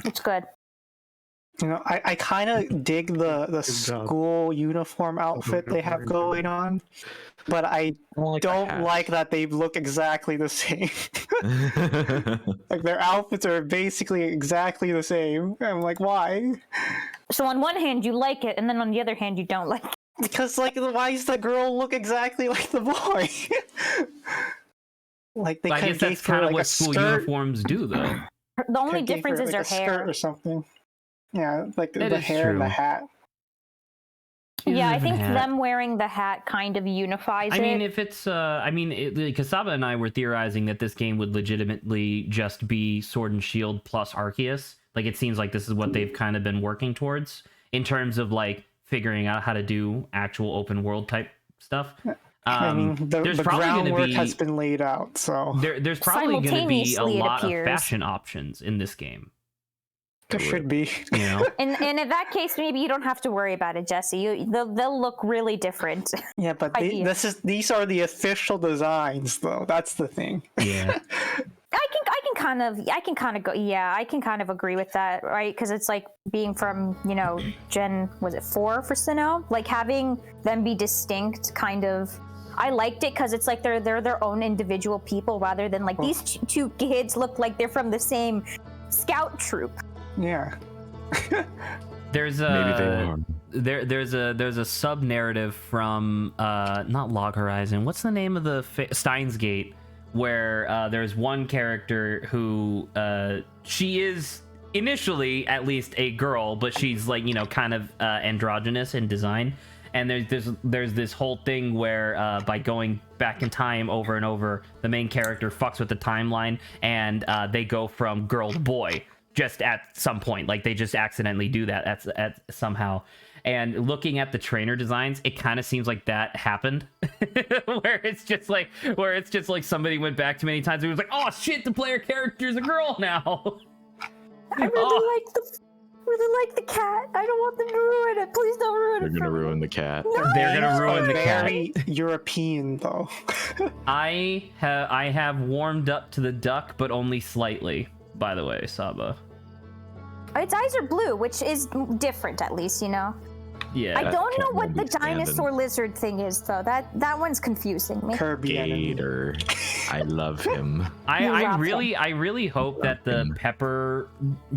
It's good. You know, I kind of dig the school uniform outfit they have going on, but I don't like that they look exactly the same. Like their outfits are basically exactly the same. I'm like, why? So on one hand you like it, and then on the other hand you don't like it. Because like, why does the girl look exactly like the boy? Like they I guess that's kind of what school uniforms do, though. The only difference is her hair or something. Yeah, like the That hair and the hat. Yeah, I think them wearing the hat kind of unifies it. I mean, if it's, because Saba and I were theorizing that this game would legitimately just be Sword and Shield plus Arceus. Like, it seems like this is what they've kind of been working towards in terms of, like, figuring out how to do actual open world type stuff. I mean, the groundwork has been laid out, so... There's probably going to be a lot of fashion options in this game. There should be. You know? And in that case, maybe you don't have to worry about it, Jesse. They'll look really different. Yeah, but these are the official designs, though. That's the thing. Yeah. I can kind of agree with that, right? Because it's like being from, Gen, was it 4 for Sinnoh? Like having them be distinct, kind of. I liked it because it's like they're their own individual people rather than like these two kids look like they're from the same scout troop. Yeah. There's a there's a sub narrative from not Log Horizon. What's the name of the Steins Gate, where there's one character who she is initially at least a girl, but she's like kind of androgynous in design. And there's this whole thing where by going back in time over and over, the main character fucks with the timeline, and they go from girl to boy. Just at some point, like they just accidentally do that at somehow. And looking at the trainer designs, it kind of seems like that happened, where it's just like somebody went back too many times and was like, oh shit, the player character is a girl now. I really like the cat. I don't want them to ruin it. Please don't ruin it. They're gonna ruin the cat. No, they're gonna ruin the cat. Very European though. I have warmed up to the duck, but only slightly. By the way, Saba. Its eyes are blue, which is different, at least, Yeah. I don't know what the dinosaur lizard thing is, though. That one's confusing me. Kirby Gator. I love him. I really hope that the pepper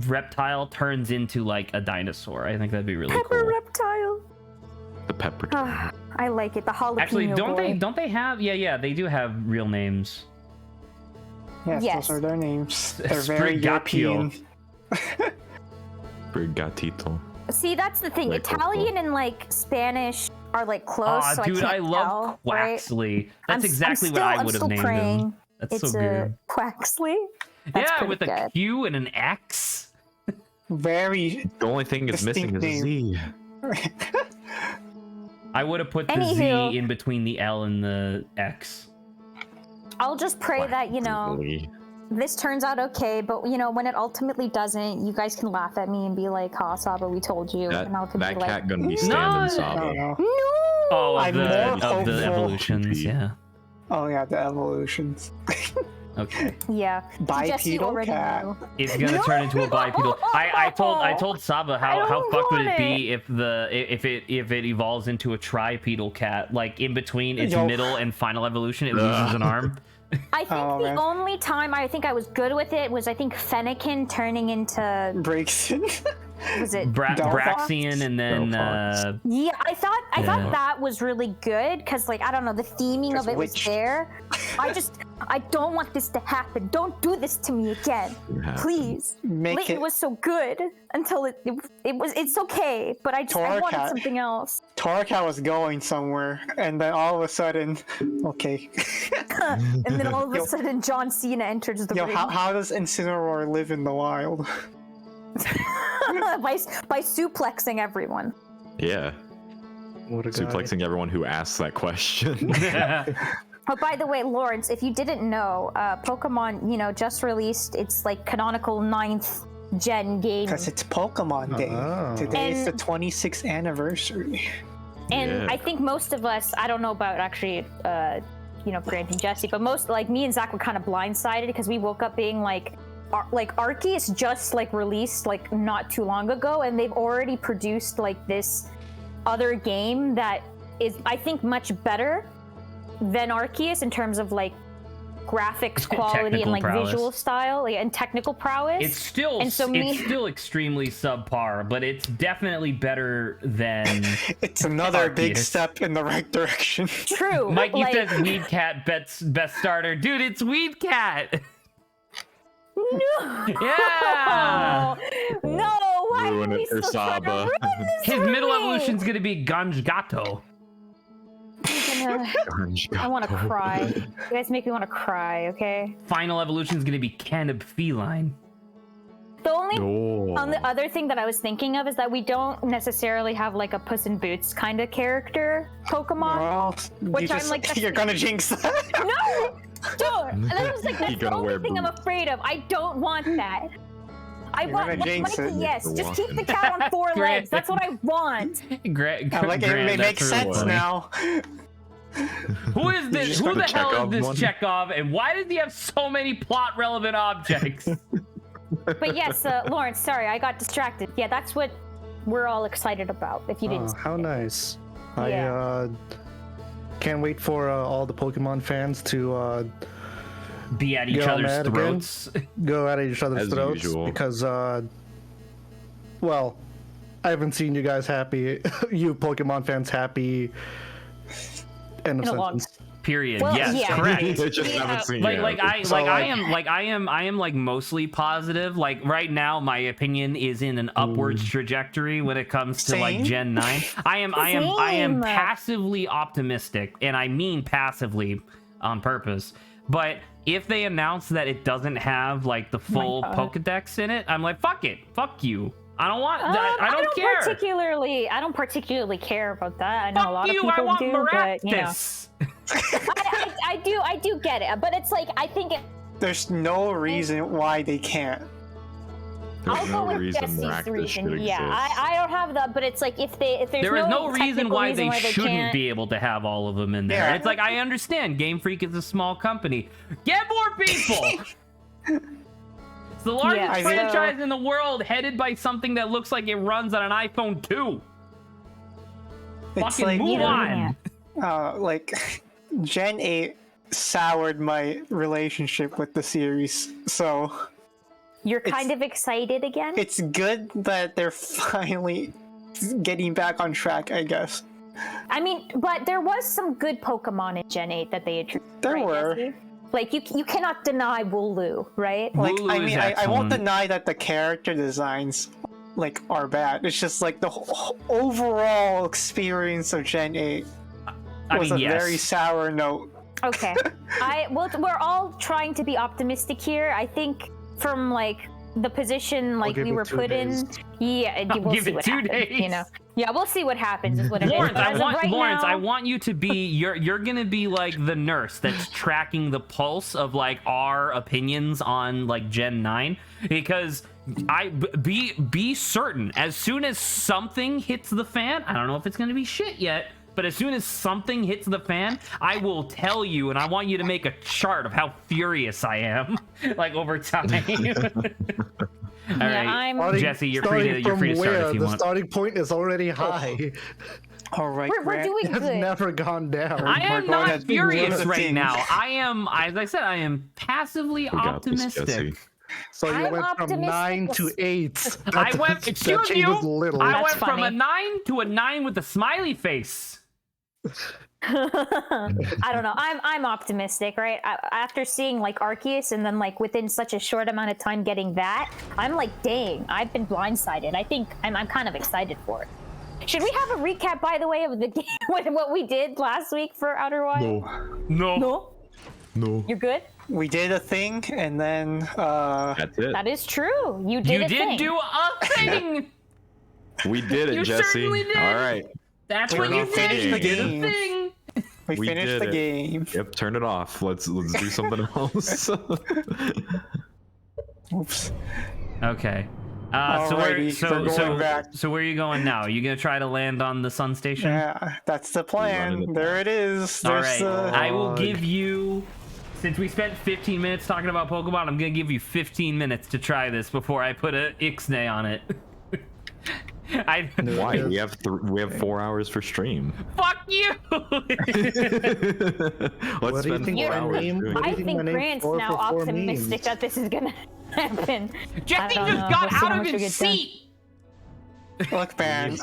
reptile turns into like a dinosaur. I think that'd be really cool. Pepper reptile. The pepper. I like it. The jalapeno. Actually, don't they have? Yeah, they do have real names. Yes, those are their names. They're very European. Brigatito. See, that's the thing. Like Italian and like Spanish are like close. Oh, so dude, I love tell, Quaxley. Right? That's exactly what I would have named him. That's it's so good. Quaxley. That's yeah, with good. a Q and an X. Very. The only thing it's missing is a Z. I would have put the Z in between the L and the X. I'll just pray that this turns out okay, but when it ultimately doesn't, you guys can laugh at me and be like, "Ha, Saba, we told you." And I'll that be cat like, gonna be standing Saba. No. Oh, I'm more of the hopeful. evolutions, yeah. Oh yeah, the evolutions. Okay. Yeah. Bipedal cat. It's gonna turn into a bipedal. I told Saba how fucked would it be if it evolves into a tripedal cat, like in between its middle and final evolution, it loses an arm. I think the only time I think I was good with it was Fennekin turning into Braixen. Was it Braxian and then yeah, I thought that was really good because I don't know, the theming of it was there. I don't want this to happen. Don't do this to me again, please. It was so good until it's okay, but I wanted something else. Torcat was going somewhere, and then all of a sudden, okay. And then all of a sudden, John Cena enters the ring. How does Incineroar live in the wild? by suplexing everyone. Yeah. Suplexing everyone who asks that question. Oh, by the way, Lawrence, if you didn't know, Pokemon, just released its canonical 9th gen game. Because it's Pokemon Day. Today is the 26th anniversary. And I think most of us, I don't know about actually, Grant and Jesse, but most, me and Zach were kind of blindsided because we woke up being like, like Arceus just like released like not too long ago, and they've already produced like this other game that is, I think, much better than Arceus in terms of like graphics quality and like visual style, like, and technical prowess. It's still extremely subpar, but it's definitely better than it's another Arceus. Big step in the right direction. True. Mikey like, says Weed Cat best starter. Dude, it's Weed Cat. No. Yeah. No. Why Ruin are we it for still trying to Saba. ruin this His for middle me? evolution's gonna be Ganjgato. I want to cry. You guys make me want to cry. Okay. Final evolution's gonna be Canib Feline. The only Oh. the other thing that I was thinking of is that we don't necessarily have like a Puss in Boots kind of character Pokemon. Well, Which I'm like, you're gonna jinx that. No, don't. And I was like, that's You the gonna only wear thing I'm boots. afraid of. I don't want that. I You're want gonna jinx Mikey, it. yes. You're Just keep the walking. cat on 4 Grant. legs. That's what I want. Like it makes sense now. Who is this? just Who got the the hell is Chekhov this one. Chekhov? And why does he have so many plot relevant objects? But yes, Lawrence, sorry, I got distracted. Yeah, that's what we're all excited about. If you didn't. How nice. Yeah. I can't wait for all the Pokemon fans to Be at each Get all other's mad again? throats. go at each other's As throats usual. because, well, I haven't seen you guys happy, you Pokemon fans happy. End of In a long sentence. Period. Well, yes, yeah. correct. I just haven't seen Like, it. like I, So, like I like- am like mostly positive. Like right now, my opinion is in an upwards trajectory when it comes to like Same. Gen 9. I am Same. passively optimistic, and I mean passively on purpose. But if they announce that it doesn't have like the full God. Pokedex in it, I'm like, fuck it, fuck you. I don't want. I I don't care. I don't particularly care about that. I know a Fuck lot you. of people I want do, but you know, Maractus. I do get it. But it's like I think There's no reason why they can't. I'll There's go no with reason Jesse's Maractus reason. should Yeah, exist. I don't have that, but it's like if there's There is no reason technical why they shouldn't can't. be able to have all of them in there. Yeah. It's like I understand Game Freak is a small company. Get more people. It's the largest Yeah, franchise in the world, headed by something that looks like it runs on an iPhone 2. It's Fucking like, move you know, on. like Gen 8 soured my relationship with the series. So You're kind of excited again. it's good that they're finally getting back on track, I guess. I mean, but there was some good Pokemon in Gen 8 that they introduced. There right, were. Jesse? Like you cannot deny Wooloo, right? Like, Wooloo I is mean, I won't excellent. deny that the character designs like are bad. It's just like the overall experience of Gen 8 I was mean, a yes. very sour note. Okay. We're all trying to be optimistic here. I think from like the position like give we it were 2 put days. in, yeah, I'll we'll give see it what 2 happens. days. You know, yeah, we'll see what happens. Is what it is. Lawrence, But as of right Lawrence, now, I want you to be you're gonna be like the nurse that's tracking the pulse of like our opinions on like Gen 9, because be certain as soon as something hits the fan, I don't know if it's gonna be shit yet, but as soon as something hits the fan, I will tell you, and I want you to make a chart of how furious I am, like over time. All right, I'm. Jesse, you're free to from start where if you the want. starting point is already high. All right, We're Grant. doing It has good. never gone down. I am going not at furious the right thing. now. I am, as I said, I am passively We got this, optimistic. Jesse. So you I'm went from optimistic. 9 to 8. I went, excuse that you, changes little. I That's went from a funny. 9 to a 9 with a smiley face. I don't know. I'm optimistic, right? After seeing like Arceus and then like within such a short amount of time getting that, I'm like, dang, I've been blindsided. I think I'm kind of excited for it. Should we have a recap, by the way, of the game, what we did last week for Outer Wilds? No. No? No. You're good? We did a thing, and then That's it. That is true. You did You a did thing. do a thing. We did it, You Jesse. certainly did. All right. That's Turn what you off the did. game. You did a Game. thing. we We finished did the it. game. Yep, turn it off. Let's do something else. Oops. Okay. So Alrighty, we're going back. So where are you going now? Are you gonna try to land on the sun station? Yeah, that's the running plan. it There it is. All There's right. the I will give you since we spent 15 minutes talking about Pokemon, I'm gonna give you 15 minutes to try this before I put a Ixnay on it. Why? We have 4 hours for stream. Fuck you! Let's spend 4 hours doing I it. think Grant's now optimistic that this is gonna happen. Jesse just got out of his seat! Look, man,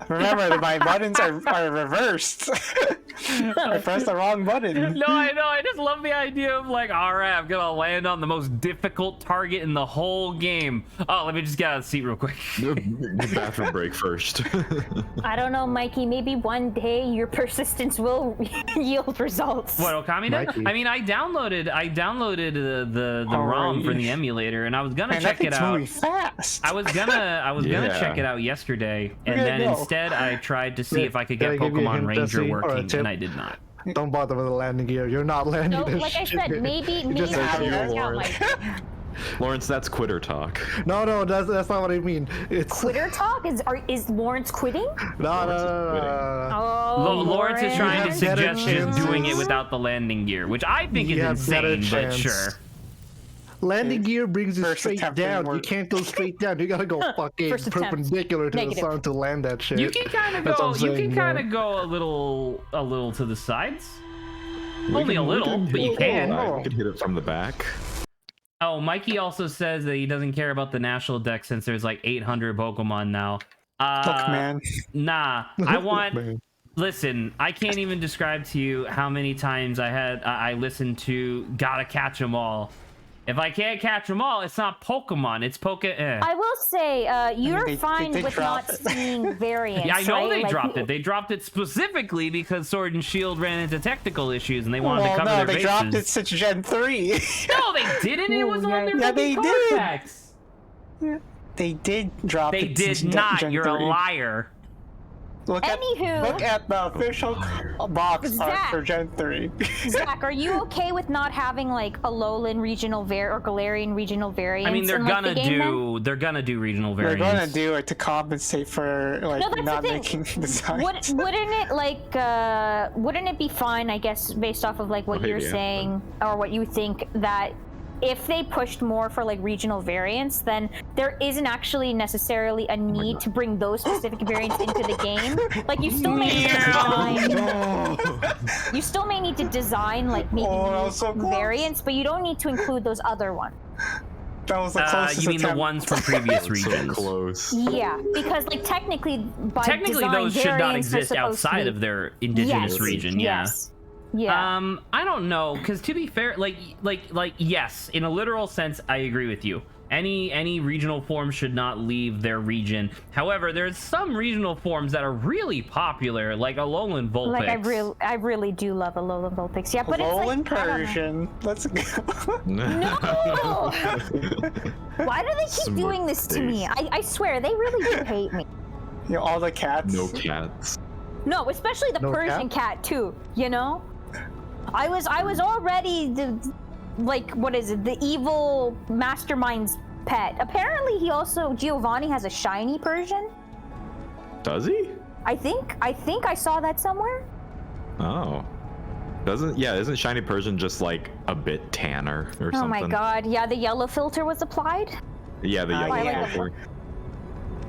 remember that my buttons are reversed. I pressed the wrong button. No, I know. I just love the idea of like, all right, I'm gonna land on the most difficult target in the whole game. Oh, let me just get out of the seat real quick. Bathroom break first. I don't know, Mikey. Maybe one day your persistence will yield results. What, Okami did? I mean, I downloaded the ROM for the emulator, and I was gonna check it out. Moving fast. I was gonna check it out yesterday, and then instead I tried to see if I could get Pokemon Ranger working, and I did not. Don't bother with the landing gear. You're not landing. No, like I said, maybe Lawrence, that's quitter talk. No, that's not what I mean. It's quitter talk. Is Lawrence quitting? No. Oh, Lawrence is trying to suggest just doing it chances. without the landing gear, which I think is You have better insane, but chance. sure. Landing gear brings you First straight attempt down. didn't You work. can't go straight down. You gotta go fucking First attempt. perpendicular to Negative. the sun to land that shit. You can kind of That's go. what I'm You can saying, kind man. of go a little to the sides. Only a little, but you We can. could hit it from the back. Oh, Mikey also says that he doesn't care about the national deck since there's like 800 Pokemon now. Look, man. Nah, I want. Man. Listen, I can't even describe to you how many times I listened to Gotta Catch 'Em All. If I can't catch them all, it's not Pokemon. It's I will say, you're they fine with dropped not it. seeing variants. Yeah, I know right? they Like, dropped it. They dropped it specifically because Sword and Shield ran into technical issues and they wanted to Well, cover no, their they bases. dropped it since Gen 3. No, they didn't. It was on their Yeah, they fucking card did. packs. They did drop They it did since not. Gen You're 3. a liar. Look Anywho. at the official box art Zach. for Gen 3. Zach, are you okay with not having like a Alolan regional or Galarian regional variants? I mean, they're in, like, the game, then? they're gonna do regional They're variants. gonna do it to compensate for like No, that's not the thing. making designs. Wouldn't it be fine, I guess, based off of like what Oh, you're yeah. saying or what you think, that if they pushed more for like regional variants, then there isn't actually necessarily a need to bring those specific variants into the game. Like you still may need to design, you still may need to design like maybe Oh, that new was so close. variants, but you don't need to include those other ones. That was the closest You mean the attempt. ones from previous So regions? close. Yeah, because like technically Technically, those should not exist outside of their indigenous region. Yeah. Yes. Yeah. I don't know, because to be fair, like yes, in a literal sense, I agree with you. Any regional form should not leave their region. However, there's some regional forms that are really popular, like Alolan Vulpix. Like I really do love Alolan Vulpix. Yeah, but Alolan it's like I don't know. Persian. Let's go. No! Why do they keep doing this to me? I swear they really do hate me. You know, all the cats. No cats. No, especially the No Persian cat too. You know, I was already the evil mastermind's pet. Apparently, Giovanni has a shiny Persian. Does he? I think I saw that somewhere. Oh. Isn't Shiny Persian just like a bit tanner or Oh something? my god, yeah, the yellow filter was applied. Yeah, the yellow yeah. filter.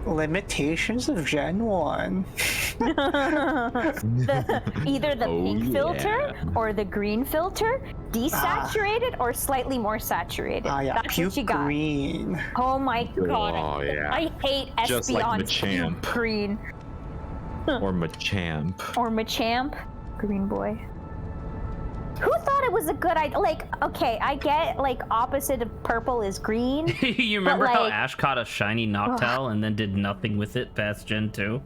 Limitations of Gen 1. Either the Oh, pink yeah. filter or the green filter, desaturated or slightly more saturated. Ah, yeah, That's puke what you got. green. Oh my god. Oh, yeah. I hate Just like Espeon's Machamp. puke green. Or Machamp. Or Machamp. Green boy. Who thought it was a good idea? Like, okay, I get like opposite of purple is green. You remember how like- Ash caught a shiny Noctowl and then did nothing with it past Gen 2?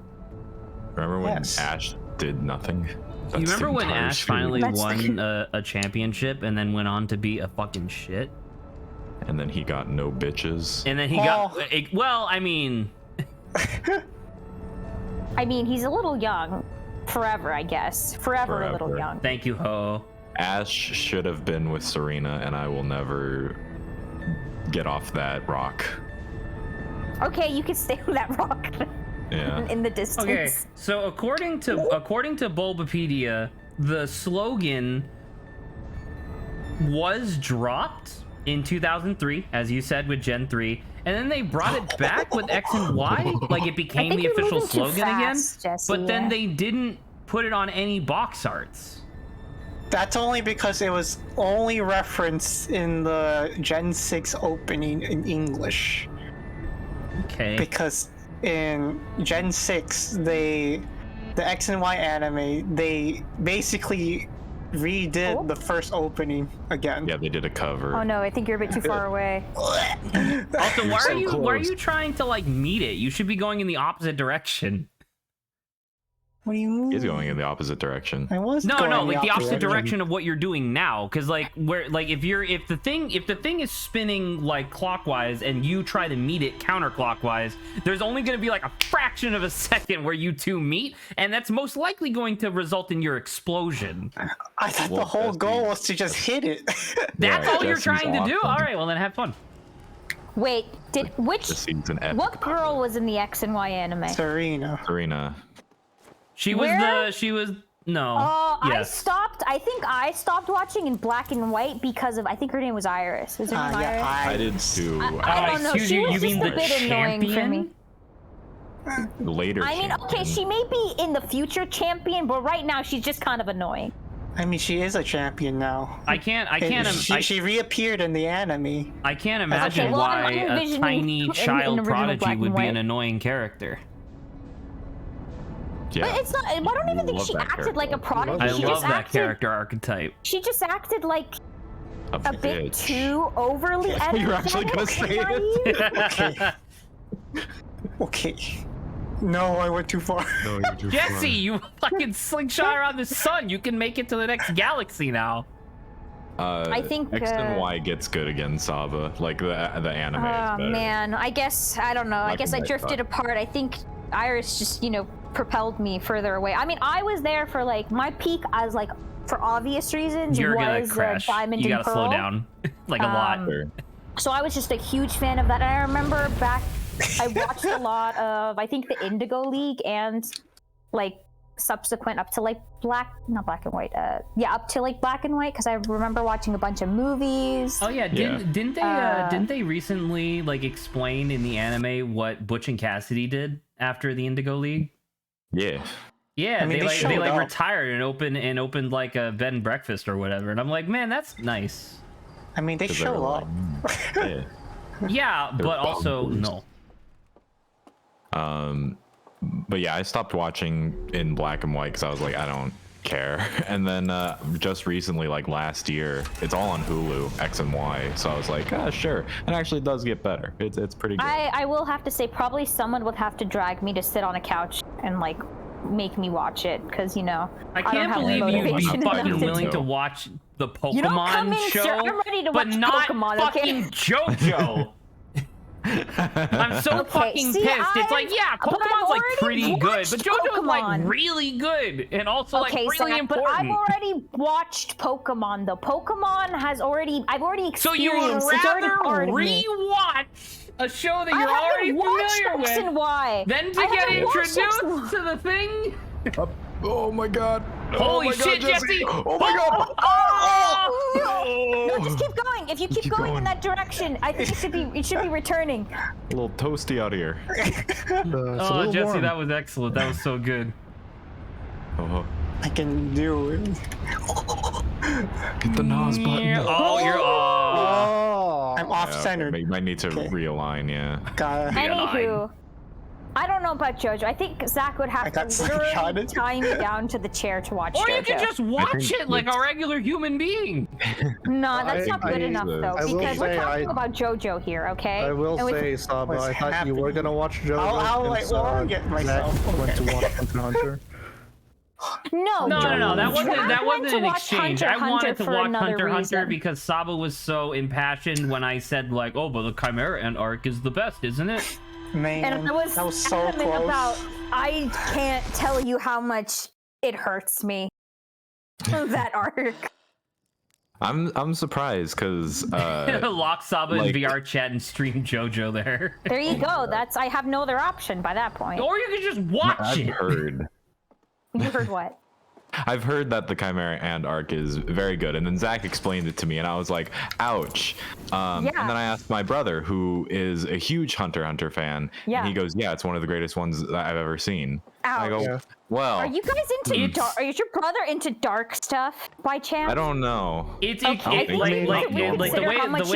Remember when Yes. Ash did nothing? You That's remember the when entire Ash series. finally That's- won a championship and then went on to be a fucking shit? And then he got no bitches. And then he got... Well, I mean... I mean, he's a little young. Forever, I guess. Forever a little Forever. young. Thank you, Ho. Ash should have been with Serena, and I will never get off that rock. Okay, you can stay on that rock Yeah. in the distance. Okay, so according to Bulbapedia, the slogan was dropped in 2003, as you said, with Gen 3, and then they brought it back with X and Y, like it became the official slogan again. Jesse, but then they didn't put it on any box arts. That's only because it was only referenced in the Gen 6 opening in English. Okay. Because in Gen 6, the X and Y anime, they basically redid the first opening again. Yeah, they did a cover. Oh no, I think you're a bit too far away. Also, why are you trying to like meet it? You should be going in the opposite direction. What do you mean? He's going in the opposite direction. I was No, going like the opposite direction of what you're doing now. Because like if the thing is spinning like clockwise and you try to meet it counterclockwise, there's only going to be like a fraction of a second where you two meet, and that's most likely going to result in your explosion. I thought the whole goal was to just hit it. That's all you're Jesse's trying to do. awesome. All right, well then have fun. Wait, This seems an epic. what girl was in the X and Y anime? Serena. She Where? was no. Yes. I think I stopped watching in black and white because of, I think her name was Iris. Was her name Iris? I did too. I don't know. excuse She you, was you just mean a the bit annoying for me. Later. I mean, okay, she may be in the future champion, but right now she's just kind of annoying. I mean, she is a champion now. I can't. She reappeared in the anime. I can't imagine Okay, well, why I'm a envisioning tiny in child original prodigy black and would be an white. annoying character. Yeah. But it's not. I don't even think Love she that acted like a character. prodigy. I She love just that acted, character archetype. She just acted like a bit bitch. too overly energetic. You're actually gonna say it? Okay. No, I went too far. No, you're too Jesse, you fucking slingshot around the sun. You can make it to the next galaxy now. I think, X and Y gets good against Saba. Like the anime is Oh better. man, I guess I don't know. I Black guess and I white drifted suck. apart. I think Iris just, propelled me further away. I mean, I was there for like my peak. I was like, for obvious reasons, You're gonna was crash. Diamond You and gotta Pearl. slow down, like a lot. Sure. So I was just a huge fan of that. And I remember back, I watched a lot of, I think, the Indigo League and like subsequent up to like not black and white. Up to like black and white, because I remember watching a bunch of movies. Oh yeah, Yeah. didn't they recently like explain in the anime what Butch and Cassidy did after the Indigo League? Yeah. Yeah, I mean, they they showed up. retired and opened like a bed and breakfast or whatever, and I'm like, man, that's nice. I mean, they 'Cause they were show like, up. yeah. Yeah, They're but also bonkers. no. But yeah, I stopped watching in black and white because I was like, I don't care. And then just recently, like last year, it's all on Hulu, X and Y. So I was like, sure. And actually, it does get better. It's pretty good. I will have to say, probably someone would have to drag me to sit on a couch and like make me watch it, because I don't can't have the believe you'd be motivation enough fucking to willing do to it. watch the You don't come Pokemon in, show, sir. I'm ready to but watch not Pokemon, fucking okay? JoJo. I'm so fucking see, pissed. It's like, yeah, but I've Pokemon's like already pretty good, watched but JoJo's like Pokemon. really good and also like really Zach, important. but I've already watched Pokemon though. I've already experienced. So you would it's already rather part of me. rewatch a show that I you're already haven't watched familiar X with and Y. than to I get haven't watched X introduced and Y. to the thing? Oh my god. Holy my shit, god, Jesse! Oh my god. Oh! No, just keep going. If you keep going in that direction, I think it should be returning. A little toasty out here. Oh, Jesse, that was excellent. That was so good. Oh, I can do it. get the NOS button. Oh, you're Oh. I'm off center. You might need to Okay. realign, yeah. Got Anywho, I don't know about JoJo. I think Zach would I have got to literally slingshotted. tie me down to the chair to watch Or JoJo. you can just watch think it like it's- a regular human being. No, that's I- not good I- enough though, I will because we're say talking I- about JoJo here, okay? I will And we- say, Saba, What's I thought you were happening? gonna watch JoJo. I'll since, orient myself. Zach went to Okay. watch Hunter x Hunter. No, No, that wasn't Jack went to an watch exchange. Hunter I wanted Hunter to for watch another Hunter x Hunter reason. because Saba was so impassioned when I said like, oh, but the Chimera Ant arc is the best, isn't it? Man, And I was, that was so adamant close. about. I can't tell you how much it hurts me. That arc. I'm surprised because Lock Saba like- in VR chat and stream JoJo there. There you go. I have no other option by that point. Or you could just watch I've it. heard You heard what? I've heard that the Chimera Ant arc is very good, and then Zach explained it to me, and I was like, ouch. And then I asked my brother, who is a huge Hunter x Hunter fan, and he goes, yeah, it's one of the greatest ones that I've ever seen. Ouch. I go, well, are you guys into dark? Is your brother into dark stuff by chance? I don't know. It's Okay. like the way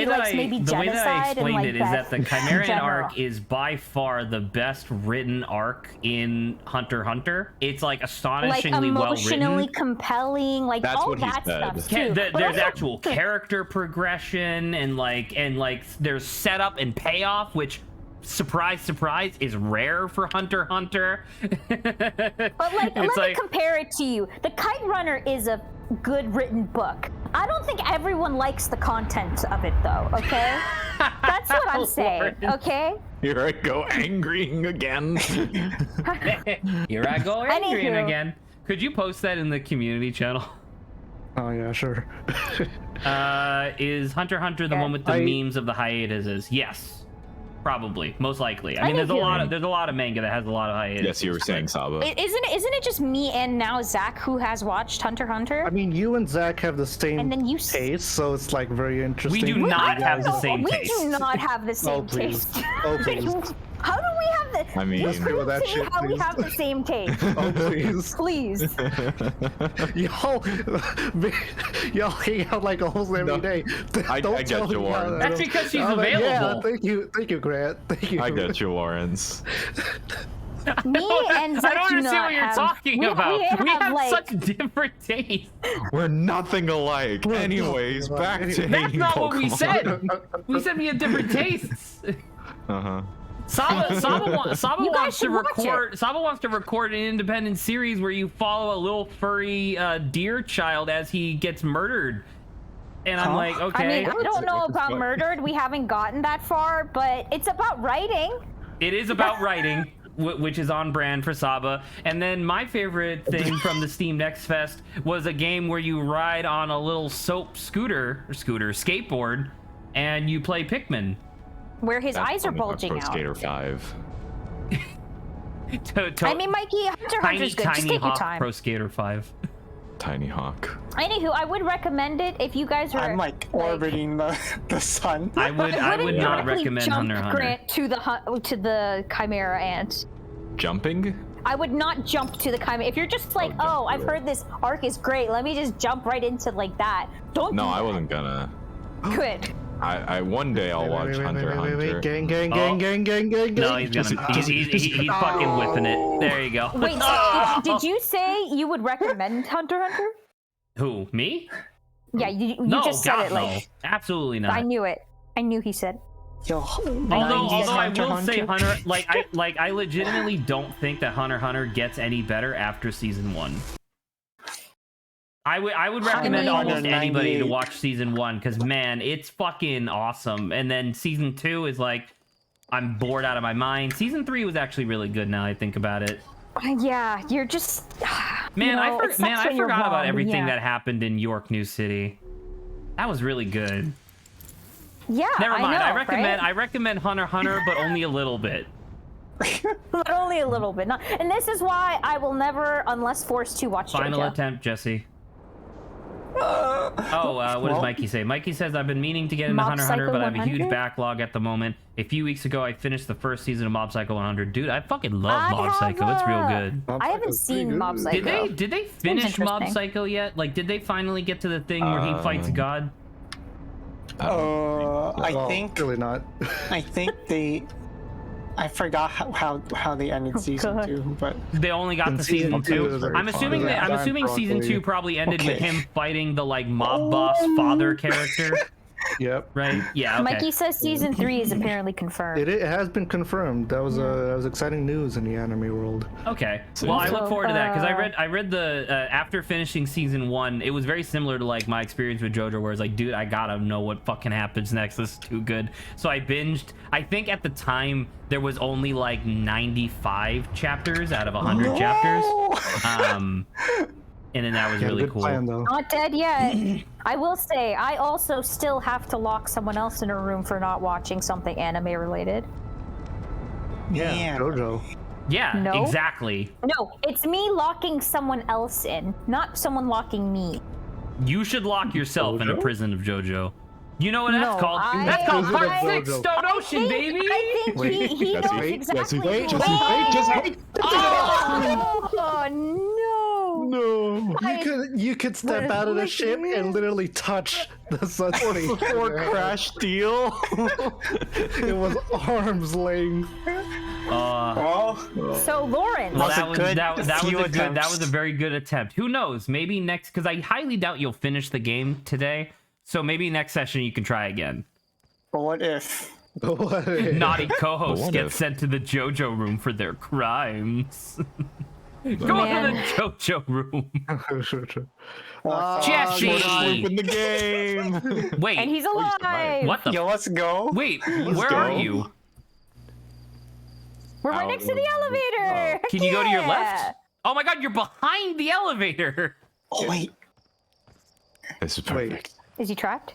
that I explained it is that the Chimera Ant arc is by far the best written arc in Hunter x Hunter. It's like astonishingly well written, emotionally compelling, like That's all what he that said. stuff too. There's actual character progression and like there's setup and payoff, which surprise is rare for Hunter x Hunter. But let me compare it to you. The Kite Runner is a good written book. I don't think everyone likes the content of it though, okay? That's what I'm saying, okay? Here I go angrying again. Here I go angrying again. Could you post that in the community channel? Oh yeah, sure. Is Hunter x Hunter the one with the memes of the hiatuses? Yes. Probably, most likely. I mean, there's a lot of manga that has a lot of hiatus. Yes, you were saying Saba. Isn't it just me and now Zach who has watched Hunter x Hunter? I mean, you and Zach have the same taste, so it's like very interesting. We do not have the same taste. We do not have the same taste. Oh please. How do we have the? I mean, prove to me how we have the same taste. Oh please. Please. Y'all hang out like almost every day. I get you, Warren. That's because she's available. Yeah, thank you, Grant. Thank you. I get you, Lawrence. Me and Zach I don't understand what you're talking about. We have like, such different tastes. We're nothing alike. Anyways, back to That's not what we Pokemon. said. We said we had different tastes. Saba wants to record. Saba wants to record an independent series where you follow a little furry deer child as he gets murdered. And I'm like, okay. I mean, I don't know about murdered. We haven't gotten that far, but it's about writing. It is about writing, which is on brand for Saba. And then my favorite thing from the Steam Next Fest was a game where you ride on a little skateboard, and you play Pikmin. Where his eyes are bulging Pro out. Skater 5. I mean, Mikey, Hunter x Hunter's good. Just take your time. Pro Skater 5. Tiny Hawk. Anywho, I would recommend it if you guys are. I'm like orbiting the sun. I would not recommend Hunter x Hunter. Grant to the Chimera Ant. Jumping? I would not jump to the Chimera. If you're just like, oh, I've heard this arc is great, let me just jump right into like that. Don't. No, I wasn't gonna. Good. I one day I'll watch Hunter x Hunter. Gang. No, he's fucking whipping it. There you go. Wait, did you say you would recommend Hunter x Hunter? Who, me? Yeah, you no, just said God, it like. No. Absolutely not. I knew it. I knew he said. Yo, although I will say Hunter, I legitimately don't think that Hunter x Hunter gets any better after season 1. I would recommend almost anybody to watch season 1 because man, it's fucking awesome. And then season 2 is like, I'm bored out of my mind. Season 3 was actually really good now I think about it. Yeah, you're just man. I forgot about everything that happened in York New City. That was really good. Yeah, never mind. I know, I recommend Hunter x Hunter, but only a little bit. But only a little bit. And this is why I will never, unless forced to, watch Final JoJo. attempt, Jesse. What does Mikey say? Mikey says, I've been meaning to get into Hunter x Hunter, but I have a huge backlog at the moment. A few weeks ago, I finished the first season of Mob Psycho 100. Dude, I fucking love Mob Psycho. It's real good. I haven't seen Mob Psycho. Did they finish Mob Psycho yet? Like, did they finally get to the thing where he fights God? I think really not. I think I forgot how they ended season 2, but they only got to season 2. I'm assuming season 2 probably ended with him fighting the like mob boss father character. Yep. Right. Yeah. Okay. Mikey says season 3 is apparently confirmed. It has been confirmed. That was exciting news in the anime world. Okay. Well, I look forward to that because I read the after finishing season 1, it was very similar to like my experience with JoJo, where it's like, dude, I gotta know what fucking happens next. This is too good. So I binged. I think at the time there was only like 95 chapters out of 100 chapters. And then that was really cool. Plan, though. Not dead yet. I will say, I also still have to lock someone else in a room for not watching something anime related. Yeah, JoJo. Yeah, No. exactly. No, it's me locking someone else in, not someone locking me. You should lock yourself in a Jojo? prison of JoJo. You know what that's No, called? I- That's called Prison of Part 6 JoJo. Stone Ocean, baby! I think he Jesse, knows wait, exactly. Jesse, who Jesse, I wait, am. just wait. Oh no! No. I You could step was out of the ship licking and literally touch the sun's Or crash deal. It was arm's length. So Lawrence. Well, That that was was a good that few was a good that attempts. was a very good attempt. Who knows? Maybe next, because I highly doubt you'll finish the game today. So maybe next session you can try again. But what if? Naughty co-hosts What get if? sent to the JoJo room for their crimes. Go into Man. the JoJo room. Jesse! Jesse! In the game! Wait, And he's alive. what the? Yo, let's go. Wait, where are go. you? We're right next to the elevator. Can you go to your Yeah. left? Oh my God, you're behind the elevator. Oh wait. This is perfect. Is he trapped?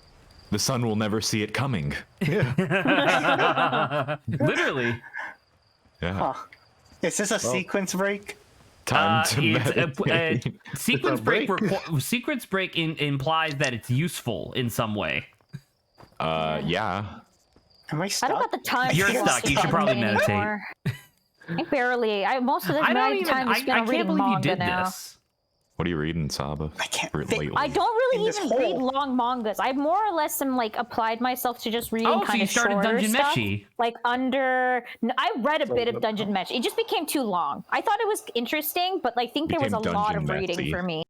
The sun will never see it coming. Literally. Yeah. Huh. Is this a sequence break? Time to It's meditate. sequence a break. break. Sequence break implies that it's useful in some way. Yeah. Am I I stuck? don't got the time. You're to stuck. watch You should anime probably meditate. anymore. I barely. Most of the I don't even. time is I spent can't reading believe you manga did now. this. What are you reading, Saba? I can't For fit- lately? I don't really In this even read hole. long mangas. I more or less am like applied myself to just reading Oh, so kind you of started shorter Dungeon stuff. Meshi. Like I read a bit of Dungeon Meshi. It just became too long. I thought it was interesting, but I think there was a Became lot of Dungeon reading Messy. for me.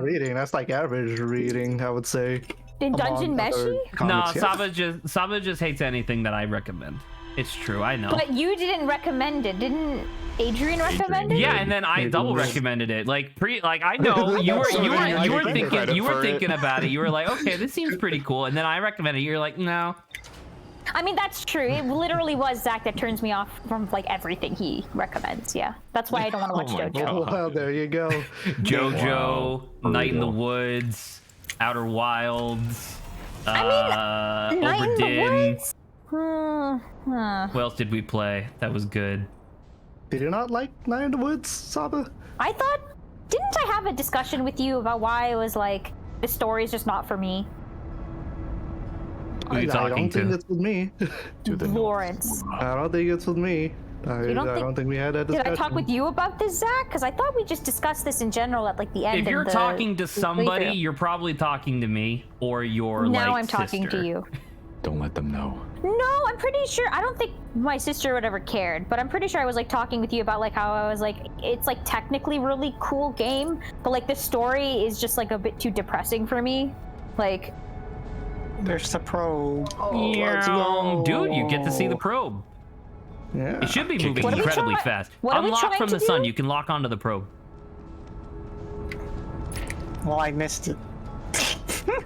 Reading, that's like average reading, I would say. In Dungeon among other Meshi? No, comics, yeah. Saba just hates anything that I recommend. It's true. I know. But you didn't recommend it, didn't Adrian recommend it? Yeah, and then I double recommended it. Like I know you were thinking about it. You were like, okay, this seems pretty cool, and then I recommended it. You're like, no. I mean, that's true. It literally was Zach that turns me off from like everything he recommends. Yeah, that's why I don't want to watch my JoJo. God. Well, there you go. JoJo, Wow. Night in the Brutal. Woods, Outer Wilds. Night in the Overdin. Woods? What else did we play? That was good. Did you not like Night in the Woods, Saba? I thought, didn't I have a discussion with you about why it was like the story's just not for me? Who are you I talking don't think to? it's with me. To the Lawrence. I don't think it's with me. I don't think we had that Did discussion. I talk with you about this, Zach? Because I thought we just discussed this in general at like the end. If you're of the talking to somebody, playthrough. you're probably talking to me or your Now like I'm talking sister. to you. Don't let them know. No, I'm pretty sure. I don't think my sister would ever cared, but I'm pretty sure I was like talking with you about like how I was like, it's like technically really cool game, but like the story is just like a bit too depressing for me. Like, There's the probe. let's go. Dude, you get to see the probe. Yeah. It should be moving What are we incredibly trying- fast. what are we Unlock trying from to the sun. do? You can lock onto the probe. Well, I missed it.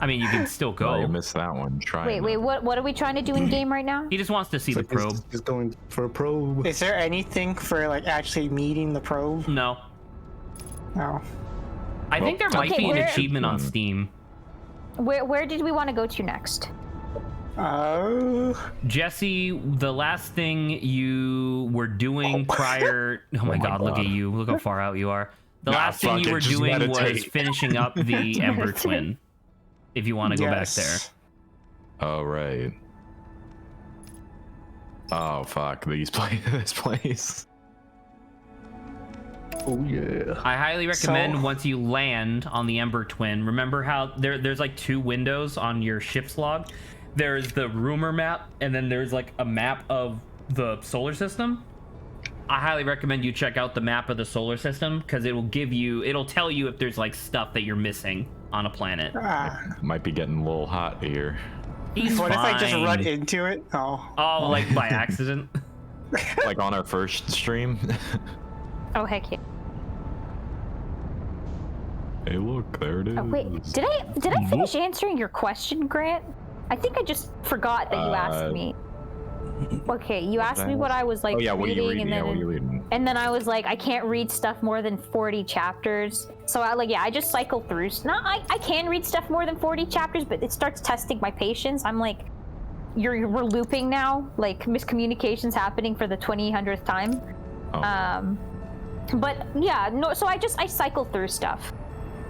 I mean, you can still Oh, you go. missed that one. Try. wait, what are we trying to do in game right now? He just wants to see the It's like probe. He's going for a probe. Is there anything for like actually meeting the probe? No. No. I think there might Okay, be an where- achievement on Steam. Where did we want to go to next? Oh. Jesse, the last thing you were doing prior. Oh my God, look at you. Look how far out you are. The Nah, last thing fuck you it, were just doing was meditate. finishing up the Ember Meditate. Twin. If you want to go back there. Yes. Oh right. Oh fuck! These this place. Oh yeah. I highly recommend So- once you land on the Ember Twin, remember how there's like two windows on your ship's log? There's the rumor map, and then there's like a map of the solar system. I highly recommend you check out the map of the solar system because it'll tell you if there's like stuff that you're missing on a planet. Ah. Might be getting a little hot here. He's What if I just fine. run into it? Oh. Oh, like by accident? Like on our first stream. Oh heck yeah! Hey, look, there it is. Oh, wait, did I finish answering your question, Grant? I think I just forgot that you asked me. Okay, you asked me what I was like Oh yeah, what are you reading, reading? Yeah, and what are then you reading? and then I was like, I can't read stuff more than 40 chapters. So I just cycle through. No, I can read stuff more than 40 chapters, but it starts testing my patience. I'm like, we're looping now, like miscommunications happening for the 200th time. Oh. But yeah, no. So I cycle through stuff.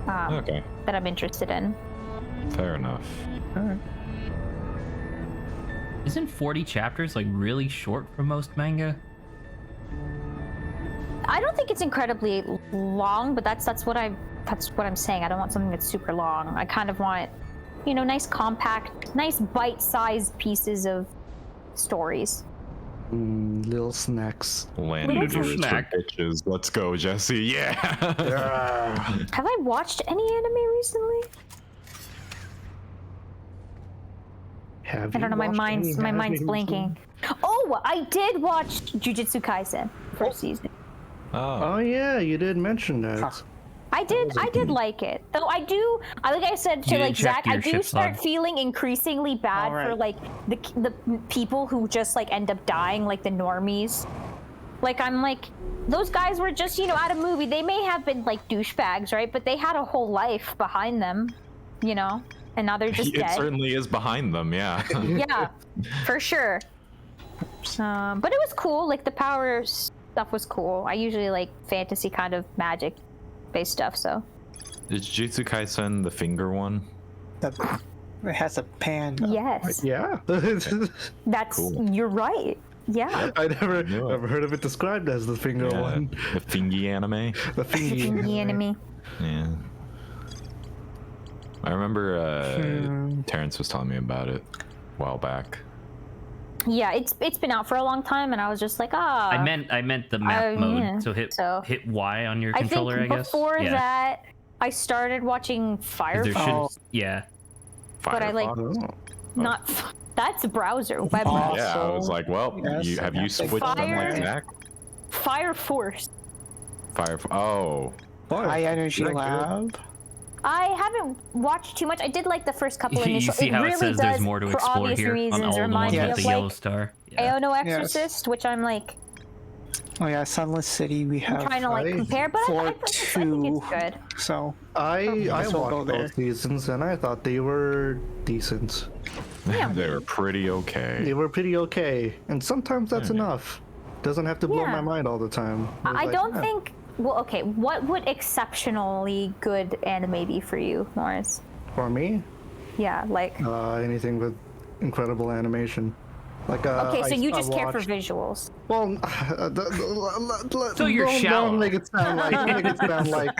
Okay. That I'm interested in. Fair enough. Isn't 40 chapters like really short for most manga? I don't think it's incredibly long, but that's what I'm saying. I don't want something that's super long. I kind of want, nice compact, nice bite-sized pieces of stories. Little snacks. Land Little for snack. bitches. Let's go, Jesse. Yeah. Have I watched any anime recently? I don't know. My mind's blanking. Oh, I did watch Jujutsu Kaisen first season. Oh yeah, you did mention that. I did like it. Though like I said to You like didn't check Zach, I your do ship start log. feeling increasingly bad Alright. for like the people who just like end up dying, like the normies. Like I'm like, those guys were just at a movie. They may have been like douchebags, right? But they had a whole life behind them, and now they're just It dead. certainly is behind them. Yeah. Yeah, for sure. But it was cool. Like the power stuff was cool. I usually like fantasy kind of magic based stuff. So Is Jujutsu Kaisen the finger one? It has a pan. yes, Yeah. that's Cool. you're right. Yeah, I never knew it. heard of it described as the finger Yeah. one. The fingy anime. The finger. the enemy. Yeah. I remember Terrence was telling me about it a while back. Yeah, it's been out for a long time, and I was just like, I meant the map mode. yeah. So hit So- hit Y on your I controller, think I guess. before Yeah. that, I started watching 'Cause Fire. there Oh. should, yeah. But I like Oh. not. That's a browser web. Oh. Yeah, I was Also- like, well, Yes, have you that's like switched them like Fire. Zach? Fire Force. Oh. High Energy Is that good? Lab. I haven't watched too much. I did like the first couple of You initial. see how it really says does, there's more to for explore obvious here on reasons, all the ones remind me with of the like yellow star. Yeah. Aono Yes. Exorcist, which I'm like Oh yeah, Sunless City. We have trying to like I- compare, but I think it's good. So I guess we'll go watched there. both seasons and I thought they were decent. Yeah. They were pretty okay. They were pretty okay, and sometimes that's enough. Doesn't have to blow Yeah. my mind all the time. It was I like, don't eh. think. Well, okay. What would exceptionally good anime be for you, Morris? For me, Yeah, like. anything with incredible animation. Like Okay, so you just care for watched- visuals. Well, So you're shallow. Don't make it sound like. Don't make it sound like.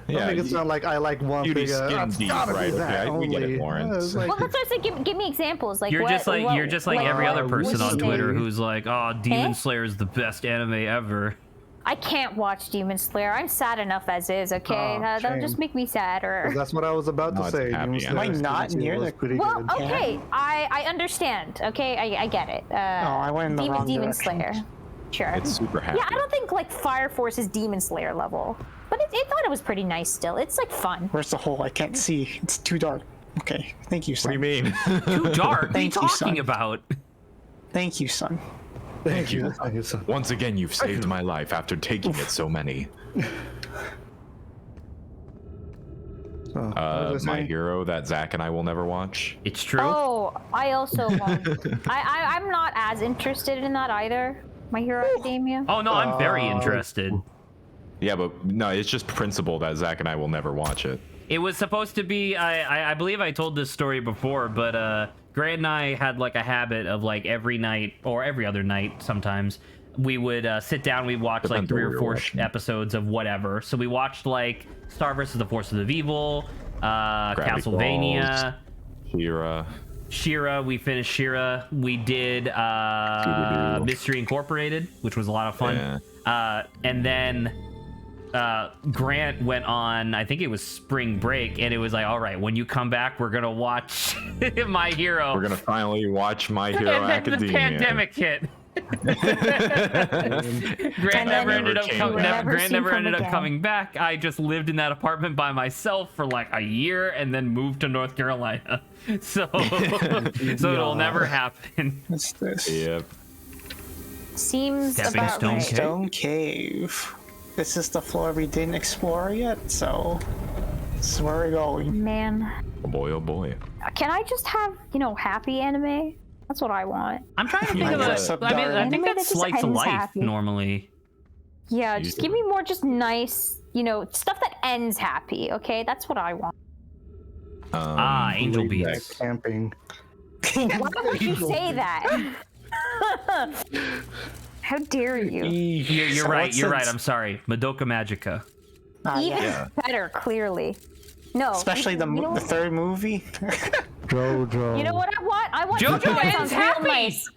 Yeah, Don't make it sound like I like one you thing. be skin That's deep, gotta right? be that Okay, we get it, only. Lawrence. it's like- Well, that's what I said. Give me examples. Like You're what, just like what- you're just like every other person on recently- Twitter who's like, "Oh, Demon Eh? Slayer is the best anime ever." I can't watch Demon Slayer. I'm sad enough as is. Okay, Oh, that'll shame. just make me sadder. That's what I was about No, to it's a say. happy Demon ending. Slayer Am I not season two near was the- pretty Well, good. okay, I understand. Okay, I get it. I went in the wrong Demon direction. Slayer. Sure. It's super happy. Yeah, I don't think like Fire Force is Demon Slayer level, but it thought it was pretty nice still. It's like fun. Where's the hole? I can't see. It's too dark. Okay, thank you, What son. do you mean? Too dark. What are you Thank you, talking son. about? Thank you, son. Thank you. Thank you, son. Once again, you've saved my life after taking it so many. Oh, what was I My saying? Hero that Zach and I will never watch. It's true. Oh, I also won't. I'm not as interested in that either. My Hero Academia. Oh no, I'm very interested. Yeah, but no, it's just principle that Zach and I will never watch it. It was supposed to be. I believe I told this story before, but Grant and I had like a habit of like every night or every other night sometimes we would sit down. We watch like Depends 3 what or we were 4 watching. episodes of whatever. So we watched like Star vs. the Forces of Evil, Castlevania, Hira. Shira. We finished Shira. We did Scooby-Doo. Mystery Incorporated, which was a lot of fun. And then Grant went on, I think it was spring break, and it was like, all right, when you come back, we're gonna watch My Hero. We're gonna finally watch My Hero And then Academia. the pandemic hit. Grant never ended up came back. Grant never ended up again. coming back. I just lived in that apartment by myself for like a year and then moved to North Carolina. So it'll never happen. What's this? Yep. Seems Stepping about stone right. cave. Stone Cave. This is the floor we didn't explore yet, so this is where we're going. Man, Oh boy, oh boy. can I just have happy anime? That's what I want. I'm trying to think might of dress up I mean, I dark. think Anime that that's just slice of ends life happy. normally. Yeah, just give me more just nice, stuff that ends happy, okay? That's what I want. Angel Laid back Beats. camping. Why would you say that? How dare you? You're right. You're right. I'm sorry. Madoka Magica. Even better, clearly. No. Especially the third movie. Jojo. You know what I want? I want Jojo something that ends sounds real happy! nice.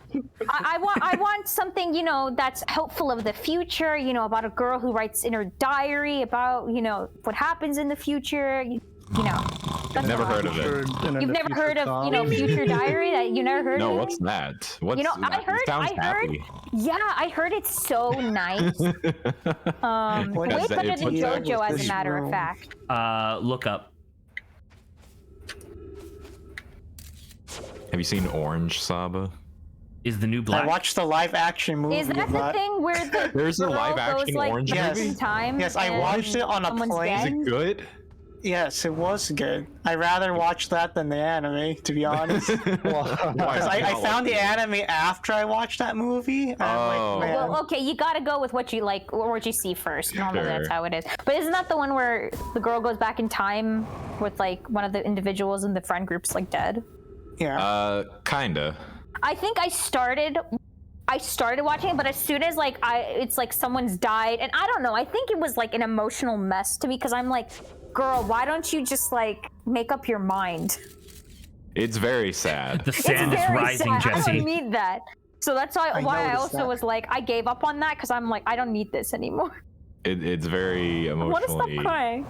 I want something, that's hopeful of the future, about a girl who writes in her diary about, what happens in the future, That's Never what I heard of it. You've never heard of, Future Diary? That you never heard of No, it? what's that? What's I heard. Sounds happy. Yeah, I heard it's so nice. Way is that? better than What's that? JoJo, as a This matter of room. fact. Look up. Have you seen Orange, Saba? Is the new I black? watched the live action movie. Is that of the thing where the There's a girl live goes, action like, Orange back movie? in time? Yes, I and watched it on a someone's plane. Is dead? it good? Yes, it was good. I'd rather watch that than the anime, to be honest. Because I found the anime after I watched that movie. And I'm Oh. like, man. Well, okay, you gotta go with what you like or what you see first. Normally that's Sure. how it is. But isn't that the one where the girl goes back in time with like one of the individuals in the friend group's like dead? Yeah. Kinda. I think I started watching it, but as soon as it's like someone's died, and I don't know, I think it was like an emotional mess to me because I'm like, girl, why don't you just like make up your mind? It's very sad. The sand is very rising, sad. I Jesse. don't need that. So that's why I noticed also that. was like, I gave up on that because I'm like, I don't need this anymore. It's very I want to stop emotionally crying.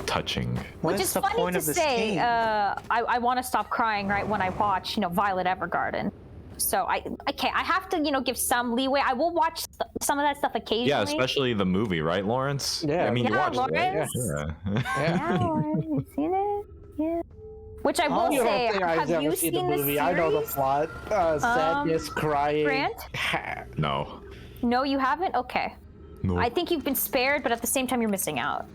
touching. What Which is is the funny point to of this say. game? I want to stop crying right when I watch, Violet Evergarden. So I have to, give some leeway. I will watch some of that stuff occasionally. Yeah, especially the movie, right, Lawrence? Yeah. I mean, you Yeah, watched it, right? Lawrence. Yeah. Yeah, Lauren, you seen it? Yeah. Which I will You say, don't think I've have never you seen seen the movie? I know the series? plot. Sadness, crying. Grant? No. No, you haven't? Okay. No. I think you've been spared, but at the same time, you're missing out.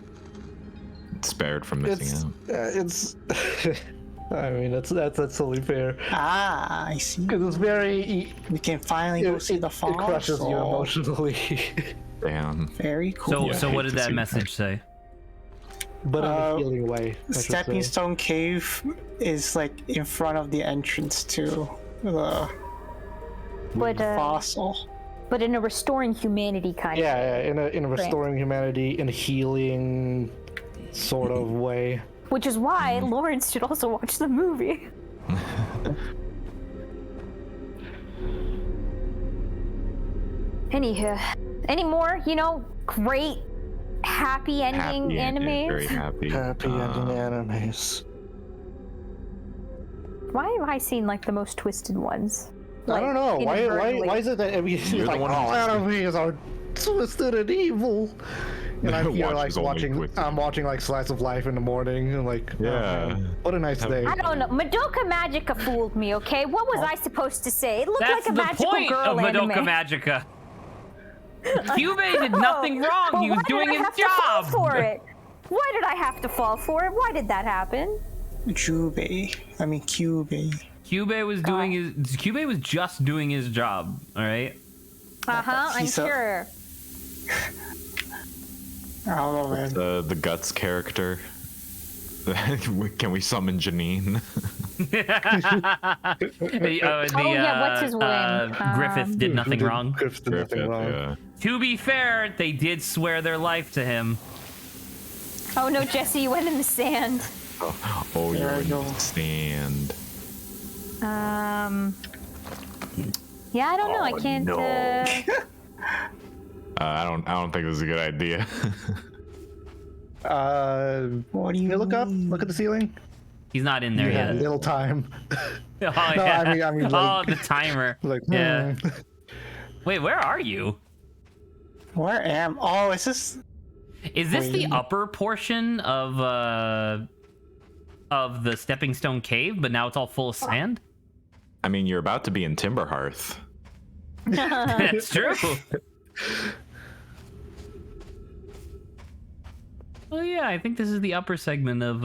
Spared from missing It's out. it's. I mean, that's totally fair. I see. Because it's very. We can finally go see the fall. It crushes you emotionally, Damn. Very cool. So Yeah, what hate did to that see message say? but in a healing way. I should Stepping say. Stone Cave is like in front of the entrance to the But fossil. but in a restoring humanity kind of. Yeah, in a restoring humanity, in a healing sort of way. Which is why Lawrence should also watch the movie. Anywho, any more, great happy ending Happy ending, animes? very happy. Happy ending animes. Why have I seen like the most twisted ones? I don't know. Why is it that everything's You're the like one all who's animes are twisted and evil? And I'm here Watch like is only watching. twisted. I'm watching like Slice of Life in the morning and like. oh, Yeah. man, what a nice day. I don't know. Madoka Magica fooled me, okay? What was I supposed to say? It looked That's like a the magical point girl of anime. Madoka Magica. Kyubey did nothing wrong. But He was why doing did I his have to fall job. for it? Why did I have to fall for it? Why did that happen? Kyubey. Kyubey was just doing his job. All right. I'm He's a- sure. I don't know, man. The Guts character. Can we summon Janine? What's his name? Griffith did nothing wrong. Griffith did nothing wrong. Yeah. To be fair, they did swear their life to him. Oh no, Jesse, you went in the sand. Oh, There you're I in go. the stand. Yeah, I don't know. I can't. no. I don't think this is a good idea. What do you Look up. mean? Look at the ceiling. He's not in there You have yet. little time. Oh, yeah. I mean, oh, like- the timer. Like, yeah. Wait, where are you? Where am? Oh, is this? Is this the Wait. upper portion of the Stepping Stone Cave, but now it's all full of sand? I mean, you're about to be in Timberhearth. That's true. Well, yeah, I think this is the upper segment of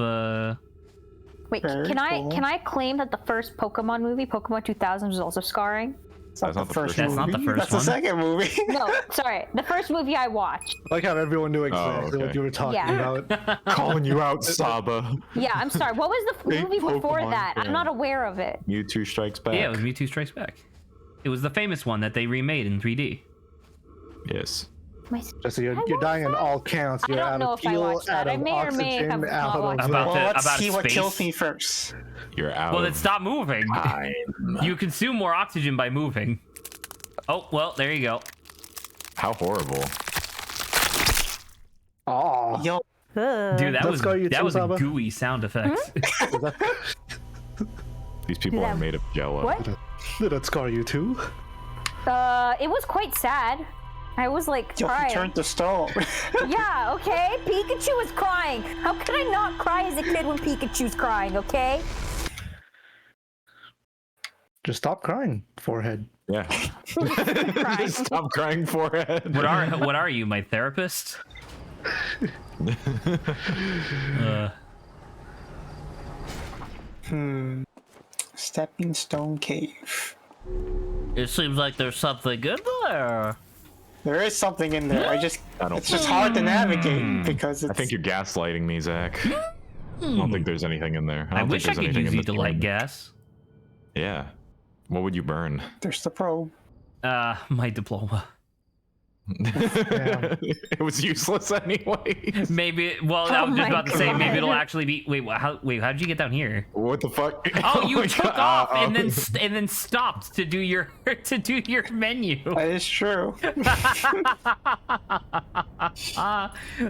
Wait, Very can cool. I claim that the first Pokemon movie, Pokemon 2000, was also scarring? That's not the first That's not the movie. first That's one. the second movie. No, sorry. The first movie I watched. Like how everyone knew exactly what okay. you were talking Yeah. about. Calling you out, Saba. Yeah, I'm sorry. What was the Big movie before Pokemon that? fan. I'm not aware of it. Mewtwo Strikes Back. Yeah, it was Mewtwo Strikes Back. It was the famous one that they remade in 3D. Yes. Jesse, you're dying on all counts. You're don't out know of if I fuel, watched that. out I of may or may have oxygen, not out of... watched About Well, the- let's about see what space? kills me first. You're out. Well, of then stop moving. time. You consume more oxygen by moving. Oh, well, there you go. How horrible. Oh, Yo, Dude, that Let's was go, you that two, was a Saba. gooey sound effects. These people are made of jello. What? did that scar you too? It was quite sad. I was like yo, he crying. turned to stone. Yeah, okay. Pikachu was crying. How could I not cry as a kid when Pikachu's crying? Okay. Just stop crying, forehead. Yeah. Crying. Stop crying, forehead. What are you, my therapist? Stepping Stone Cave. It seems like there's something in there. There is something in there. I don't It's just hard to navigate because it's. I think you're gaslighting me, Zach. I don't think there's anything in there. I don't wish I think there's could anything use in you this to light room. gas. Yeah. What would you burn? There's the probe. My diploma. It was useless anyway. Maybe. Well, I Oh was just my about to say maybe it'll God. actually be. Wait, how'd you get down here? What the fuck? Oh, you my took God. off and then stopped to do your menu. That is true.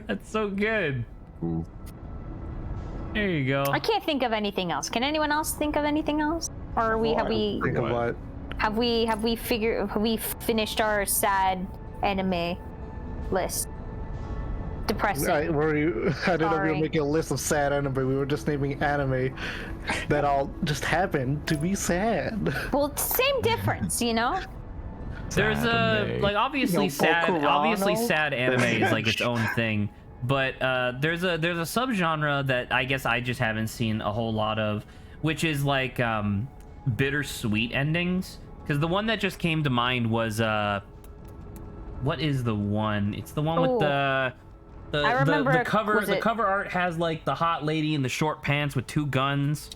That's so good. Ooh. There you go. I can't think of anything else. Can anyone else think of anything else? Or have we Think of What? what? have we finished our sad anime list? Depressing. I didn't know we Sorry. were making a list of sad anime. We were just naming anime that all just happened to be sad. Well, same difference, you know? There's Anime. like obviously Yo, sad Bokurano. sad anime is like its own thing, but there's a subgenre that I guess I just haven't seen a whole lot of, which is like bittersweet endings. Because the one that just came to mind was what is the one? It's the one with Oh. the I remember the it- cover. was The it- cover art has like the hot lady in the short pants with two guns.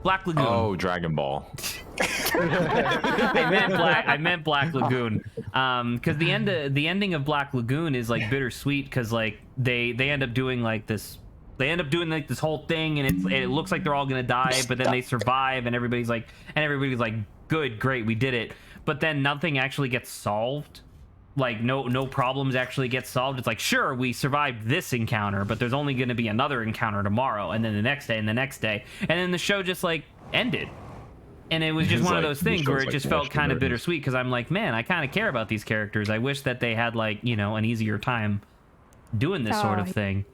Black Lagoon. Oh, Dragon Ball. I meant Black Lagoon. Because the ending of Black Lagoon is like bittersweet because like they end up doing like this. They end up doing like this whole thing, and it looks like they're all gonna die, but then they survive, and everybody's like, good, great, we did it. But then nothing actually gets solved. Like no problems actually get solved. It's like, sure, we survived this encounter, but there's only gonna be another encounter tomorrow, and then the next day, and the next day, and then the show just like ended. And it was just It's one of like- those the things where show's it like just felt National kind of Garden. bittersweet because I'm like, man, I kind of care about these characters. I wish that they had like, an easier time doing this sort of Oh. thing.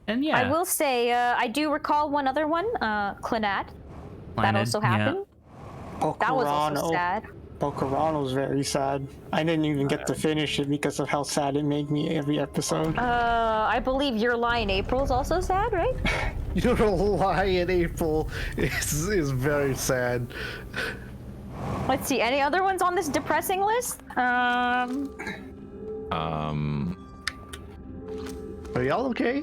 And yeah, I will say, I do recall one other one, Clannad. That Planet, also yeah. happened. That was also sad. Bokurano's very sad. I didn't even get to finish it because of how sad it made me every episode. I believe Your Lie in April is also sad, right? Your Lie in April is very sad. Let's see, any other ones on this depressing list? Are y'all okay?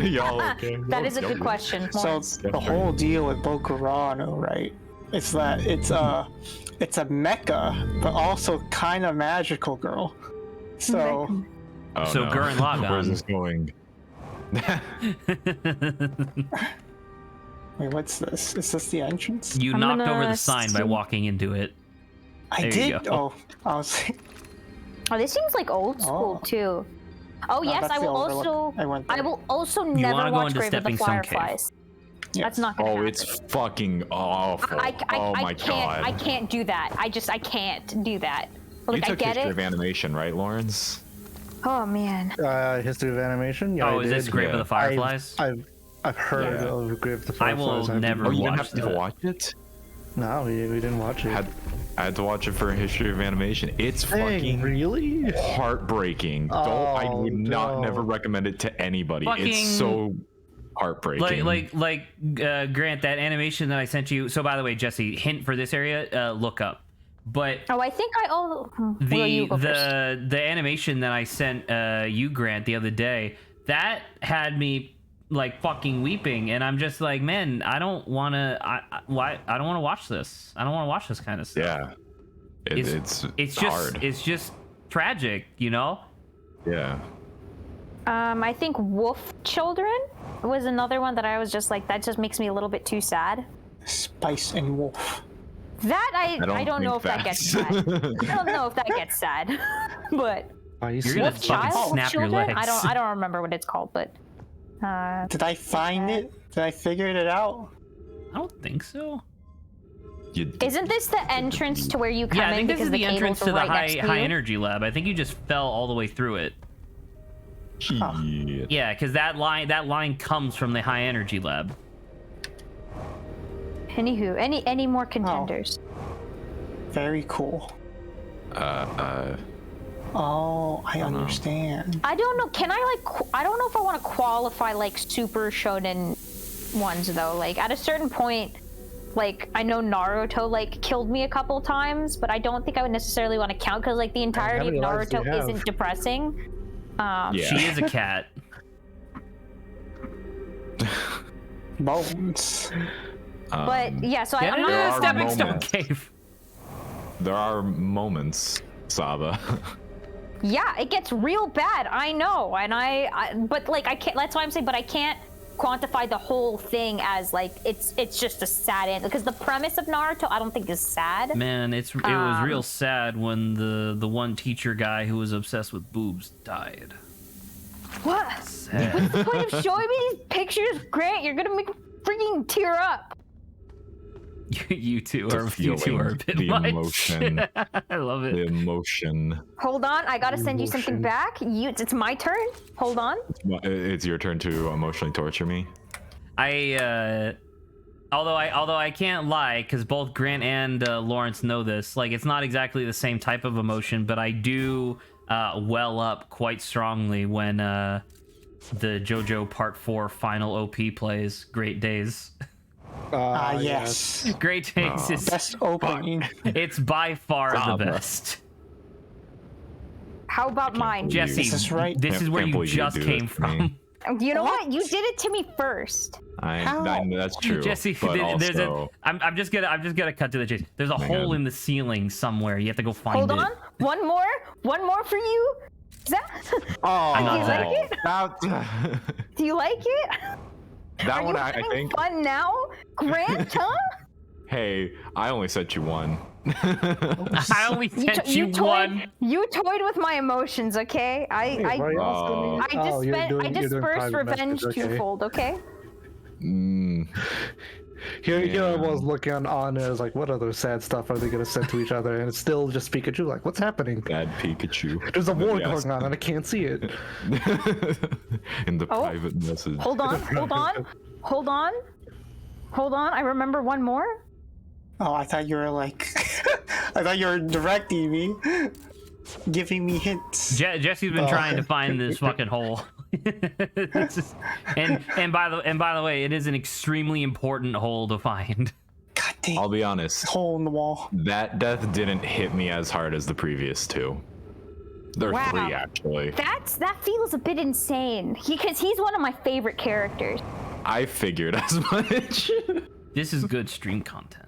Y'all okay? That is a Y'all good question. So Lawrence. the whole deal with Bokurano, right? It's that it's a mecha, but also kind of magical girl. So Oh, So no. Gurren Lagann. Where's this going? wait, what's this? Is this the entrance? You I'm knocked over gonna the sign by see. walking into it. I there you did. go. Oh, I was. Oh, this seems like old school Oh. too. Oh yes, that's I the will Overlook. also. I went I there. will also wanna never go watch into Grave of the Stepping Stone Cave. Fireflies. Yes. That's not gonna Oh, happen. it's fucking awful. Oh my can't. god. I can't do that. I can't do that. You Like I took get history it. of animation, right, Lawrence? Oh man. History of animation. Yeah, Oh, I is this did. Grave of Yeah. the Fireflies? I've heard Yeah. of Grave of the I Fireflies. will never Oh, you didn't watch have to that. watch it? No, we didn't watch it. I had to watch it for history of animation. It's Dang, fucking really? heartbreaking. I Oh, would not no. never recommend it to anybody. Fucking- It's so heartbreaking. Grant, that animation that I sent you. So by the way, Jesse, hint for this area, look up But Oh, I think the animation that I sent you, Grant, the other day, that had me like fucking weeping, and I'm just like, man, I don't want to. I don't want to watch this. I don't want to watch this kind of stuff. Yeah, it's just hard. it's just tragic, you know. Yeah. I think Wolf Children was another one that I was just like, that just makes me a little bit too sad. Spice and Wolf. That I don't know if that gets sad. I don't know if that gets sad, but You're gonna Wolf fucking Child, snap your Children. legs. I don't remember what it's called, but Did I find it? Did I figure it out? I don't think so. isn't this the entrance to where you come Yeah, I in think this because is the the cables entrance are to the right next to high you? energy lab. I think you just fell all the way through it. Shit. Yeah, because that line comes from the high energy lab. Anywho, any more contenders? Very cool. Uh, Oh, I understand. I don't know. Can I I don't know if I want to qualify like super shonen ones though. Like at a certain point, like I know Naruto like killed me a couple times, but I don't think I would necessarily want to count because like the entirety of many lives do you Naruto have? isn't depressing. yeah. She is a cat. Bones. But yeah, so Get I'm into not. the are stepping stone moments. cave. There are moments, Saba. Yeah, it gets real bad. I know, and but like I can't. That's why I'm saying, but I can't quantify the whole thing as like it's just a sad end because the premise of Naruto I don't think is sad. Man, it was real sad when the one teacher guy who was obsessed with boobs died. What? Sad. What's the point of showing me these pictures, Grant? You're gonna make me freaking tear up. you two The are a feeling, bit the much. emotion. I love it. The emotion. Hold on, I gotta send you something Emotion. back. It's my turn. Hold on. It's your turn to emotionally torture me. Although I can't lie, because both Grant and Lawrence know this. Like, it's not exactly the same type of emotion, but I do well up quite strongly when the JoJo Part 4 final OP plays. Great Days. Yes. Great Days is Best opening. it's by far the Saba. best. How about mine? believe Jesse, This is right. this Can't- is where can't you believe you just do came it to me. from. You know what? What? You did it to me first. I that's true. Jesse, but there's also, I'm just gonna cut to the chase. There's a my hole God. in the ceiling somewhere. You have to go find Hold it. on. One more for you. Is that? I'm Do not you Zach. like it? that, Do you like it? that Are one you I having think. fun now, Grant? Huh? Hey, I only sent you one. I only sent to- you toyed, one. You toyed with my emotions, okay? Why are you all sending- I Oh, you're I doing dispersed private revenge message, okay. twofold, okay? Here I was looking on it, I was like, what other sad stuff are they gonna send to each other? And it's still just Pikachu, like, what's happening? Bad Pikachu. There's a war Yes. going on and I can't see it. In the Oh. private message. Hold on. I remember one more. Oh, I thought you were like, I thought you were directing me, giving me hints. Jesse's been trying to find this fucking hole. It's just- and by the way, it is an extremely important hole to find. God dang, I'll be honest. hole in the wall. That death didn't hit me as hard as the previous two. There are Wow. three actually. That feels a bit insane. Because he's one of my favorite characters. I figured as much. This is good stream content.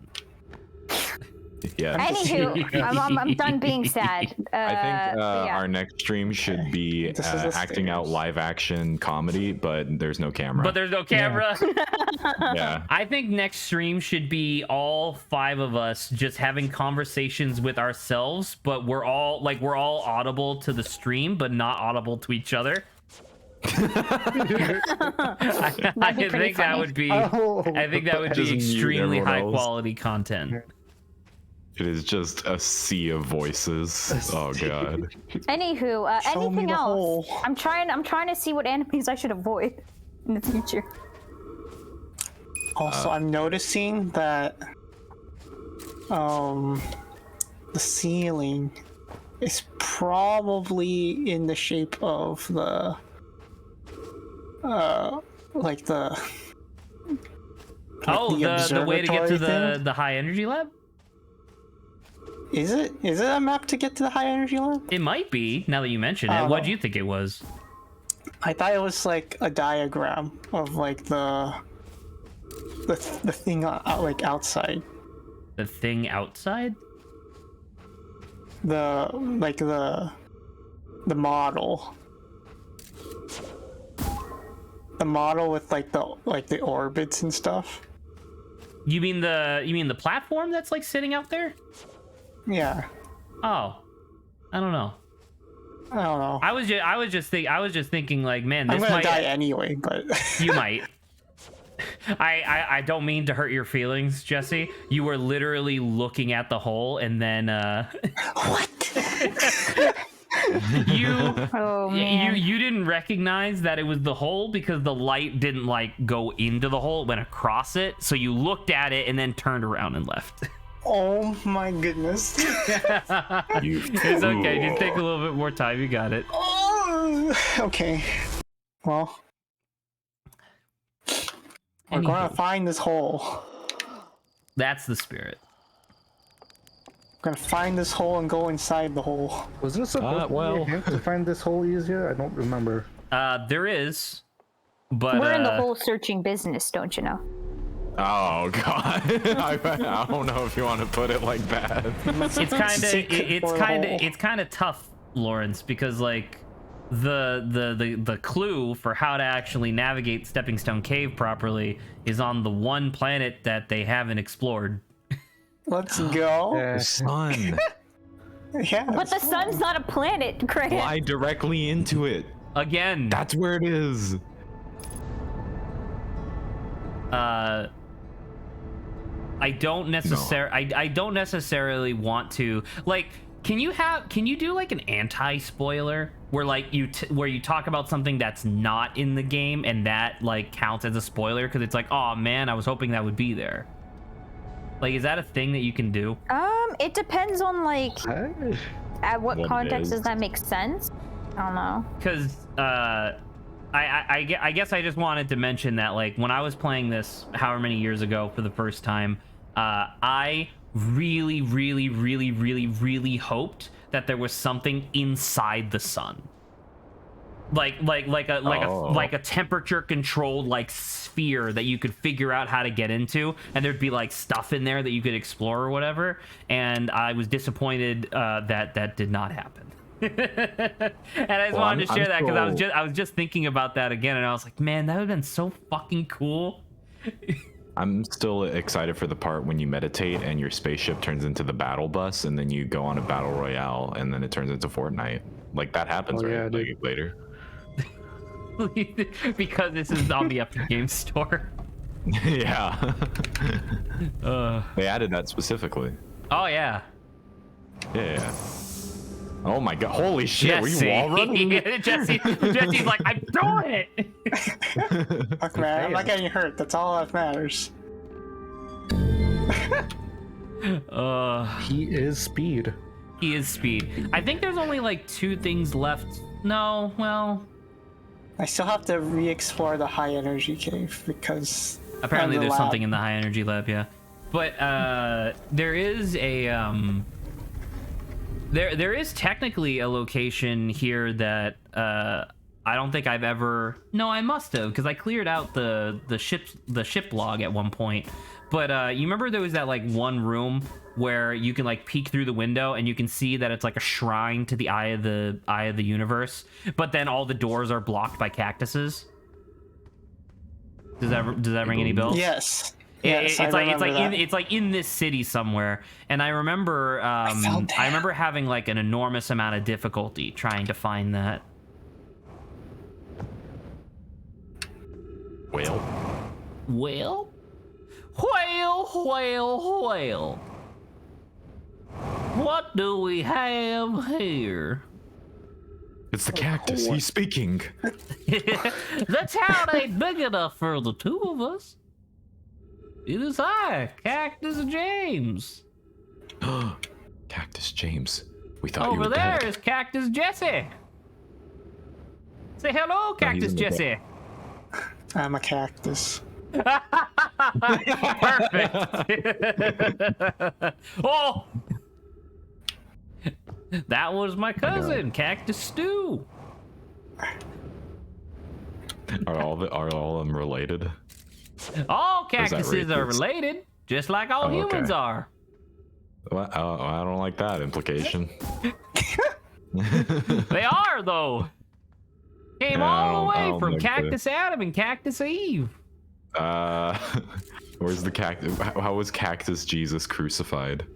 Yeah. Anywho, I'm done being sad. I think yeah. our next stream should be This is the acting out stairs. live action comedy, but there's no camera. But there's no camera. yeah. I think next stream should be all 5 of us just having conversations with ourselves, but we're all audible to the stream, but not audible to each other. I be pretty think that funny. would be. Oh, I think that would Just be mute extremely everyone high else. quality content. It is just a sea of voices. Oh god. Anywho, Show me anything the else? hole. I'm trying to see what animes I should avoid in the future. Also, I'm noticing that the ceiling is probably in the shape of the like the Oh, the way to get to observatory thing. the high energy lab. Is it a map to get to the high energy lab? It might be, now that you mention it. Oh. What do you think it was? I thought it was like a diagram of like the thing like outside. The thing outside? The model. The model with like the orbits and stuff. You mean the platform that's like sitting out there? Yeah. Oh, I don't know. I don't know. I was just thinking like, man, this I'm gonna might die anyway, but you might. I don't mean to hurt your feelings, Jesse. You were literally looking at the hole and then what? you didn't recognize that it was the hole because the light didn't like go into the hole, it went across it. So you looked at it and then turned around and left. Oh my goodness. It's okay, just take a little bit more time, you got it. Oh, okay. Well, we're gonna find this hole. That's the spirit. We're gonna find this hole and go inside the hole. Was there supposed to be a hint to find this hole easier? I don't remember. There is, but we're in the hole searching business, don't you know? Oh god, I don't know if you want to put it like that. It's kind of tough, Lawrence, because like the clue for how to actually navigate Stepping Stone Cave properly is on the one planet that they haven't explored. Let's go. The sun. Yeah. But the sun's not a planet, Craig. Fly directly into it. Again. That's where it is. I don't necessarily want to like. Can you do like an anti-spoiler where like where you talk about something that's not in the game and that like counts as a spoiler because it's like, oh man, I was hoping that would be there. Like, is that a thing that you can do? It depends on like at what context does that make sense? I don't know. Because I guess I just wanted to mention that like when I was playing this however many years ago for the first time, I really hoped that there was something inside the sun, like a temperature controlled like sphere that you could figure out how to get into, and there'd be like stuff in there that you could explore or whatever. And I was disappointed that did not happen. And I just wanted to share that because I was just thinking about that again, and I was like, man, that would have been so fucking cool. I'm still excited for the part when you meditate and your spaceship turns into the battle bus, and then you go on a battle royale, and then it turns into Fortnite. Like that happens, right? Yeah, like, later. Because this is on the Epic Games Store. Yeah. They added that specifically. Oh yeah. Yeah. Oh my god! Holy shit! Were you wall running? Jesse's like, I'm doing it. Fuck man, I'm not getting hurt. That's all that matters. He is speed. He is speed. I think there's only like 2 things left. No, well, I still have to re-explore the high energy cave because apparently there's something in the high energy lab. Yeah, but there is a There is technically a location here that I don't think I've ever. No, I must have, because I cleared out the ship log at one point. But you remember there was that like one room where you can like peek through the window and you can see that it's like a shrine to the eye of the universe, but then all the doors are blocked by cactuses. Does that ring any bells? Yes. It's like in this city somewhere, and I remember I remember having like an enormous amount of difficulty trying to find that. Whale. What do we have here? It's the cactus. He's speaking. The town ain't big enough for the 2 of us. It is I, Cactus James. Cactus James. We thought you over were there dead. is Cactus Jesse. Say hello, Cactus Jesse. I'm a cactus. Perfect. Oh, That was my cousin, Cactus Stew. Are all of them related? All Or is that cactuses are racist? related, just like all Oh, humans okay. are. Well, I don't like that implication. They are, though. Came Yeah, I all the don't way from think so. Cactus Adam and Cactus Eve. Where's the cactus? How was Cactus Jesus crucified?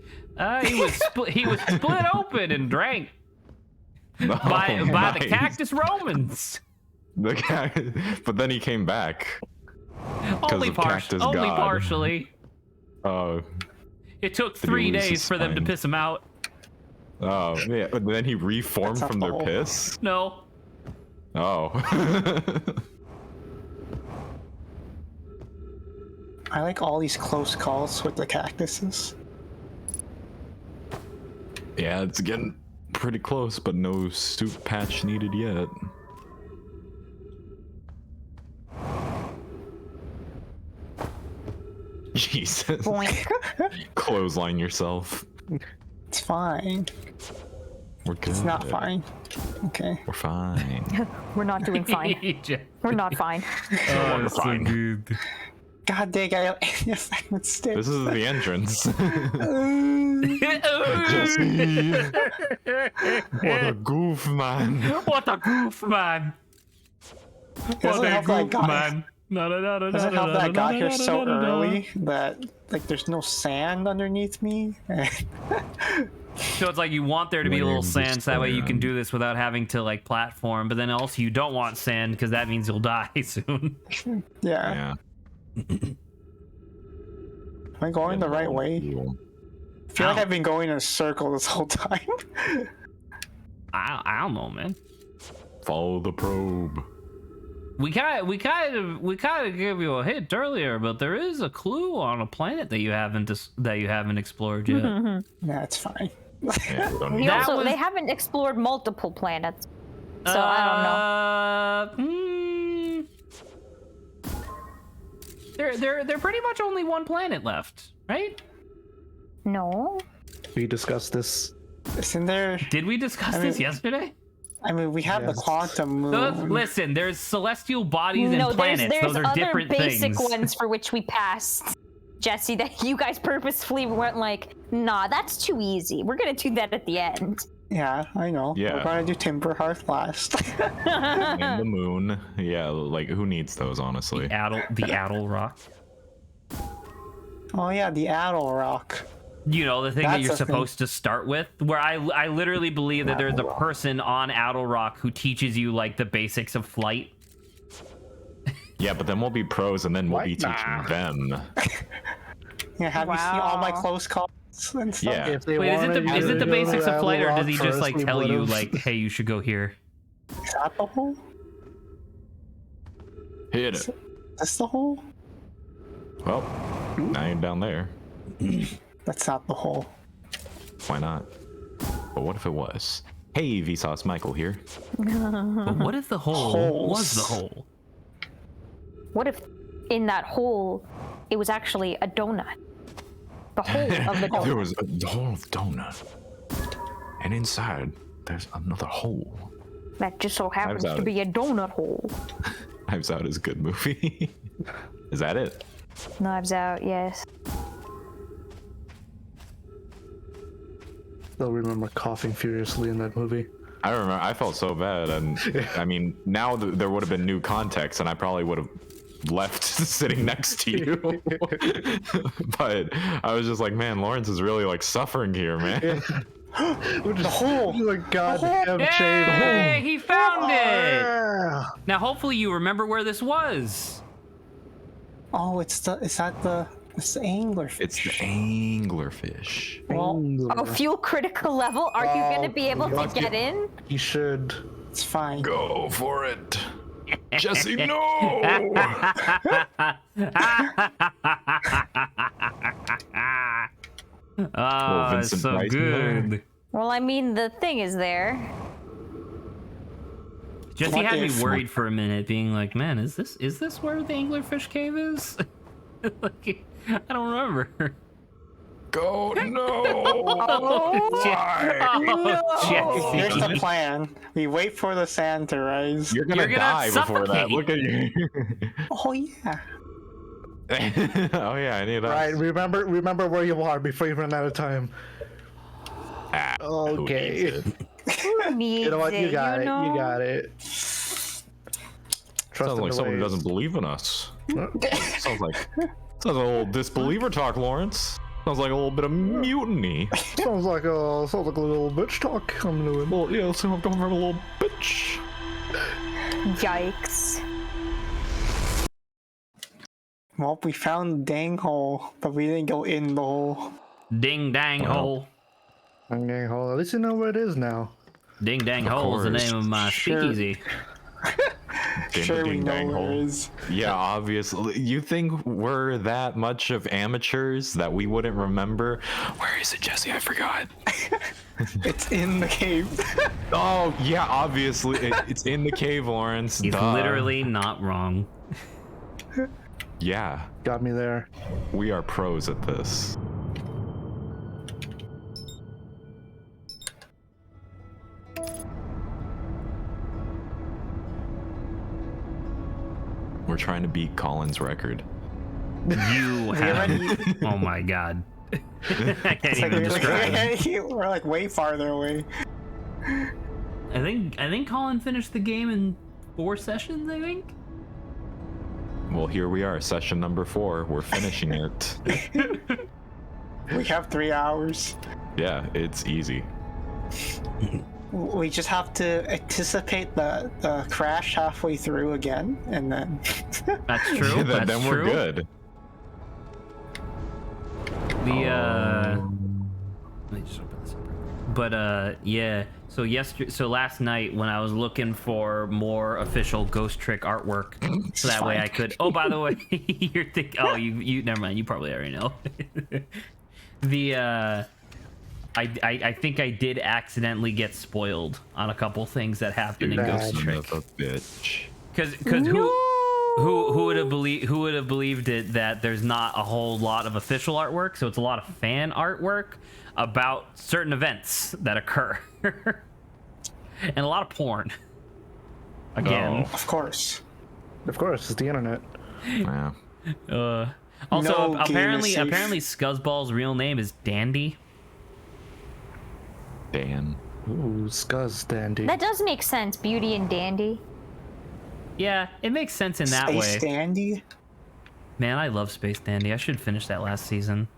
He was split open and drank by the nice. Cactus Romans. But then he came back. Only, of Cactus only God. partially. Oh, It took Did he 3 lose his days for them to spine? piss him out. oh, yeah. But then he reformed That's from their not the piss. No. Oh. I like all these close calls with the cactuses. Yeah, it's getting pretty close, but no soup patch needed yet. Jesus. Boink. Clothesline yourself. It's fine. We're good. It's not fine. Okay. We're fine. We're not doing fine. We're not fine. Oh, We're fine. good. God dang, I yes, I would stick. This is the entrance. Jesse. What a goof, man. What a goof, man. Doesn't What a help that I goof, got man. Doesn't help that I got here so early that like there's no sand underneath me. So it's like you want there to be a little Lame sand, so that way you can despair. do this without having to like platform. But then also you don't want sand because that means you'll die soon. Yeah. Yeah. Am I going the right way? I feel like Ow. I've been going in a circle this whole time. I don't know, man. Follow the probe. We kind of gave you a hint earlier, but there is a clue on a planet that you haven't explored yet. Nah, it's fine. Yeah, we don't He need That also, was- they haven't explored multiple planets, so I don't know. They're pretty much only one planet left, right? No. We discussed this. Isn't there? Did we discuss I this mean- yesterday? I mean, we have the Yes. quantum moon. Listen, there's celestial bodies No, and planets. there's Those are other different basic things. ones for which we passed, Jesse, that you guys purposefully weren't like, nah, that's too easy. We're gonna do that at the end. Yeah, I know. Yeah. We're gonna do Timber Hearth last. And the moon. Yeah, like who needs those, honestly? The Addle Rock. Oh yeah, the Addle Rock. You know, the thing that That's you're a thing. supposed to start with, where I literally believe that there's a person on Addle Rock who teaches you like the basics of flight. Yeah, but then we'll be pros, and then we'll be What? teaching Nah. them. Yeah, have you seen all my Wow. close calls and stuff? Yeah. If they Wait, is it wanted the you is to it the go basics to of flight, or does he Avalon just like first, we tell you would've- like, hey, you should go here? Is that the hole? Hit it. That's the hole? Well, now you're down there. That's not the hole. Why not? But what if it was? Hey, Vsauce Michael here. But what if the hole Holes. was the hole? What if in that hole it was actually a donut? The hole of the There donut. was a hole of donut, and inside there's another hole. That just so happens Out to it. be a donut hole. Knives Out is a good movie. Is that it? Knives Out, yes. Still remember coughing furiously in that movie. I remember. I felt so bad, and I mean, now there would have been new context, and I probably would have left sitting next to you. But I was just like, man, Lawrence is really like suffering here, man. The hole! Like goddamn shame. Hey, he found it! Yeah. Now, hopefully, you remember where this was. Oh, it's the anglerfish. It's the anglerfish. Well, Oh, fuel critical level? Are you gonna be able to God, get in? He should. it's fine. Go for it, Jesse. No. Oh, it's Vincent so Price in there. good. Well, I mean, the thing is there. Jesse What had me if- worried for a minute, being like, "Man, is this where the anglerfish cave is?" Like, I don't remember. go. No. Here's the plan. We wait for the sand to rise. You're gonna die before that. suffocate. Look at you. Oh yeah. Oh yeah, I need that. Right, remember where you are before you run out of time. Okay. Who needs You know what? You it, got it. know? You got it. Trust Sounds in like the someone who ways. doesn't believe in us. Sounds like a little disbeliever talk, Lawrence. Sounds like a little bit of mutiny. Sounds like a little bitch talk I'm doing. Well, yeah, so I'm coming from a little bitch. Yikes. Well, we found the dang hole, but we didn't go in the hole. Ding dang hole. Okay, hold on. At least you know where it is now. Ding dang Of hole is the course. name of my Sure. speakeasy. Sure, we Ding know dang where hole. it is. Yeah, obviously. You think we're that much of amateurs that we wouldn't remember? Where is it, Jesse? I forgot. It's in the cave. Oh, yeah, obviously. It's in the cave, Lawrence. He's Duh. literally not wrong. Yeah, Got me there. we are pros at this. We're trying to beat Colin's record. You have. Oh my god. I can't even describe it. We're like way farther away. I think Colin finished the game in 4 sessions, I think. Well, here we are, session number 4. We're finishing it. We have 3 hours. Yeah, it's easy. We just have to anticipate the crash halfway through again, and then That's true. That's then true. we're good. Let me just open this up. But yeah. So last night when I was looking for more official Ghost Trick artwork, so that way I could. Oh, by the way, you're thinking. Oh, you never mind. You probably already know. I think I did accidentally get spoiled on a couple things that happened in Ghost Son Trick. of a bitch. Because who would have believed it that there's not a whole lot of official artwork, so it's a lot of fan artwork about certain events that occur. And a lot of porn. Again. of course. Of course, it's the internet. Yeah. Also, No game is apparently safe. Scuzzball's real name is Dandy. Dan. Ooh, Scuzz dandy. That does make sense, Beauty and Dandy. Yeah, it makes sense in that Space way. Dandy. Man, I love Space Dandy. I should finish that last season.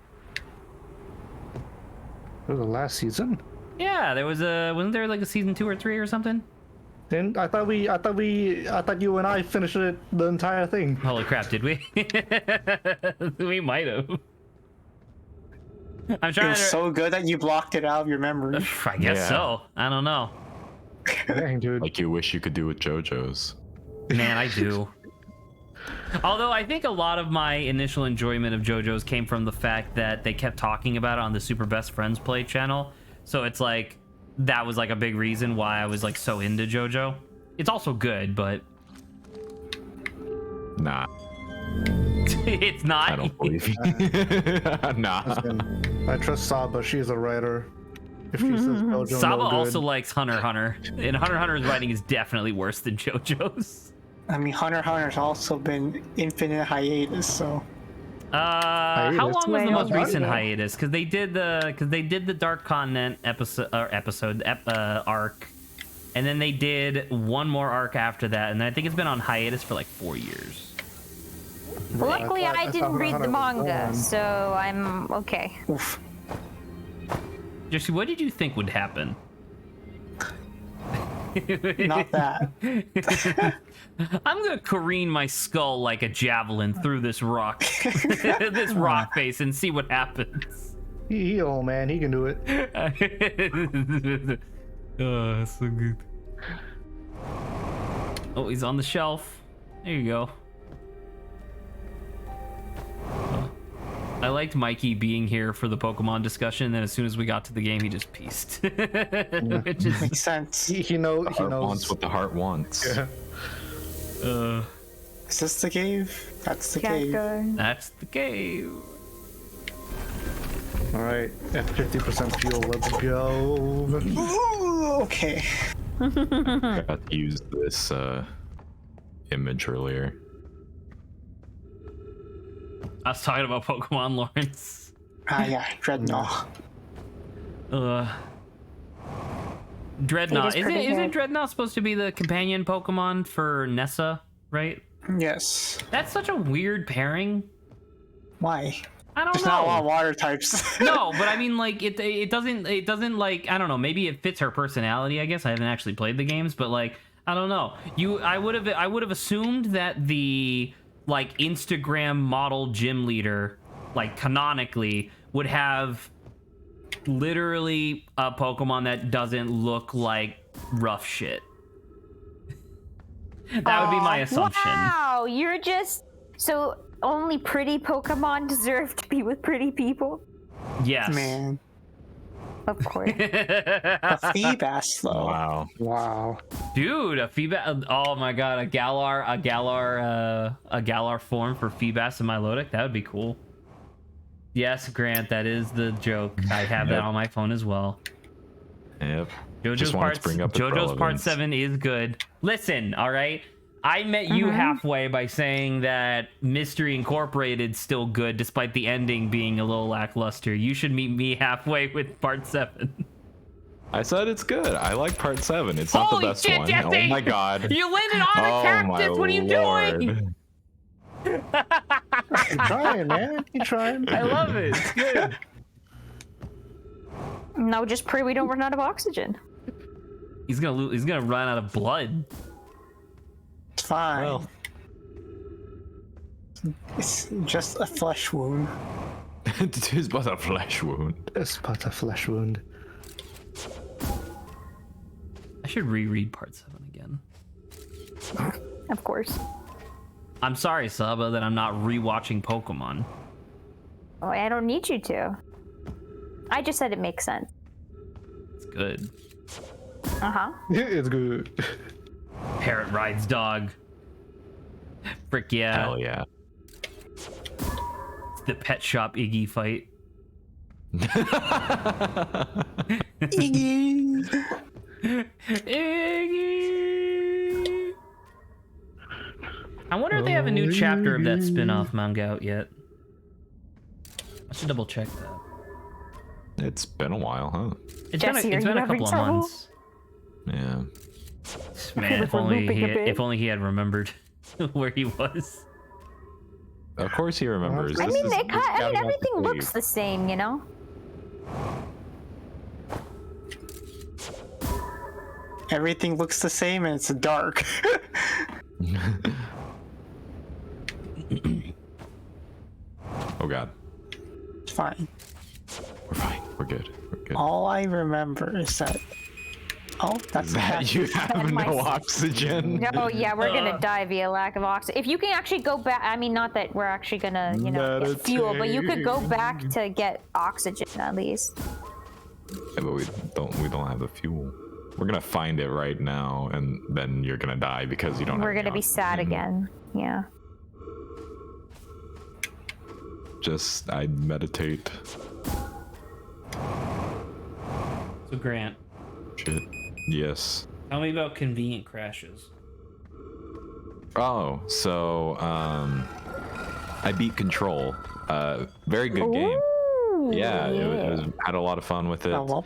It was the last season. Yeah, wasn't there like a season 2 or 3 or something? Then I thought you and I finished it the entire thing. Holy crap, did we? We might have. I'm It trying was to. so good that you blocked it out of your memory. I guess Yeah. so. I don't know. Dang, dude. Like you wish you could do with JoJo's. Man, I do. Although I think a lot of my initial enjoyment of JoJo's came from the fact that they kept talking about it on the Super Best Friends Play channel. So it's like that was like a big reason why I was like so into JoJo. It's also good, but Nah, it's not. I don't believe you. Nah. I trust Saba. She's a writer. If she says JoJo, Saba no good. also likes Hunter x Hunter, and Hunter x Hunter's writing is definitely worse than JoJo's. I mean, Hunter x Hunter's also been infinite hiatus, so How long was the Wait, most hold on. recent hiatus? Because they did the Dark Continent arc, and then they did one more arc after that, and I think it's been on hiatus for like 4 years. Luckily, I thought- I I thought didn't read the Hunter was manga, gone. so I'm okay. oof. Jesse, what did you think would happen? Not that. I'm gonna careen my skull like a javelin through this rock, this rock face, and see what happens. He old man. He can do it. Oh, so good. Oh, he's on the shelf. There you go. I liked Mikey being here for the Pokemon discussion, and as soon as we got to the game, he just pieced. Which is Makes sense. He knows. He Heart knows. wants what the heart wants. Yeah. Is this the cave? That's the cave. Gecko. that's the cave. All right, at 50% fuel, let's go. Ooh, okay. I got to use this image earlier. I was talking about Pokemon, Lawrence. Yeah, Dreadnought. Dreadnought. It is pretty Isn't good. Dreadnought supposed to be the companion Pokemon for Nessa, right? Yes. That's such a weird pairing. Why? I don't There's know. not a lot of water types. No, but I mean, like, it doesn't like, I don't know, maybe it fits her personality, I guess. I haven't actually played the games, but like, I don't know. I would have assumed that the like Instagram model gym leader, like canonically, would have literally a Pokemon that doesn't look like rough shit. That would be my assumption. Wow, you're just so only pretty Pokemon deserve to be with pretty people. Yes. Man. Of course. A Feebas, though. Wow. Wow. Dude, a Feebas. Oh my god, a Galar form for Feebas in my Milotic. That would be cool. Yes, Grant, that is the joke. I have that on my phone as well. Yep. JoJo's part 7 is good. Listen, all right. I met you halfway by saying that Mystery Incorporated's still good, despite the ending being a little lackluster. You should meet me halfway with part 7. I said it's good. I like part 7. It's not Holy the best shit, one. Jesse! Oh my god. You landed on a cactus. What are you doing? You're trying, man. You're trying. I love it. It's good. No, just pray we don't run out of oxygen. He's gonna run out of blood. It's fine. Well. It's just a flesh wound. It is but a flesh wound. It's but a flesh wound. I should reread part 7 again. Of course. I'm sorry, Saba, that I'm not rewatching Pokemon. Oh, I don't need you to. I just said it makes sense. It's good. Uh-huh. It's good. Parrot rides dog. Frick yeah. Hell yeah. It's the pet shop Iggy fight. Iggy. Iggy! I wonder if they have a new chapter of that spin-off manga out yet. I should double check that. It's been a while, huh? It's Jesse, been are a you couple of having trouble? months. Yeah. Man, If we're looping a bit. if only he had remembered where he was. Of course he remembers. I This mean, is- this guy wants everything to looks leave. the same, you know? Everything looks the same and it's dark. Oh god. It's fine. We're fine. We're good. We're good. All I remember is that. Oh, that's That you have my- no oxygen. Oh yeah, we're gonna die via lack of oxygen. If you can actually go back, I mean, not that we're actually gonna, you know, get fuel, but you could go back to get oxygen at least. Yeah, but we don't have the fuel. We're gonna find it right now, and then you're gonna die because you don't. We're have gonna be sad again. Yeah. Just I meditate. So Grant, Shit. Yes. tell me about convenient crashes. Oh, so I beat Control. Very good game. Ooh, Yeah, it was had a lot of fun with it. Oh, well.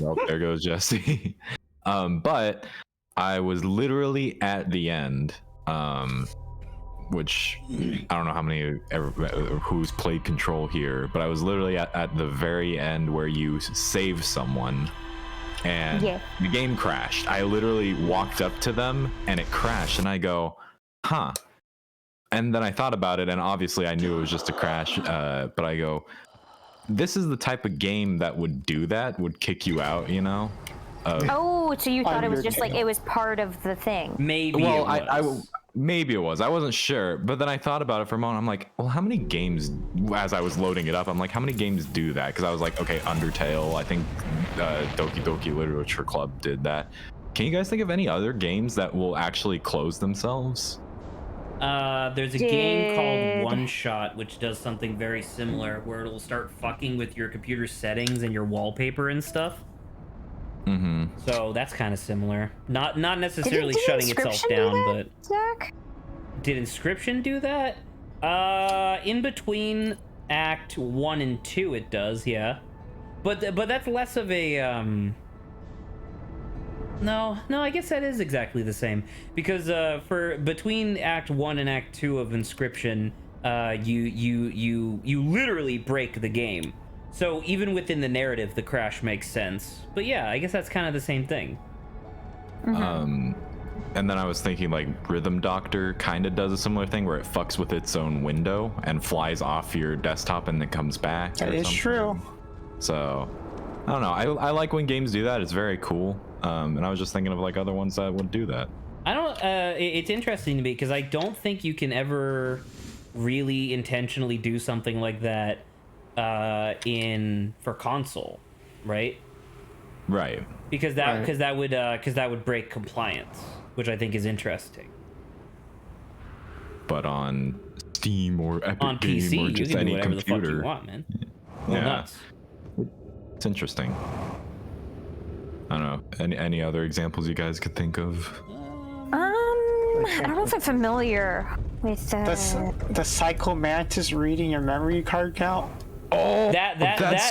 Well, there goes Jesse. But I was literally at the end, which I don't know how many who's played Control here, but I was literally at the very end where you save someone, and the game crashed. I literally walked up to them and it crashed, and I go, huh. And then I thought about it, and obviously I knew it was just a crash, but I go, this is the type of game that would do that, would kick you out, you know? Oh, so you thought it was just like Undertale. it was part of the thing. Maybe. Well, it was. maybe it was. I wasn't sure, but then I thought about it for a moment. I'm like, well, how many games? As I was loading it up, I'm like, how many games do that? Because I was like, okay, Undertale. I think Doki Doki Literature Club did that. Can you guys think of any other games that will actually close themselves? There's a game called One Shot, which does something very similar, where it'll start fucking with your computer settings and your wallpaper and stuff. Mm-hmm. So that's kind of similar. Not necessarily Did shutting itself Inscription do down, that, but Zach? did Inscription do that? In between Act 1 and 2, it does, yeah. But that's less of a No, I guess that is exactly the same, because for between Act 1 and Act 2 of Inscription, you literally break the game. So even within the narrative, the crash makes sense. But yeah, I guess that's kind of the same thing. And then I was thinking like Rhythm Doctor kind of does a similar thing where it fucks with its own window and flies off your desktop and then comes back. That is true. So I don't know. I like when games do that. It's very cool. And I was just thinking of like other ones that would do that. I don't. It's interesting to me because I don't think you can ever really intentionally do something like that for console, right? Right. Because that would break compliance, which I think is interesting. But on Steam or Epic On Game PC, or you just can do any whatever the fuck computer, you want, man. Well, Yeah. nuts. it's interesting. I don't know. Any other examples you guys could think of? I don't know if I'm familiar with The Psycho Mantis reading your memory card count. Oh, That's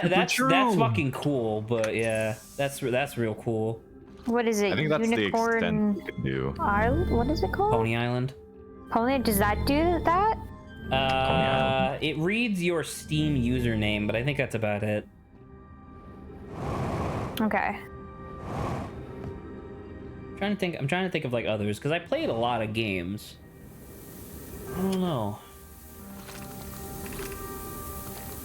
fucking cool. But yeah, that's real cool. what is it? I think that's Unicorn the extent we could do. Island? What is it called? Pony Island. Pony. Does that do that? It reads your Steam username, but I think that's about it. Okay. I'm trying to think of like others because I played a lot of games. I don't know.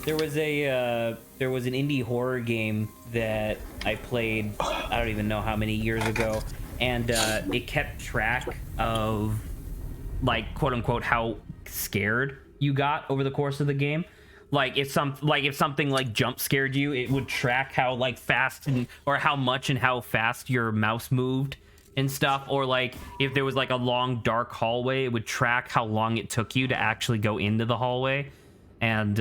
There was an indie horror game that I played. I don't even know how many years ago, and it kept track of like quote unquote how scared you got over the course of the game. Like if something like jump scared you, it would track how like fast or how much and how fast your mouse moved and stuff. Or like if there was like a long dark hallway, it would track how long it took you to actually go into the hallway. And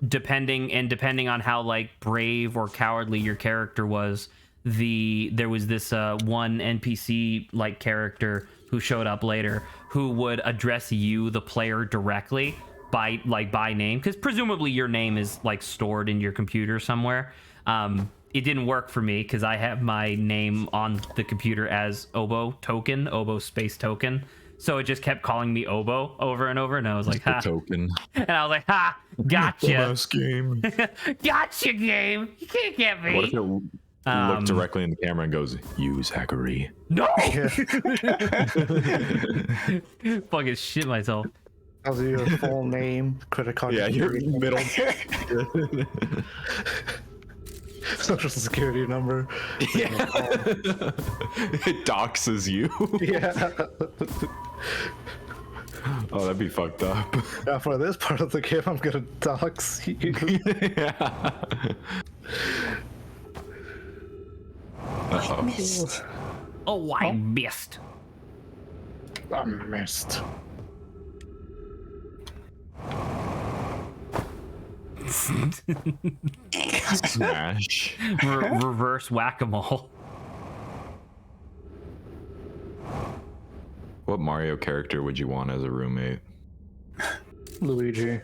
depending on how like brave or cowardly your character was, there was this one NPC like character who showed up later who would address you, the player, directly by name, because presumably your name is like stored in your computer somewhere. It didn't work for me because I have my name on the computer as Obo Space Token. So it just kept calling me Obo over and over, and I was like, ha. Token. And I was like, ha, gotcha. Last game. Gotcha, game. You can't get me. What if it looked directly in the camera and goes, "You, Zachary"? No! Fucking shit myself. Tells you your full name, credit card. Yeah, your middle. Social security number. Yeah. It doxes you. Yeah. Oh, that'd be fucked up. Yeah, for this part of the game, I'm gonna dox you. Yeah. I missed. Oh, I missed. I missed. Smash. Reverse whack-a-mole. What Mario character would you want as a roommate? Luigi.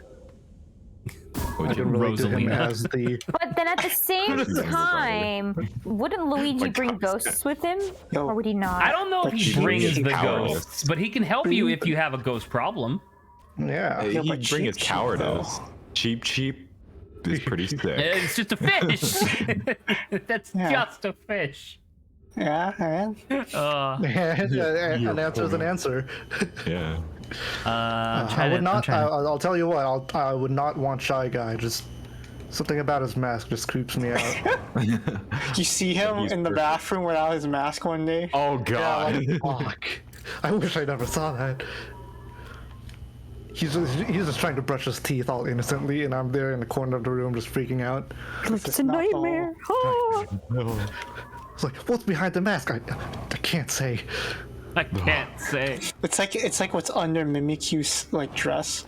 Would I you can relate to him Rosalina. as the. But then at the same time, wouldn't Luigi Like bring Thomas. ghosts with him, Yo. or would he not? I don't know if But he you brings need the cowardice. ghosts, but he can help you if you have a ghost problem. Yeah. Yeah, He'd but bring his cheap, cowardice. Cheap is pretty sick. It's just a fish. That's Yeah. just a fish. Yeah, man. An answer is an answer. Yeah. I would not. I'll tell you what. I would not want Shy Guy. Just something about his mask just creeps me out. You see him He's in the perfect. bathroom without his mask one day? Oh Yeah, god. like, fuck. I wish I never saw that. He's just trying to brush his teeth all innocently, and I'm there in the corner of the room just freaking out. It's a nightmare. Oh. It's like, what's behind the mask? I can't say. I can't say. It's like what's under Mimikyu's like dress.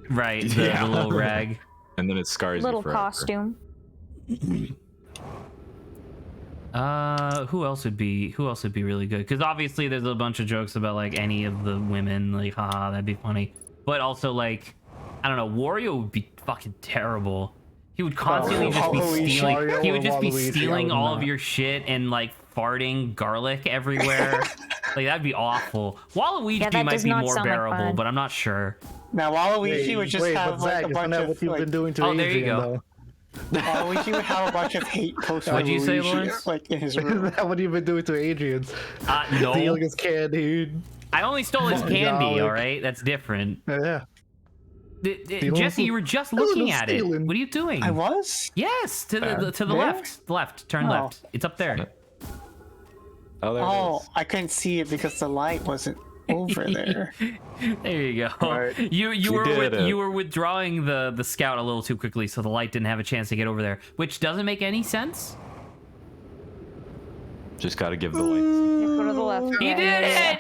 Right, the little rag. And then it scars Little you forever. costume. Who else would be really good? Because obviously there's a bunch of jokes about like any of the women, like haha, that'd be funny. But also like, I don't know, Wario would be fucking terrible. He would constantly just be stealing. Mario He would or just be Waluigi, stealing I would all of not. your shit and like farting garlic everywhere. Like that'd be awful. Waluigi Yeah, that might does be not more sound like bearable, fun. but I'm not sure. Now Waluigi would just have but like Zach, a isn't bunch that of what you've like, been doing to Oh, there you Adrian, go. though? Waluigi would have a bunch of hate posts. What'd you say, Luigi, Lawrence? Like in his Isn't room. that what you've been doing to Adrian? No, Stealing his candy. I only stole his Oh, candy. no. All right, that's different. Yeah. Jesse, you were just no looking at it. stealing. What are you doing? I was. Yes, to the There? left. The left. Turn Oh. left. It's up there. Oh, there it Oh, is. I couldn't see it because the light wasn't over there. There you go. Right. You did it. you were withdrawing the scout a little too quickly, so the light didn't have a chance to get over there, which doesn't make any sense. Just gotta give the lights. Just go to the left. You Yeah, did yeah, yeah. it!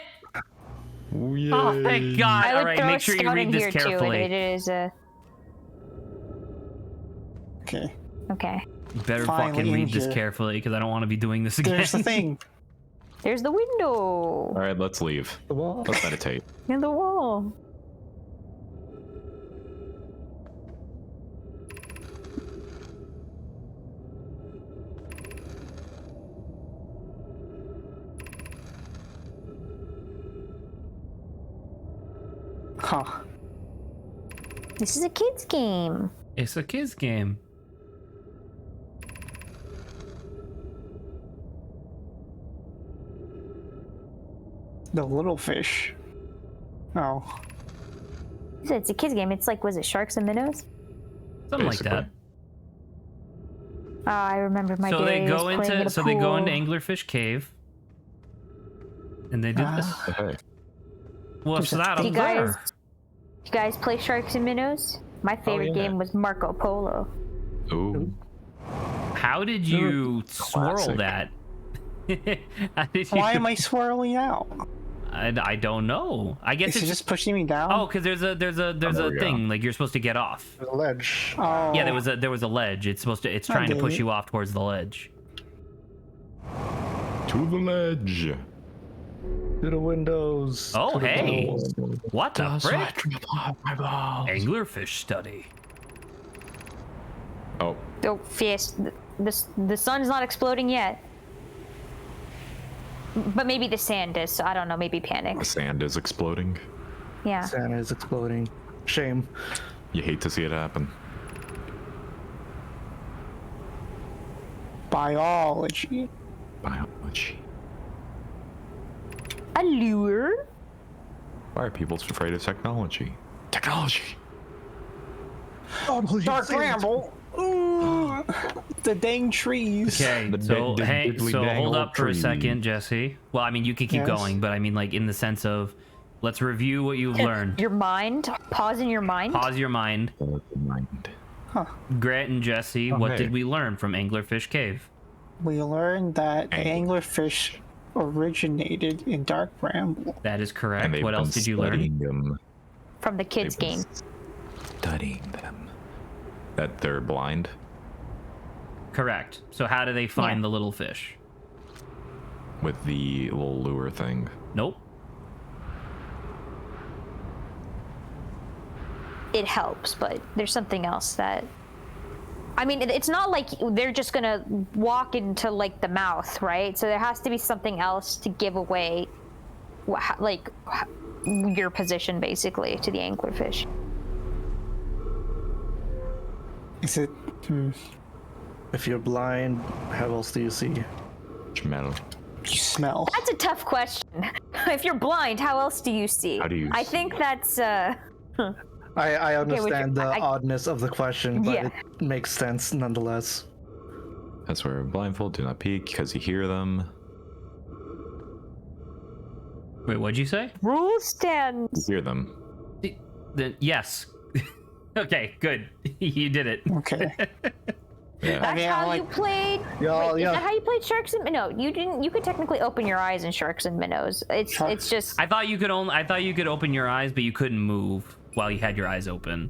Oh, thank God! I All would right, throw make a sure you scout read in this here too. carefully. It is Okay. okay. You better Finally fucking in read this here. carefully, because I don't want to be doing this again. There's the thing. There's the window All right, let's leave. The wall. Let's meditate. in the wall. Huh. This is a kid's game. It's a kids game. The little fish. Oh. It's a kid's game. It's like, was it Sharks and Minnows? Something Basically. like that. Oh, I remember my So they days go playing in into a they go pool. into Anglerfish Cave, and they do this. Okay. What's that Do up you guys, there? you guys play Sharks and Minnows? My favorite yeah. game was Marco Polo. Ooh. How did you swirl Classic. that? How did Why you- am I swirling out? I don't know. I guess Is it it's just pushing me down? oh, because there's a there we go. thing like you're supposed to get off. The ledge. Oh. Yeah, there was a ledge. It's it's trying to dang push it. you off towards the ledge. To the ledge. To the windows. Oh, to the hey. walls. What the That's why I frick? trip on my balls. Anglerfish study. Oh, Oh, yes, the sun's not exploding yet. But maybe the sand is, so I don't know, maybe panic. the sand is exploding. Yeah. Santa is exploding. Shame. You hate to see it happen. Biology. Biology. A lure? Why are people so afraid of technology? Technology. Dark Ramble. Ooh, the dang trees. Okay, The so big, hey, diddly so dang hold old up for a tree. second, Jesse. Well, I mean, you can keep Yes. going, but I mean, like in the sense of, let's review what you've learned. Your mind? Pause in your mind? Pause your mind. Mind. Grant and Jesse, what hey. did we learn from Anglerfish Cave? We learned that Ang- anglerfish originated in Dark Ramble. That is And correct. they've What been else did you learn? studying them. From the kids' They've been game. Studying them. That they're blind. Correct. So how do they find Yeah. the little fish? With the little lure thing. Nope. It helps, but there's something else that. I mean, it's not like they're just gonna walk into like the mouth, right? So there has to be something else to give away, like your position basically to the anglerfish. Is it? If you're blind, how else do you see? Metal. You smell. That's a tough question. If you're blind, how else do you see? How do you I see? think that's I understand the I- oddness of the question, but Yeah. it makes sense nonetheless. That's where blindfold, do not peek, because you hear them. Wait, what'd you say? rule You stands. hear them. Then yes. Okay, good. You did it. Okay. Yeah. That's how you played. Yeah, Wait, yeah. Is that how you played Sharks and No, you didn't. You could technically open your eyes in Sharks and Minnows. It's just. I thought you could open your eyes, but you couldn't move while you had your eyes open.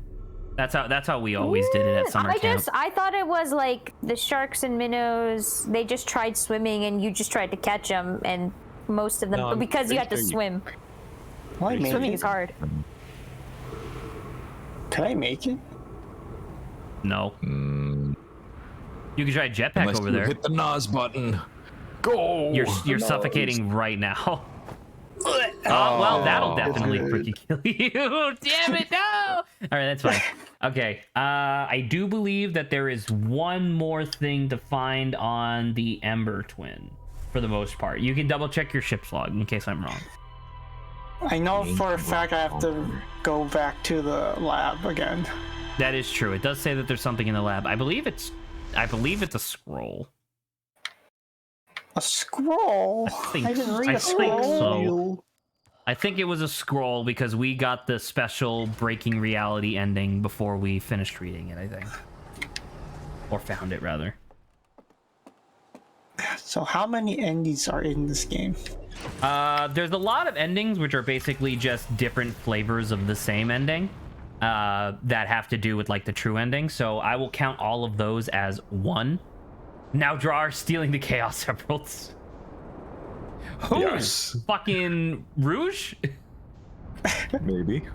That's how we always did it at summer camp. I thought it was like the Sharks and Minnows. They just tried swimming, and you just tried to catch them, and most of them, No, but because you had to sure swim. Why make Swimming it? is hard. Can I make it? No. You can try a jetpack Unless over you there. hit the NOS button. Go. You're suffocating right now. Well, that'll definitely freaking kill you. Damn it, no! All right, that's fine. Okay, I do believe that there is one more thing to find on the Ember Twin, for the most part. You can double check your ship's log in case I'm wrong. I know for a fact I have to go back to the lab again. That is true. It does say that there's something in the lab. I believe it's a scroll. A scroll? I didn't read I a think scroll. so. I think it was a scroll because we got the special breaking reality ending before we finished reading it, I think. Or found it, rather. So how many endings are in this game? There's a lot of endings which are basically just different flavors of the same ending that have to do with like the true ending. So I will count all of those as one. Now Drar stealing the Chaos Emeralds. Who? Yes. Fucking Rouge? Maybe.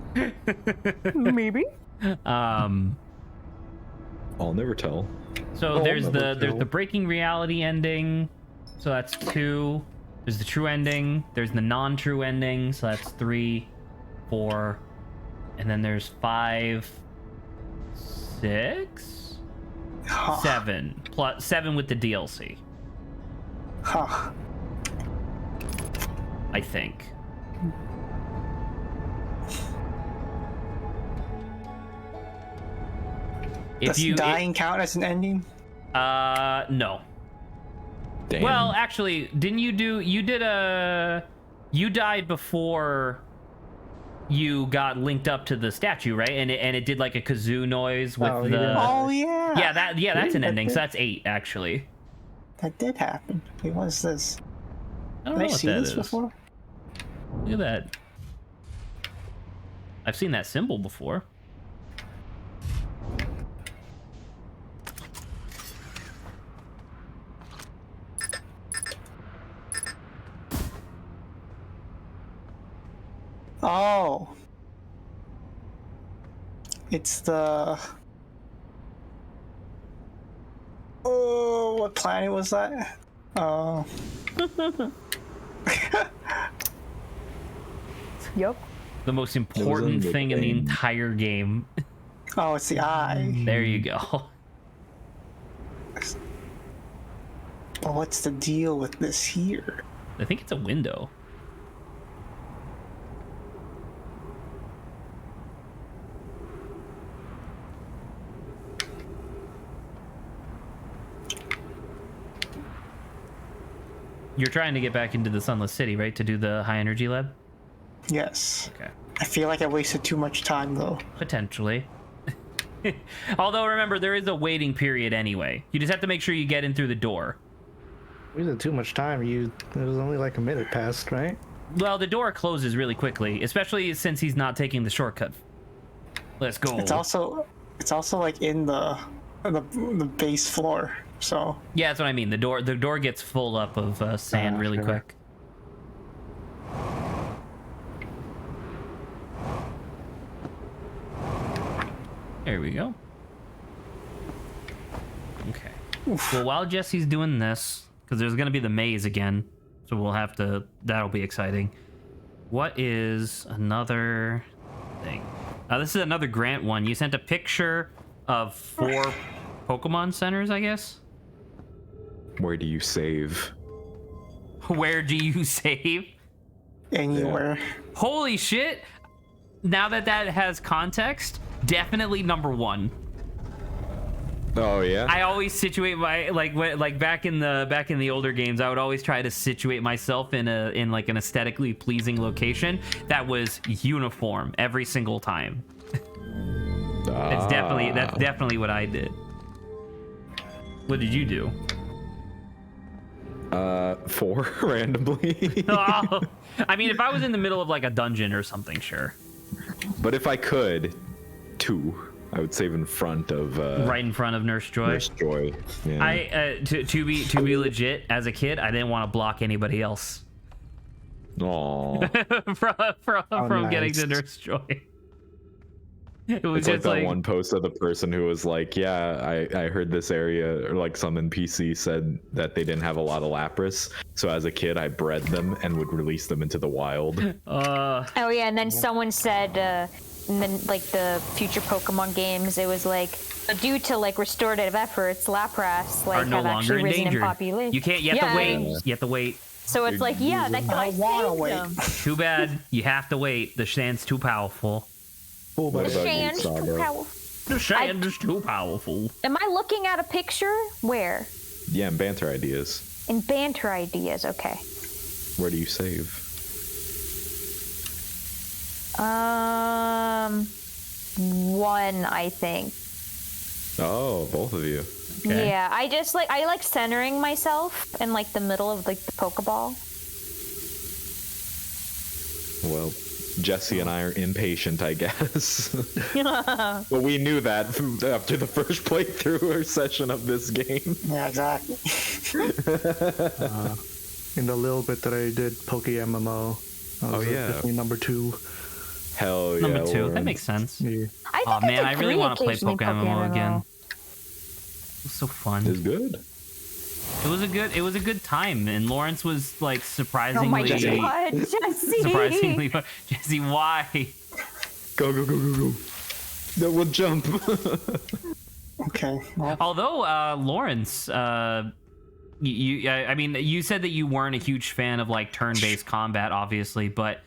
Maybe. I'll never tell. So there's the breaking reality ending. So that's 2. There's the true ending. There's the non-true ending. So that's 3, 4, and then there's 5, 6, 7 plus 7 with the DLC. Huh. I think. Does dying count as an ending? No. Damn. Well, actually, didn't you died before you got linked up to the statue, right? And it did like a kazoo noise with Oh yeah. That's an ending. So that's 8 actually. That did happen. Wait, what is this? I don't Have know I what seen that this is. before? Look at that. I've seen that symbol before. Oh. It's the... Oh, what planet was that? Oh. Yep. The most important the thing in the game. entire game. Oh, it's the eye. There you go. But what's the deal with this here? I think it's a window. You're trying to get back into the Sunless City, right? To do the high energy lab? Yes. Okay. I feel like I wasted too much time though. Potentially. Although, remember, there is a waiting period anyway. You just have to make sure you get in through the door. We didn't too much time. It was only like a minute passed, right? Well, the door closes really quickly, especially since he's not taking the shortcut. Let's go. It's also like in the base floor. So Yeah, that's what I mean. The door gets full up of sand really sure. quick. There we go. Okay. Well, while Jesse's doing this, because there's going to be the maze again, so we'll have to... That'll be exciting. What is another thing? This is another Grant one. You sent a picture of 4 Pokemon centers, I guess? Where do you save? Where do you save? anywhere. Holy shit! Now that has context, definitely number 1. Oh yeah. I always situate my like back in the older games. I would always try to situate myself in like an aesthetically pleasing location that was uniform every single time. That's definitely what I did. What did you do? 4 randomly. Oh, I mean, if I was in the middle of like a dungeon or something, sure. But if I could, 2. I would save in front of Right in front of Nurse Joy. Nurse Joy. Yeah. I to be legit, as a kid, I didn't want to block anybody else Aww. from getting to Nurse Joy. It was It's like just that one post of the person who was like, yeah, I heard this area, or like some NPC said that they didn't have a lot of Lapras, so as a kid I bred them and would release them into the wild. Oh yeah, and then someone said, and then like the future Pokemon games, it was like due to like restorative efforts, Lapras like are no have longer actually in risen danger. in population. You can't. You have to wait. You have to wait. So it's like, yeah, that guy saved wait. them. Too bad. You have to wait. The Shand's too powerful. What about you, Shan's too Saga? powerful. The Shand is too powerful. Am I looking at a picture? Where? Yeah, and banter ideas. In banter ideas, okay. Where do you save? 1, I think. Oh, both of you. Okay. Yeah, I like centering myself in like the middle of like the Pokeball. Well, Jesse and I are impatient, I guess. Well, we knew that after the first playthrough or session of this game. Yeah, exactly. In the little bit that I did Poke MMO. yeah. Definitely number 2. Hell yeah. Number 2. Lauren. That makes sense. Yeah. I think Man, I really want to play occasionally Pokemon MMO again. It was so fun. It's good. It was a good time, and Lawrence was like Oh surprisingly, my god, Jesse! surprisingly. Jesse, why? Go. That will jump. Okay. Well, Although Lawrence, I mean, you said that you weren't a huge fan of like turn-based combat, obviously, but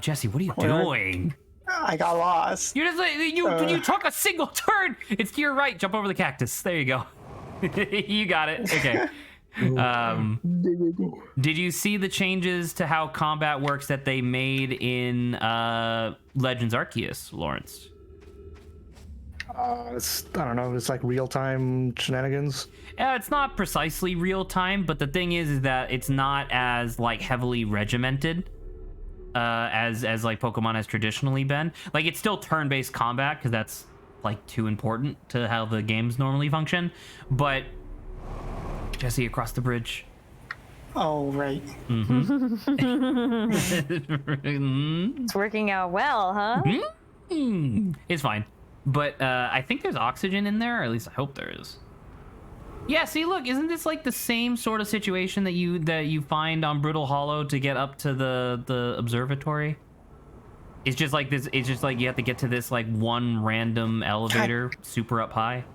Jesse, what are you doing? I got lost. You're just like you took a single turn. It's to your right. Jump over the cactus. There you go. You got it. Okay. Did you see the changes to how combat works that they made in Legends Arceus, Lawrence? I don't know, it's like real-time shenanigans. It's not precisely real time, but the thing is that it's not as like heavily regimented as like Pokemon has traditionally been. Like it's still turn-based combat because that's like too important to how the games normally function. But Jesse, across the bridge. Oh, right. It's working out well, huh? It's fine. But I think there's oxygen in there, or at least I hope there is. Yeah, see, look, isn't this like the same sort of situation that you find on Brittle Hollow to get up to the observatory? It's just like this. It's just like you have to get to this like one random elevator super up high.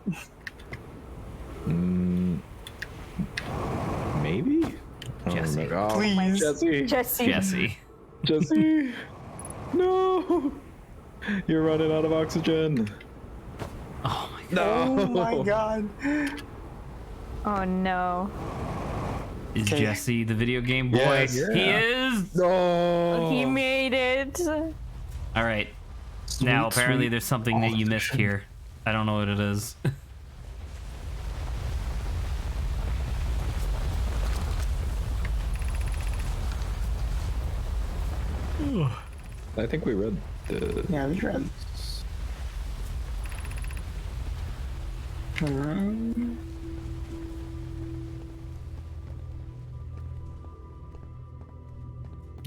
Maybe? Jesse. Oh, Please. Jesse. Jesse. No! You're running out of oxygen. Oh my god. Oh my god. Oh no. Is Okay. Jesse the video game boy? Yes. He is. No! He made it. All right. Now apparently sweet there's something that you missed oxygen. here. I don't know what it is. I think we read the... Yeah, we read.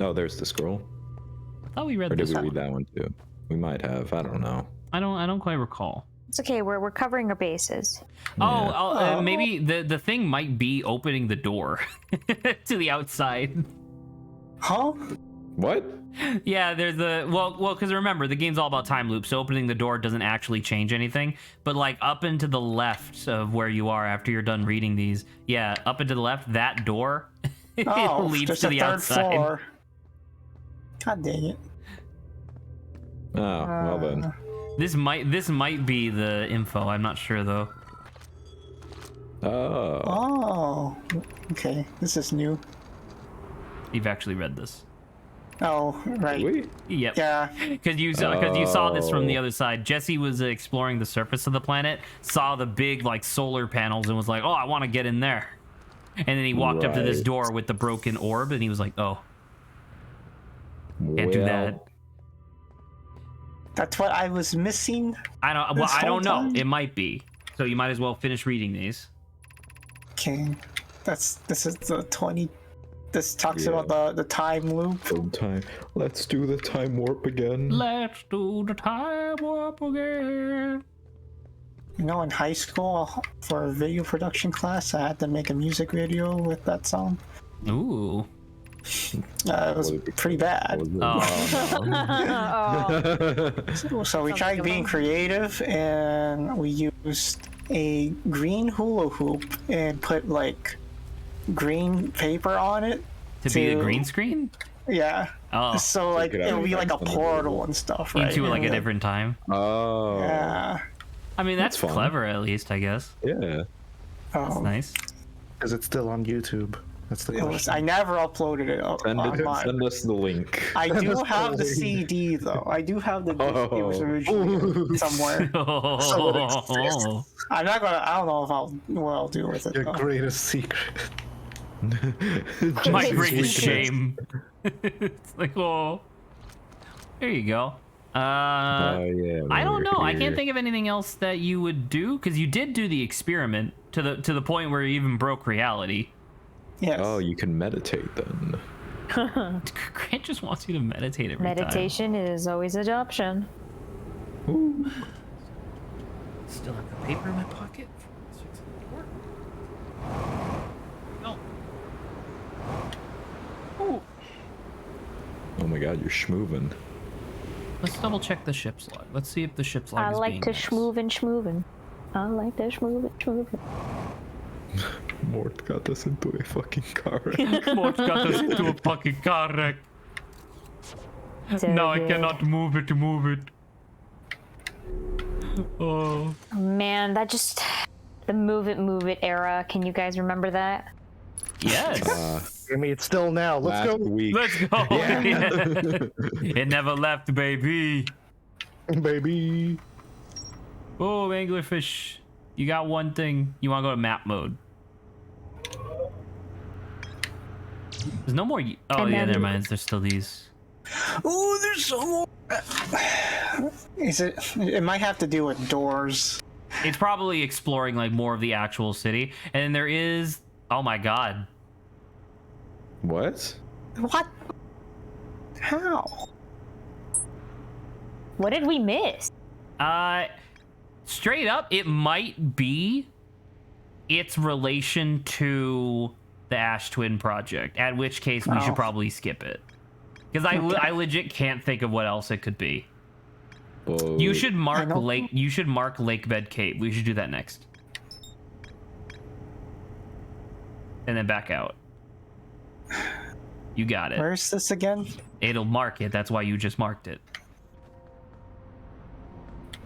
Oh, there's the scroll. I thought we read Or did this we one. read that one too? We might have. I don't know. I don't quite recall. It's okay. We're covering our bases. Oh, maybe the thing might be opening the door to the outside. Huh? What? Yeah, there's the well, because remember the game's all about time loops, so opening the door doesn't actually change anything. But like up and to the left of where you are after you're done reading these, yeah, up and to the left, that door Oh, leads just to a the third outside. floor. God dang it. Oh, well then. This might be the info. I'm not sure though. Oh. Oh. Okay. This is new. You've actually read this. Oh, right. Wait. Yep. Yeah. Because you saw this from the other side. Jesse was exploring the surface of the planet, saw the big like solar panels, and was like, "Oh, I want to get in there." And then he walked up to this Right. door with the broken orb, and he was like, "Oh, can't do that." That's what I was missing. I don't. Well, This I whole don't know. time? It might be. So you might as well finish reading these. Okay. This is the 20. This talks Yeah. about the time loop. From time. Let's do the time warp again. Let's do the time warp again. You know, in high school for a video production class, I had to make a music video with that song. Ooh. It was pretty bad. Oh. So we tried being creative, and we used a green hula hoop and put like green paper on it To be a green screen? Yeah. Oh. So like Take it out it would of be the like a back. portal and stuff, right? Into like a And, different time. Oh. Yeah. I mean, that's That's fun. clever at least, I guess. Yeah. That's nice. Is it still on YouTube? That's the It was, question. I never uploaded it online. Send us the link. I do us have the the CD though. I do have the disc. It was Oh. originally somewhere. Oh. I'm not gonna. I don't know if what I'll do with it. Your Though. greatest secret. My Jesse's greatest weakness. shame. It's like, oh. There you go. Yeah. I don't know. I here. can't think of anything else that you would do because you did do the experiment to the point where you even broke reality. Yes. Oh, you can meditate then. Grant just wants you to meditate every time. Meditation is always an option. Still have the paper in my pocket. No. Ooh. Oh my god, you're schmoovin'. Let's double check the ship's log. Let's see if the ship's log I is like being to used. schmoovin'. I like to schmoovin'. Mort got us into a fucking car wreck. Mort got us into a fucking car wreck. Now I cannot move it. Oh. Man, that just the move it era. Can you guys remember that? Yes. I mean, it's still now. Let's Last go, week. Let's go. It never left, baby. baby. Oh, anglerfish. You got one thing. You want to go to map mode. There's no more. Oh, And yeah, then- never mind. There's still these. Oh, there's some more. Is it? It might have to do with doors. It's probably exploring like more of the actual city. And then there is. Oh my god. What? What? How? What did we miss? Straight up, it might be its relation to the Ash Twin project. At which case, we Oh. should probably skip it. Because I legit can't think of what else it could be. Oh, You should mark don't- Lake. You should mark Lake Bed Cave. We should do that next. And then back out. You got it. Where's this again? It'll mark it. That's why you just marked it.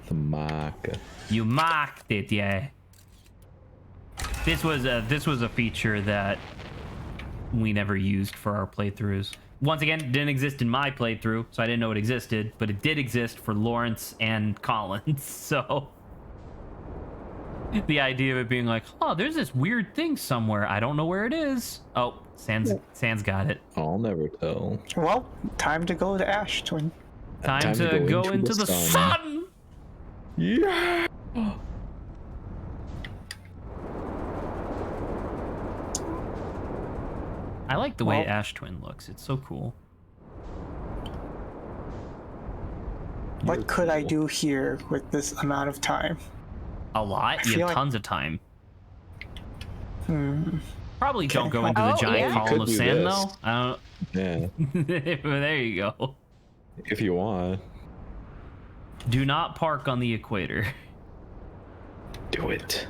the marker. You marked it, yeah. This was a feature that we never used for our playthroughs. Once again, it didn't exist in my playthrough, so I didn't know it existed, but it did exist for Lawrence and Collins, so the idea of it being like, oh, there's this weird thing somewhere. I don't know where it is. Oh, Sans got it. I'll never tell. Well, time to go to Ash Twin. Time to go into the sun. Yeah. I like the way Well- Ash Twin looks. It's so cool. What could I do here with this amount of time? A lot. You feel have like- tons of time. Probably don't go into Oh, the giant yeah. column You of could do sand, this. though. I Yeah. don't. There you go. If you want. Do not park on the equator. Do it.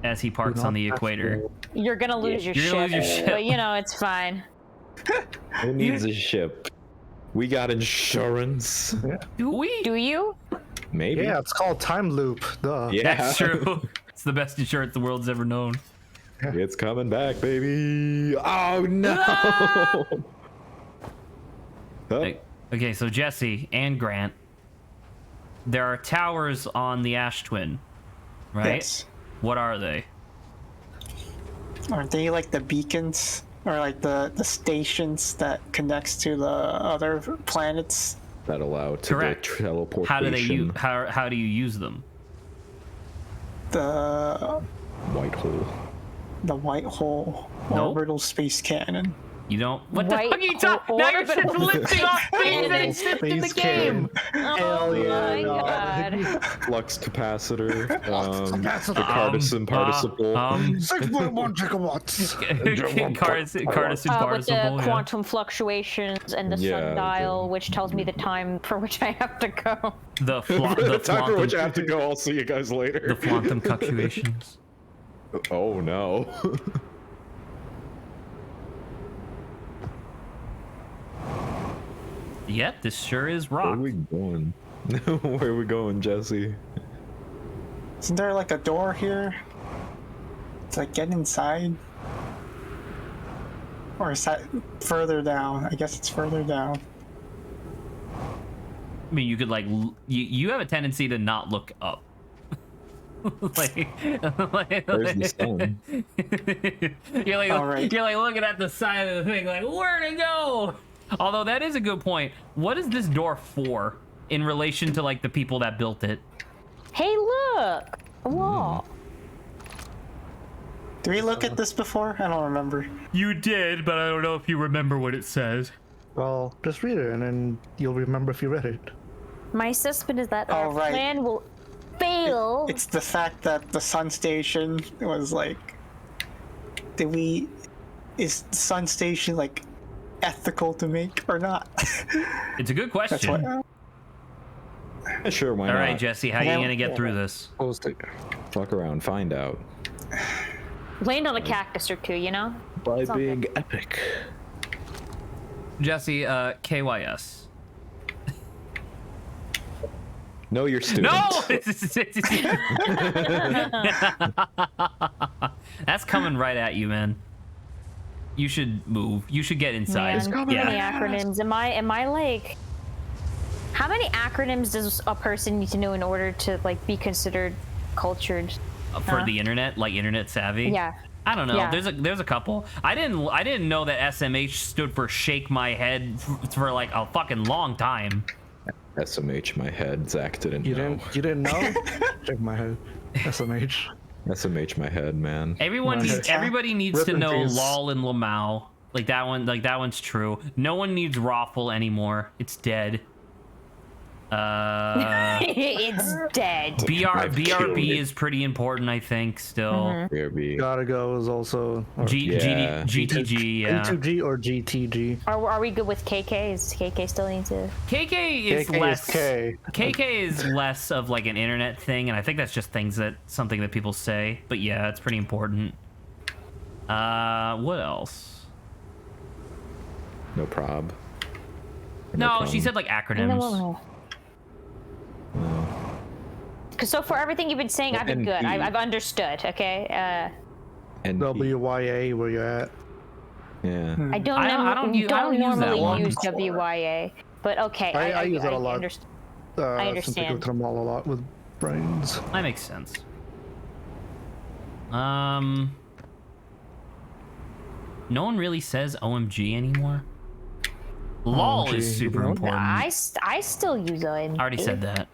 As he parks on the equator. You're gonna lose your You're ship, gonna lose your ship. but you know it's fine. Who needs a ship? We got insurance. Do we? Do you? Maybe. Yeah, it's called Time Loop. Duh. Yeah. That's true. It's the best insurance the world's ever known. It's coming back, baby. Oh no. Okay, so Jesse and Grant, there are towers on the Ash Twin, right? Yes. What are they? Aren't they like the beacons or like the stations that connects to the other planets? That allow to Correct. the teleportation. How do they use? How do you use them? The White hole. white hole Nope. orbital space cannon. You don't. What White the fuck are you talking? Now you're just listing off things that exist in the Space game. Oh my god. Flux capacitor. capacitor. The partisan participle. 6.1 gigawatts. Partisan With the participle. Yeah. quantum fluctuations and the Yeah, sundial, which tells me the time for which I have to go. The The time for which I have to quantum, go. I'll see you guys later. the quantum fluctuations. Oh no. Yep, this sure is Where are rock. we going? Where are we going, Jesse? Isn't there like a door here? It's like get inside. Or is that further down? I guess it's further down. I mean, you could like you have a tendency to not look up. like, Where's the sun? you're like All right. you're like looking at the side of the thing, like where to go. Although that is a good point. What is this door for in relation to like the people that built it? Hey, look! A wall. Did we look at this before? I don't remember. You did, but I don't know if you remember what it says. Well, just read it and then you'll remember if you read it. My suspicion is that our right. plan will fail. It's the fact that the sun station was like, is the sun station like ethical to make or not? It's a good That's question. what. Sure, why All not? right, Jesse, how are you gonna get through this? Fuck around, find out. Land on a cactus or two, you know? By Something. being epic. Jesse, KYS. Know your student. No! That's coming right at you, man. You should move. You should get inside. Man, how many Yeah. acronyms? Am I like... How many acronyms does a person need to know in order to like be considered cultured? For the internet, like internet savvy. Yeah. I don't know. Yeah. There's a couple. I didn't know that SMH stood for shake my head for like a fucking long time. SMH, my head. Zach didn't You know. didn't know? Check my head. SMH. SMH, my head, man. Everybody needs Rip to in know peace. lol and lamau. Like that one's true. No one needs raffle anymore. It's dead. It's dead. I've killed BRB it. is pretty important, I think, still. BRB. Gotta go is also. Or Yeah. GTG, yeah. A2G or GTG. Are we good with KK? Is KK still need to? KK is KK is less. K. KK is less of like an internet thing, and I think that's just something that people say. But yeah, it's pretty important. What else? No prob. No, she said like acronyms. No. Because so far everything you've been saying, I've been good. NP. I've understood. Okay. And WYA, where you at? yeah. I don't I know. don't use that normally one. use WYA, but okay. I use it a lot. Understand. Since I go understand. to the mall a lot with brains. That makes sense. No one really says OMG anymore. LOL OMG, is super you know? important. I still use it. I already said that.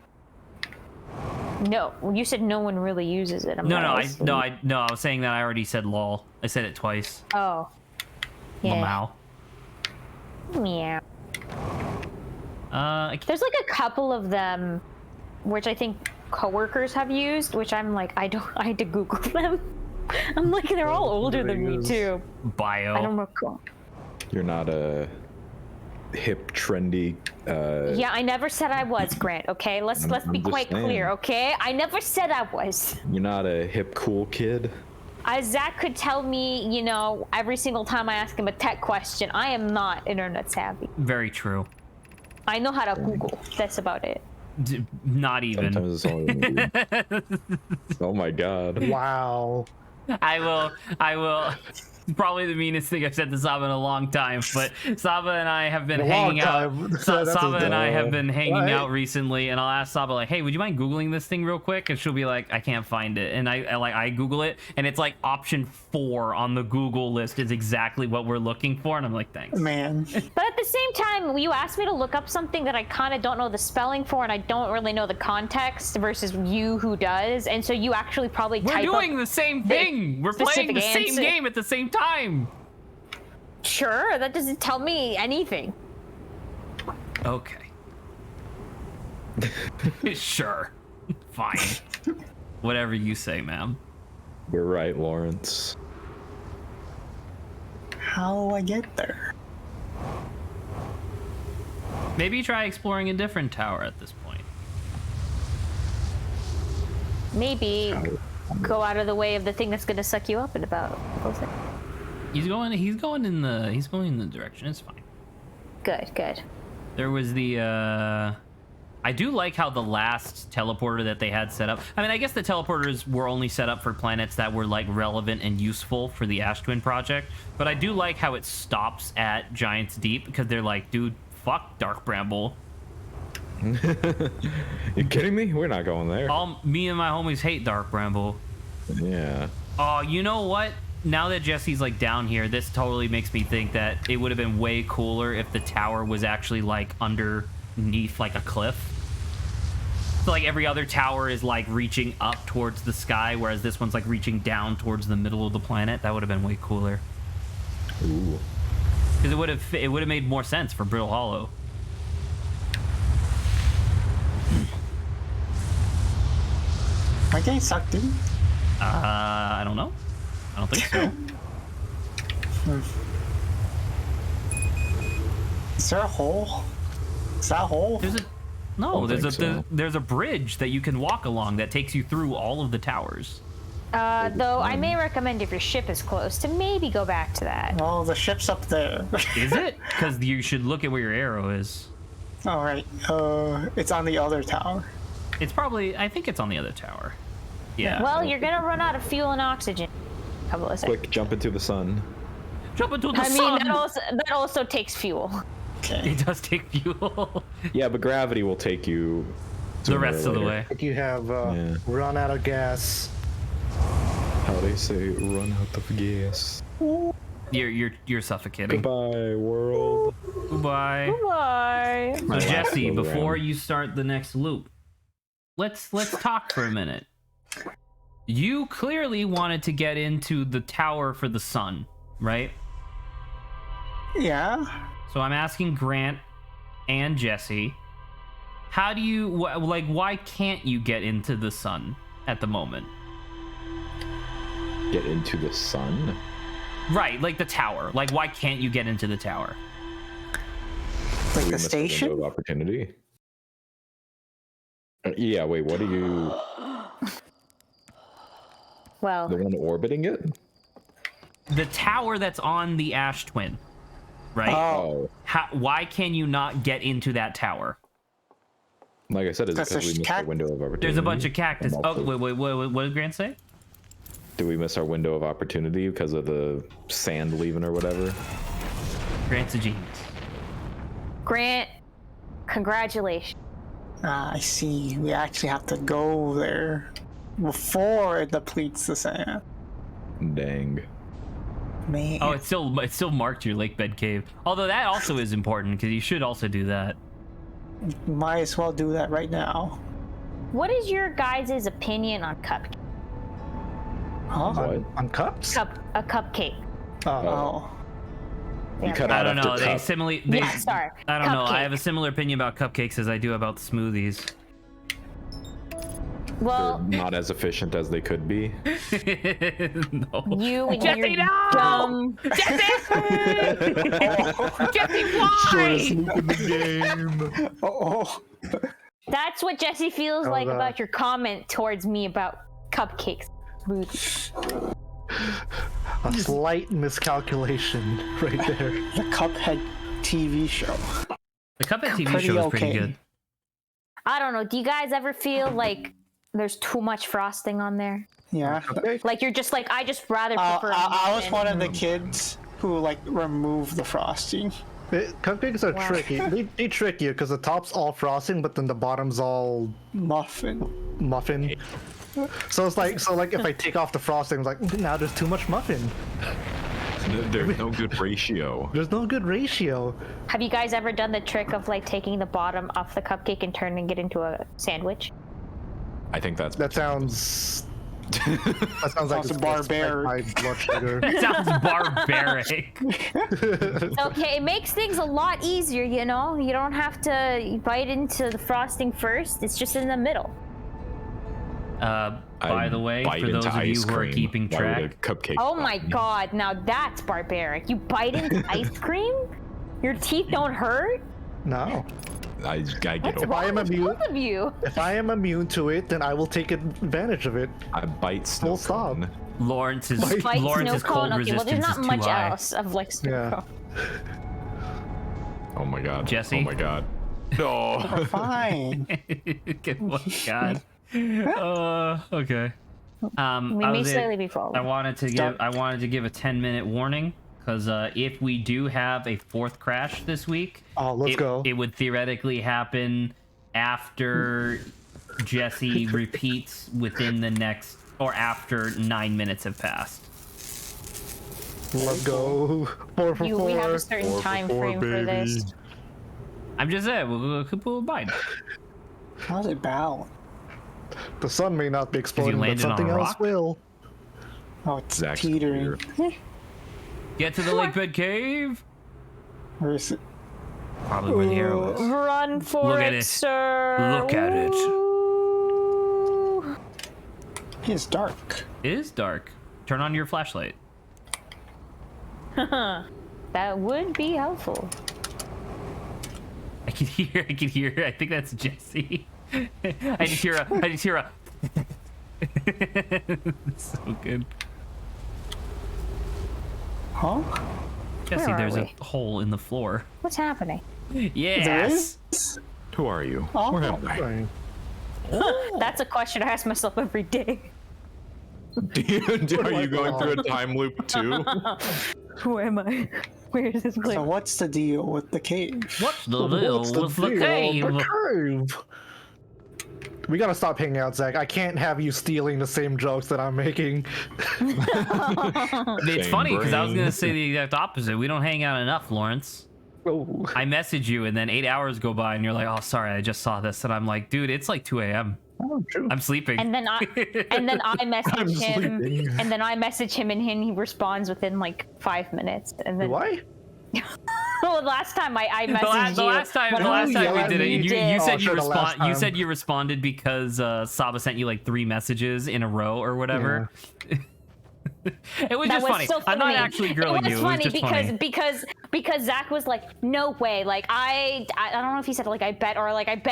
No, you said no one really uses it. No, I was saying that I already said lol. I said it twice. Oh. Yeah. Lamau. Meow. There's like a couple of them, which I think coworkers have used, which I'm like, I had to Google them. I'm like, they're all older than me too. Bio. I don't recall. You're not a hip, trendy. Yeah, I never said I was, Grant. Okay, let's be I'm just quite saying. clear. Okay, I never said I was. You're not a hip, cool kid. Zach could tell me, you know, every single time I ask him a tech question, I am not internet savvy. Very true. I know how to Google. That's about it. Not even. Sometimes it's all you need. Oh my god. Wow. I will. probably the meanest thing I've said to Saba in a long time, but Saba and I have been hanging out. Saba and I have been hanging out recently, and I'll ask Saba like, "Hey, would you mind Googling this thing real quick?" And she'll be like, "I can't find it," and I Google it, and it's like option 4 on the Google list is exactly what we're looking for, and I'm like, "Thanks, man." But at the same time, you asked me to look up something that I kind of don't know the spelling for, and I don't really know the context versus you who does, and so you actually probably we're doing the same thing. We're playing the same game at the same time. Sure, that doesn't tell me anything. Okay. Sure. Fine. Whatever you say, ma'am. You're right, Lawrence. How do I get there? Maybe try exploring a different tower at this point. Maybe go out of the way of the thing that's gonna suck you up in about. He's going in the direction. It's fine. Good. There was the I do like how the last teleporter that they had set up. I mean, I guess the teleporters were only set up for planets that were like relevant and useful for the Ash Twin project, but I do like how it stops at Giant's Deep because they're like, dude, fuck Dark Bramble. You kidding me? We're not going there. Me and my homies hate Dark Bramble. Yeah. Oh, you know what? Now that Jesse's like down here, this totally makes me think that it would have been way cooler if the tower was actually like underneath like a cliff. So like every other tower is like reaching up towards the sky, whereas this one's like reaching down towards the middle of the planet. That would have been way cooler. Ooh. Because it would have made more sense for Brittle Hollow. My game sucked, dude. I don't know. I don't think so. Is there a hole? Is that a hole? There's a bridge that you can walk along that takes you through all of the towers. Though I may recommend if your ship is close to maybe go back to that. Oh, the ship's up there. Is it? Because you should look at where your arrow is. All right. It's on the other tower. It's probably. I think it's on the other tower. Yeah. Well, you're gonna run out of fuel and oxygen. Quick, jump into the sun. Jump into the sun. I mean, that also takes fuel. Okay. It does take fuel. Yeah, but gravity will take you the rest of the way. You have run out of gas. How do they say run out of gas? You're suffocating. Goodbye, world. Goodbye. Goodbye. So Jesse, before you start the next loop, let's talk for a minute. You clearly wanted to get into the tower for the sun, right? Yeah. So I'm asking Grant and Jesse, how do you why can't you get into the sun at the moment? Get into the sun? Right, like the tower. Like, why can't you get into the tower? Like We the missed a station? window of opportunity. Yeah, wait, what are you... Well, The one orbiting it? The tower that's on the Ash Twin, right? Oh. Why can you not get into that tower? Like I said, is it because we missed our window of opportunity? There's a bunch of cactus. And Oh, also- wait, what did Grant say? Did we miss our window of opportunity because of the sand leaving or whatever? Grant's a genius. Grant, congratulations. I see. We actually have to go there before it depletes the sand. Dang. Man. Oh, it still marked your lake bed cave. Although that also is important because you should also do that. Might as well do that right now. What is your guys' opinion on cupcake? Huh? What? On cups? A cupcake. Oh. You cut I out don't know. after cup. Yeah, sorry. I don't know. I Cupcake. have a similar opinion about cupcakes as I do about smoothies. Well, They're not as efficient as they could be. No. you and Jesse, your no! dumb. Jesse, why? Oh. That's what Jesse feels like that? about your comment towards me about cupcakes. Smoothies. A slight miscalculation right there. The Cuphead TV show. The Cuphead TV Pretty show is pretty okay. good. I don't know. Do you guys ever feel like there's too much frosting on there. Yeah. Like you're just like I just rather prefer. I was one of the kids who like removed the frosting. Cupcakes are tricky. They trick you because the top's all frosting, but then the bottom's all Muffin. So it's like if I take off the frosting, it's like now there's too much muffin. There's no good ratio. There's no good ratio. Have you guys ever done the trick of like taking the bottom off the cupcake and turning it into a sandwich? I think that sounds. That sounds like it's barbaric. My blood sugar. It sounds barbaric. Okay, it makes things a lot easier, you know? You don't have to bite into the frosting first. It's just in the middle. By the way, for those of you who are keeping track, cupcake. Oh my god, now that's barbaric. You bite into ice cream? Your teeth don't hurt? No. I get What's over. wrong with both of you? If I am immune to it, then I will take advantage of it. I bite snow Full stop. cone. Lawrence's Fight cold cone. Okay, resistance well, there's not is much too high. else of like snow cone. Oh my god. Jesse? Oh my god. No. We're fine. Oh my god. Okay. We may slightly be followed. I wanted to give a 10-minute warning because if we do have a fourth crash this week, let's go. It would theoretically happen after Jesse repeats within the next or after 9 minutes have passed. Let's go. 4 for 4. We have a certain time frame for this. I'm just saying, we'll bite. How's it balanced? The sun may not be exploding, but landed on something a else rock? will. Oh, it's Zach's teetering. Get to the lake bed cave. Where is it? Probably where the arrow is. Run for Look at it. sir. Look at it. Ooh. It's dark. It is dark. Turn on your flashlight. That would be helpful. I can hear. I think that's Jesse. I just hear a. It's so good. Huh? Jesse, Where are there's we? a hole in the floor. What's happening? Yes. There is? Who are you? Oh. Where am I? Fine. That's a question I ask myself every day. Are you going through a time loop too? Who am I? Where is this place? So what's the deal with the cave? What's the deal with the cave? The cave? We gotta stop hanging out, Zach. I can't have you stealing the same jokes that I'm making. It's Same funny because I was brain. gonna say the exact opposite. We don't hang out enough, Lawrence. Oh. I message you and then 8 hours go by and you're like, "Oh, sorry, I just saw this," and I'm like, "Dude, it's like 2 a.m. Oh, true. I'm sleeping." And then I message him, and then I message him, and he responds within like 5 minutes. And then Do I? well, last time I messaged the you. last time when we did it, you did. said sure, you the last You time. said you responded because Saba sent you like 3 messages in a row or whatever. It was That just was funny. so I'm not funny. actually grilling it you. was funny It was just funny. because Zach was like, no way. Like I don't know if he said like I bet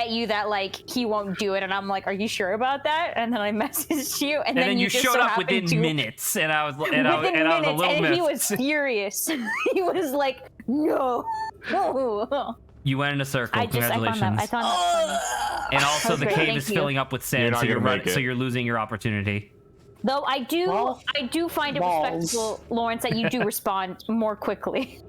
you that like he won't do it, and I'm like, are you sure about that? And then I messaged you, and then you just showed so up happened within to, minutes, and I was within a little minutes, and he was miffed. furious. He was like, no. You went in a circle. I found Congratulations. that funny. And also, the Great, cave thank is you. filling up with You're sand, not so gonna make it. so you're losing your opportunity. Though I do find it balls. respectable, Lawrence, that you do respond more quickly.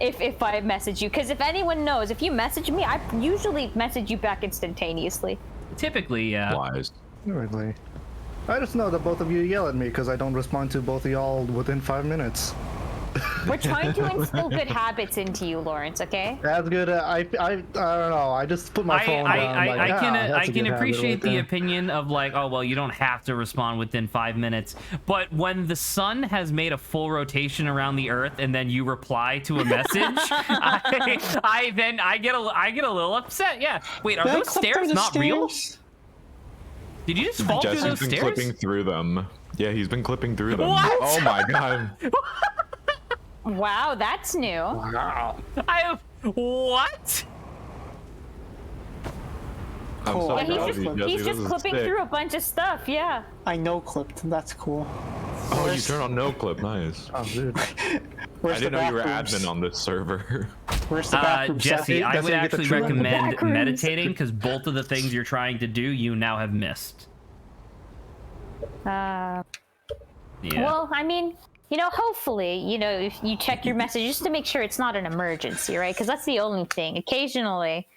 if I message you, because if anyone knows, if you message me, I usually message you back instantaneously. Typically, yeah. Lies. Really? I just know that both of you yell at me because I don't respond to both of y'all within 5 minutes. We're trying to instill good habits into you, Lawrence. Okay. That's good. I don't know. I just put my phone down. I can appreciate the opinion of like, oh well, you don't have to respond within 5 minutes. But when the sun has made a full rotation around the Earth and then you reply to a message, I get a little upset. Yeah. Wait, are Did I those clip through stairs the not real? stairs? Did you just fall through Jesse's those been stairs? clipping through them. Yeah, he's been clipping through them. What? Oh my god. Wow, that's new. Wow. What? I'm Cool. sorry, Yeah, Jesse, he's this just is clipping sick. through a bunch of stuff. Yeah. I no clipped. That's cool. Oh, you turn on no clip. Nice. Oh, dude. I Where's didn't the know you were bathrooms? admin on this server. Where's the bathroom? Jesse, I would actually recommend Backrooms. meditating because both of the things you're trying to do, you now have missed. Yeah. Yeah. Well, I mean, hopefully, if you check your message just to make sure it's not an emergency, right? Because that's the only thing. Occasionally.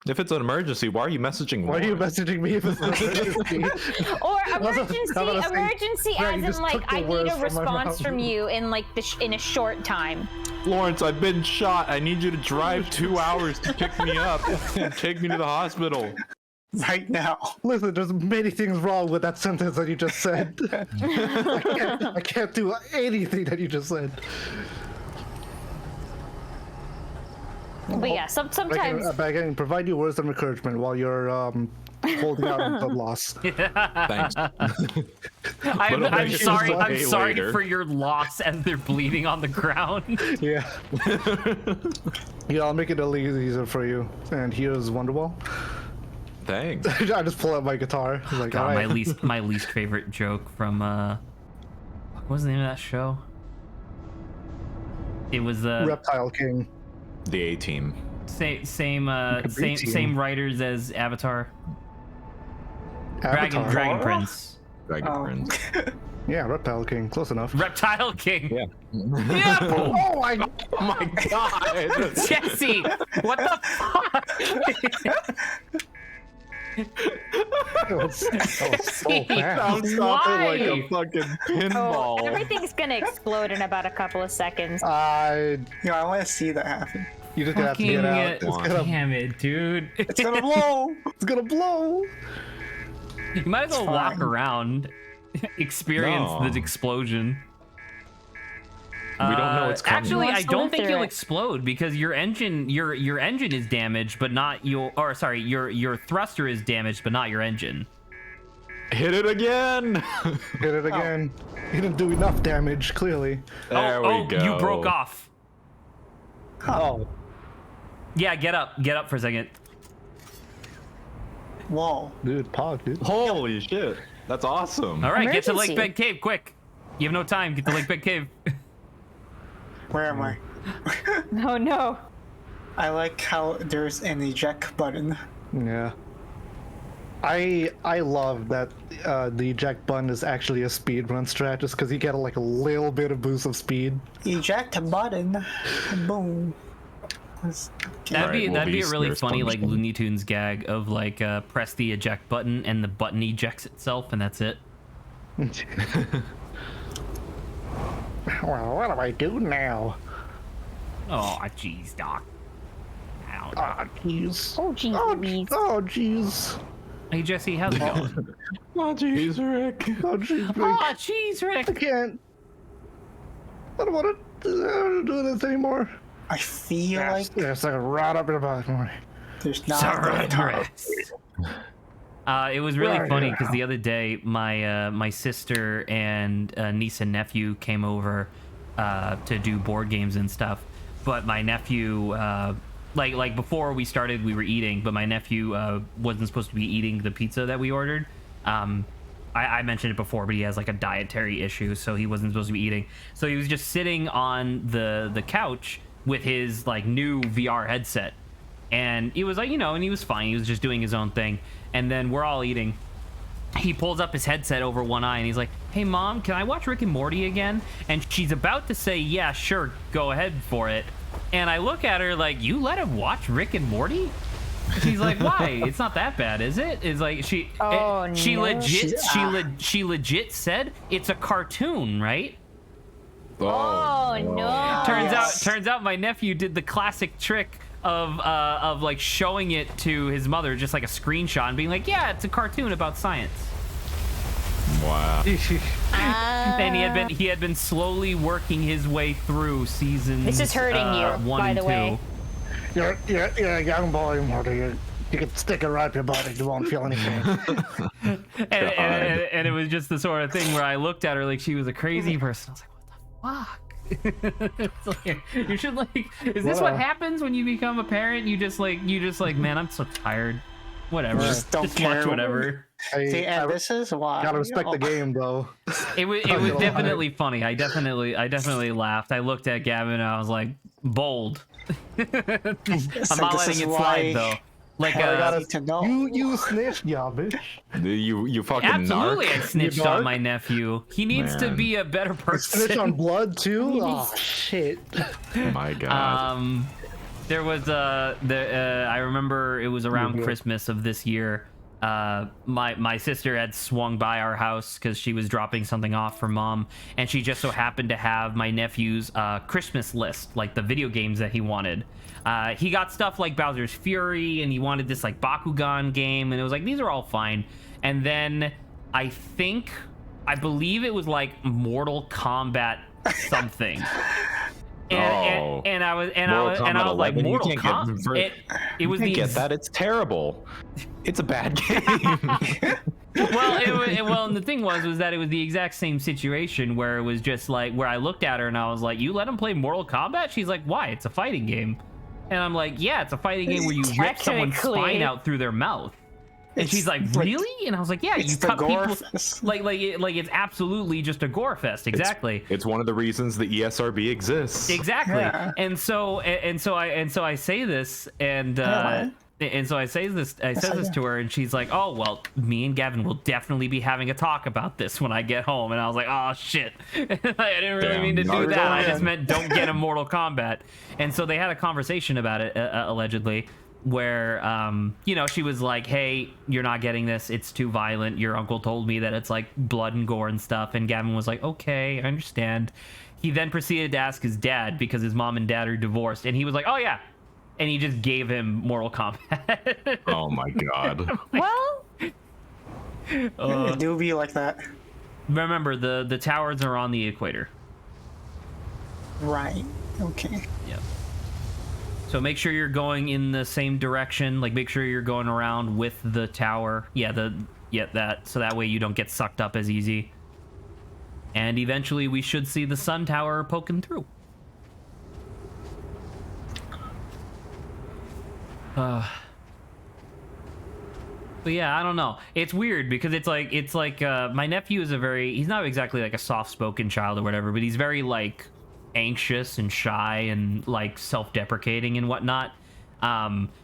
If it's an emergency, why are you messaging? Why are you messaging me if it's an emergency? Or emergency Greg, as in like I need words a from my response mouth. from you in like in a short time. Lawrence, I've been shot. I need you to drive 2 hours to pick me up and take me to the hospital. Right now. Listen, there's many things wrong with that sentence that you just said. I can't do anything that you just said. But yeah, sometimes. I can provide you words of encouragement while you're holding out on the loss. Thanks. I'm sorry. I'm Way sorry later. for your loss as they're bleeding on the ground. Yeah. Yeah, I'll make it a little easier for you. And here's Wonderwall. Thanks. I just pull out my guitar. I was like, God, all right. my least favorite joke from what was the name of that show? It was Reptile King. The A-Team. same team. writers as Avatar. Avatar. Dragon Prince. Dragon Oh. Prince. Yeah, Reptile King. Close enough. Reptile King. Yeah. Yeah. Boom. Oh my Oh my god! Jesse, what the fuck? That was so fast. Sounds something like a Why? fucking Oh, pinball. everything's gonna explode in about a couple of seconds. I want to see that happen. You just gonna have to get out. It's gonna, Damn it, dude. It's gonna blow. it's gonna blow. You might as well walk fine. around, experience No. the explosion. We don't know it's coming. Actually, Let's I don't live think through you'll it. explode because your engine is damaged, but not your thruster is damaged, but not your engine. Hit it again! Hit it again. You didn't do enough damage, clearly. There we go. You broke off. Oh. Yeah, get up for a second. Whoa. Dude, pog, dude. Holy shit. That's awesome. All right, get to Lake Emergency. Bed Cave, quick. You have no time. Get to Lake Bed Cave. Where am I? Oh no. I like how there's an eject button. Yeah. I love that the eject button is actually a speedrun strat just because you get like a little bit of boost of speed. Eject button. Boom. That'd Alright, be a really there's funny like punishment. Looney Tunes gag of like press the eject button and the button ejects itself and that's it. Well, what do I do now? Oh, jeez, Doc. Ow. Ah, jeez. Oh jeez, Oh, Louise. oh, jeez. Hey Jesse, how's it going? Oh, jeez, Rick. Oh, jeez. Oh, jeez, I Rick. can't. I don't want to do this anymore. I feel like There's like a rod up in the bottom. there's not Sorry, enough time. It was really Right funny now. because the other day my sister and niece and nephew came over to do board games and stuff. But my nephew, like before we started, we were eating, but my nephew wasn't supposed to be eating the pizza that we ordered. I mentioned it before, but he has like a dietary issue, so he wasn't supposed to be eating. So he was just sitting on the couch with his like new VR headset. And he was like, and he was fine. He was just doing his own thing. And then we're all eating. He pulls up his headset over one eye and he's like, "Hey mom, can I watch Rick and Morty again?" And she's about to say, "Yeah, sure, go ahead for it." And I look at her like, "You let him watch Rick and Morty?" She's like, "Why? It's not that bad, is it?" It's like she Oh, she no. she legit said it's a cartoon, right? Oh no. Turns out my nephew did the classic trick of like showing it to his mother, just like a screenshot, and being like, "Yeah, it's a cartoon about science." Wow. And he had been slowly working his way through seasons. This is hurting you, 1 by and the 2. way. You're a young boy, Morty. You can stick it right up your butt and you won't feel anything. And it was just the sort of thing where I looked at her like she was a crazy person. I was like, "What the fuck?" It's like, you should like. Is this what happens when you become a parent? You just like, man, I'm so tired. Whatever. Just don't watch care. whatever. See, and this is why. Gotta respect the game, though. It was definitely funny. I definitely laughed. I looked at Gavin and I was like, bold. I'm not letting it slide though. Like I need to know. You snitched, yeah, bitch. You fucking absolutely, I narc. snitched on my nephew. He needs to Man. be a better Snitch on person. blood too. Oh shit. My God. There was I remember it was around Christmas of this year. My sister had swung by our house because she was dropping something off for mom, and she just so happened to have my nephew's Christmas list, like the video games that he wanted. He got stuff like Bowser's Fury, and he wanted this like Bakugan game, and it was like, these are all fine. And then I believe it was like Mortal Kombat something. And I was like, Mortal Kombat. It was get that. It's terrible. It's a bad game. Well, and the thing was that it was the exact same situation where it was just like, where I looked at her and I was like, you let him play Mortal Kombat? She's like, why? It's a fighting game. And I'm like, yeah, it's a fighting game where you rip someone's spine out through their mouth. And she's like, really? And I was like, yeah, you cut people. Like it's absolutely just a gore fest. Exactly. It's one of the reasons the ESRB exists. Exactly. Yeah. And so I say this, and so I say this to her, and she's like, oh well, me and Gavin will definitely be having a talk about this when I get home. And I was like, oh shit, I didn't really mean to do that. I just meant don't get him Mortal Kombat. And so they had a conversation about it, allegedly, where she was like, hey, you're not getting this, it's too violent, your uncle told me that it's like blood and gore and stuff. And Gavin was like, okay, I understand. He then proceeded to ask his dad, because his mom and dad are divorced, and he was like, oh yeah, and he just gave him Mortal Kombat. Oh my God. Well, It do be like that. Remember, the towers are on the equator. Right. Okay. Yep. So make sure you're going in the same direction. Like, make sure you're going around with the tower. So that way you don't get sucked up as easy. And eventually we should see the sun tower poking through. But yeah, I don't know. It's weird because it's like my nephew is he's not exactly like a soft-spoken child or whatever, but he's very like anxious and shy and like self-deprecating and whatnot.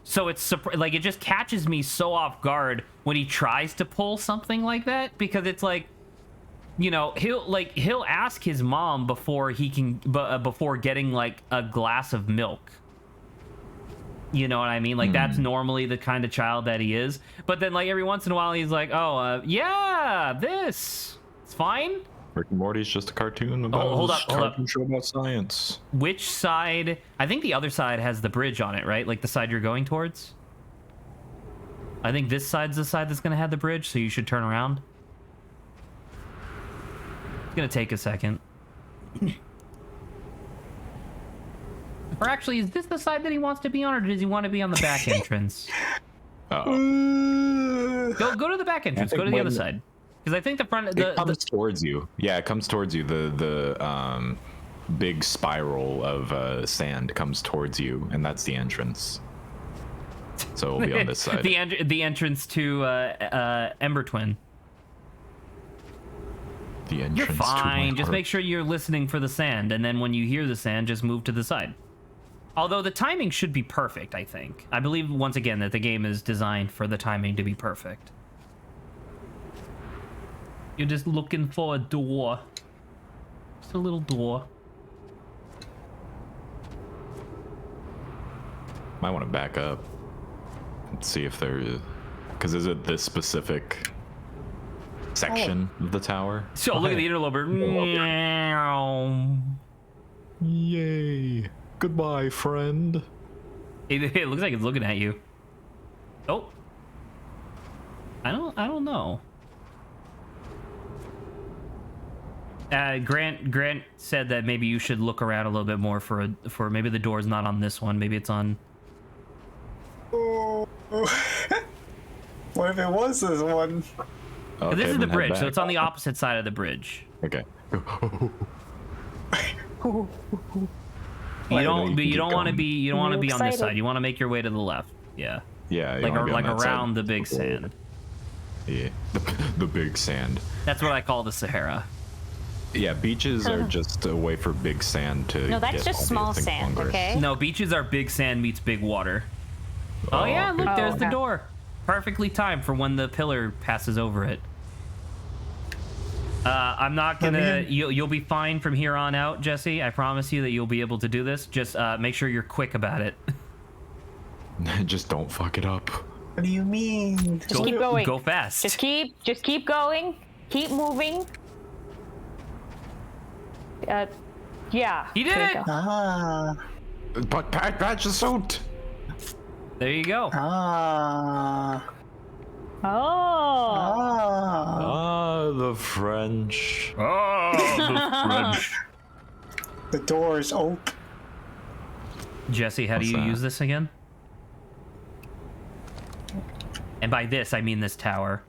So it's like, it just catches me so off guard when he tries to pull something like that, because it's like, he'll ask his mom before getting like a glass of milk. You know what I mean? Like, that's normally the kind of child that he is. But then, like, every once in a while, he's like, yeah, it's fine. Rick and Morty's just a cartoon about cartoon show about science. Which side? I think the other side has the bridge on it, right? Like the side you're going towards. I think this side's the side that's going to have the bridge, so you should turn around. It's going to take a second. Or actually, is this the side that he wants to be on, or does he want to be on the back entrance? Go to the back entrance. Go to the other side. Because I think the front... It comes towards you. Yeah, it comes towards you. The big spiral of sand comes towards you, and that's the entrance. So it'll be on this side. The entrance to Ember Twin. The entrance. You're fine. To just make sure you're listening for the sand, and then when you hear the sand, just move to the side. Although the timing should be perfect, I think. I believe, once again, that the game is designed for the timing to be perfect. You're just looking for a door. Just a little door. Might want to back up and see if there is... Because is it this specific section of the tower? So look at the interloper. Yay. Goodbye, friend. It looks like it's looking at you. Oh. I don't know. Grant said that maybe you should look around a little bit more for maybe the door's not on this one, maybe it's on. Oh. What if it was this one? Okay, this is the then head bridge, so back. it's on the opposite side of the bridge. Okay. You don't want to be on this excited. side. You want to make your way to the left. Yeah. Yeah. you Like wanna be on that around side. the big sand. Yeah. The big sand. That's what I call the Sahara. Yeah, beaches are just a way for big sand to. No, that's get just all the small instant sand, hunger. okay? No, beaches are big sand meets big water. Oh yeah, look, Oh, there's the okay. door. Perfectly timed for when the pillar passes over it. I'm not gonna. You'll be fine from here on out, Jesse. I promise you that you'll be able to do this. Just make sure you're quick about it. Just don't fuck it up. What do you mean? Just keep going. Go fast. Just keep going. Keep moving. Yeah. He did there it! you go. Ah. But patch the suit. There you go. Ah. Oh. Ah. Ah, the French. Oh, the French. The door is open. Jesse, how do you that? use this again? And by this, I mean this tower.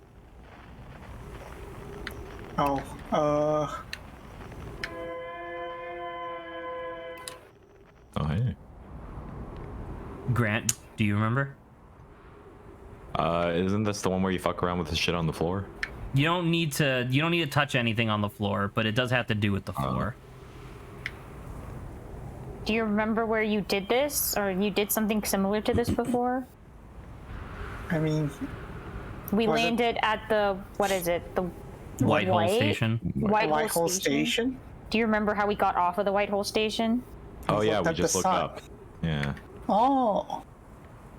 Oh. Oh hey. Grant, do you remember? Isn't this the one where you fuck around with the shit on the floor? You don't need to touch anything on the floor, but it does have to do with the floor. Do you remember where you did this, or you did something similar to this before? I mean, We Was it- landed at the what is it? The Whitehall White? Station. Whitehall Station. Station. Do you remember how we got off of the Whitehall Station? Oh yeah, looked we at the just looked sun. up. Yeah. Oh.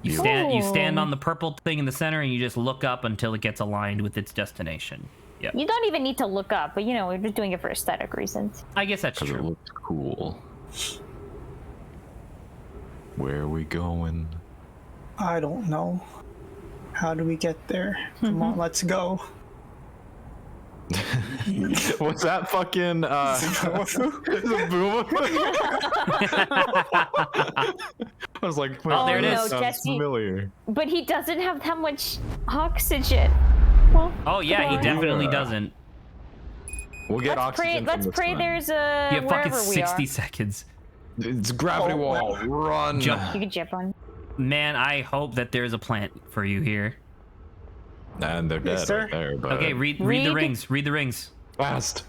You stand Ooh. on the purple thing in the center and you just look up until it gets aligned with its destination. Yeah. You don't even need to look up, but you know, we're just doing it for aesthetic reasons. I guess that's Because it true. looks cool. Where are we going? I don't know. How do we get there? Come on, let's go. What's that fucking I was like, Oh, there it that is. sounds Jesse. familiar. But he doesn't have that much oxygen. Well, Oh yeah, he goodbye. definitely Yeah. doesn't. We'll get Let's pray. oxygen. Let's from the pray. sun. There's a You have fucking wherever we 60 are. seconds. It's gravity Oh, wall. Run. Jump. You can jump on. Man, I hope that there's a plant for you here. And they're dead there? right there. But Okay, read the Read. rings. Read the rings. fast.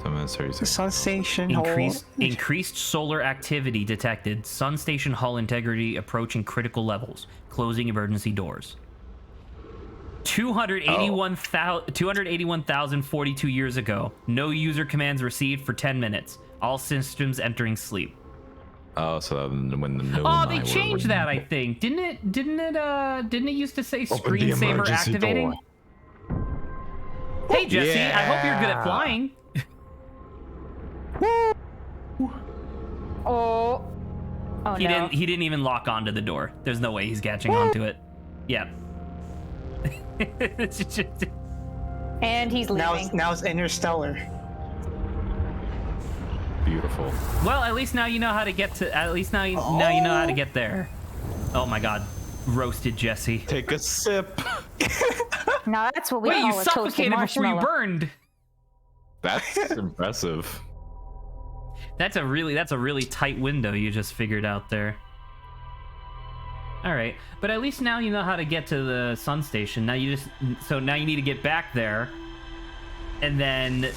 10 minutes, 30 The seconds. sun station. hole. Increased solar activity detected. Sun station hull integrity approaching critical levels. Closing emergency doors. 281,042 years ago. No user commands received for 10 minutes. All systems entering sleep. Oh, so when the no Oh, they changed that, I think. Didn't it used to say screensaver activating? Hey Jesse, I hope you're good at flying. Oh. Oh He no. didn't even lock onto the door. There's no way he's catching onto it. Yeah. It's just- And he's leaving. Now it's interstellar. Beautiful. well, at least now you know how to get to. At least now you know how to get there. Oh my God, roasted Jesse. Take a sip. Now that's what we Wait, you call a toasted suffocated before you marshmallow. burned. That's impressive. That's a really tight window you just figured out there. All right, but at least now you know how to get to the sun station. Now you need to get back there, and then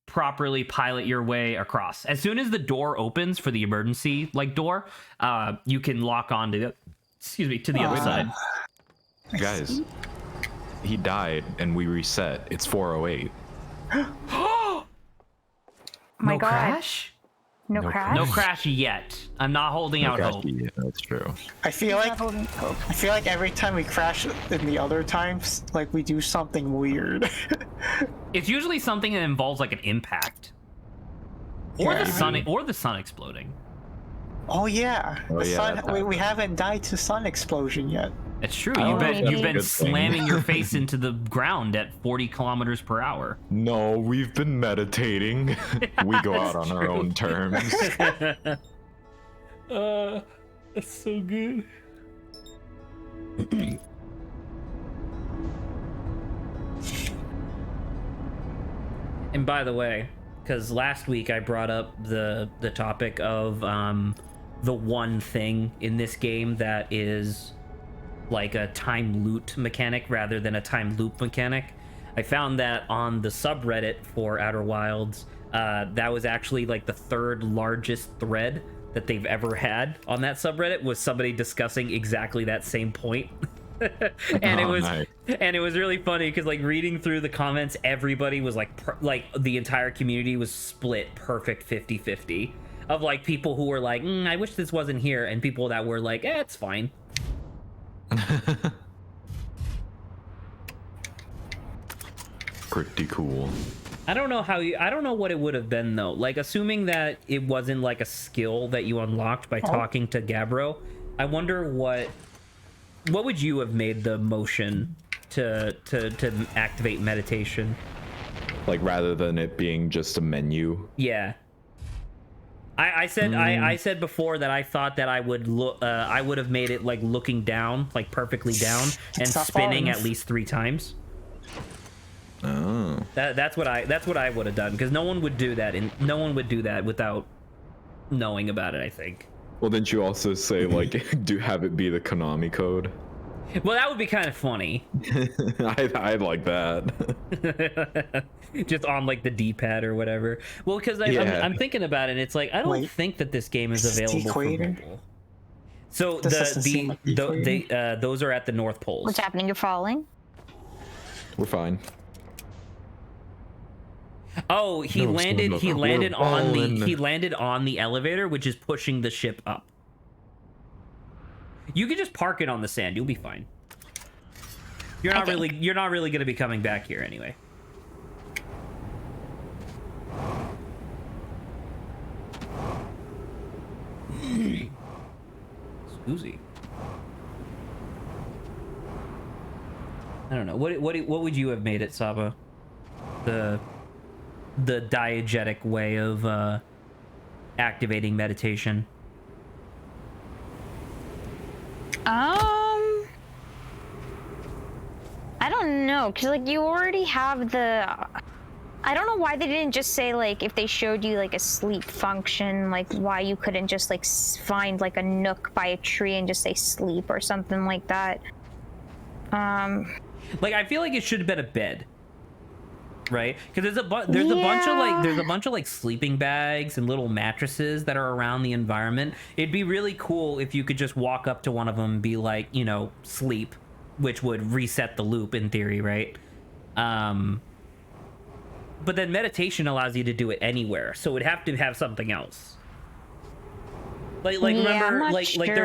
properly pilot your way across. As soon as the door opens for the emergency door, you can lock on to the other side. Guys, he died and we reset. It's 4:08. My No God. crash? No crash. No crash yet. I'm not holding out hope. Yeah, that's true. I feel like every time we crash in the other times, like we do something weird. It's usually something that involves like an impact, or Yeah. the sun exploding. Oh yeah, Oh, the yeah, sun. that We happened. haven't died to sun explosion yet. It's true. I You've don't been know if you've that's a been good thing. slamming your face into the ground at 40 kilometers per hour. No, we've been meditating. We go out on our own terms. That's so good. And by the way, because last week I brought up the topic of the one thing in this game that is like a time loot mechanic rather than a time loop mechanic. I found that on the subreddit for Outer Wilds, that was actually like the third largest thread that they've ever had on that subreddit, was somebody discussing exactly that same point. And Nice. it was really funny because like reading through the comments, everybody was like the entire community was split perfect 50-50 of like people who were like, I wish this wasn't here, and people that were like, it's fine. Pretty cool. I don't know what it would have been though. Like assuming that it wasn't like a skill that you unlocked by talking to Gabbro, I wonder what would you have made the motion to activate meditation? Like rather than it being just a menu. Yeah. I said before that I thought that I would have made it like looking down, like perfectly down, and spinning at least 3 times. Oh. That's what I would have done, because no one would do that, and no one would do that without knowing about it, I think. Well, didn't you also say like do have it be the Konami code? Well, that would be kind of funny. I'd like that. Just on like the D-pad or whatever. Well, because I'm thinking about it, it's like I don't think that this game is available for mobile. So those are at the North Poles. What's happening? You're falling? We're fine. Oh, he landed on the elevator, which is pushing the ship up. You can just park it on the sand. You'll be fine. You're not really going to be coming back here anyway. Scoozy. I don't know. What would you have made it, Saba? The diegetic way of activating meditation. I don't know, cause like you already have the. I don't know why they didn't just say like if they showed you like a sleep function, like why you couldn't just like find like a nook by a tree and just say sleep or something like that. Like I feel like it should have been a bed. Right, because there's a bunch of like sleeping bags and little mattresses that are around the environment. It'd be really cool if you could just walk up to one of them and be like, you know, sleep, which would reset the loop in theory, right? But then meditation allows you to do it anywhere, so it'd have to have something else. Like remember, like there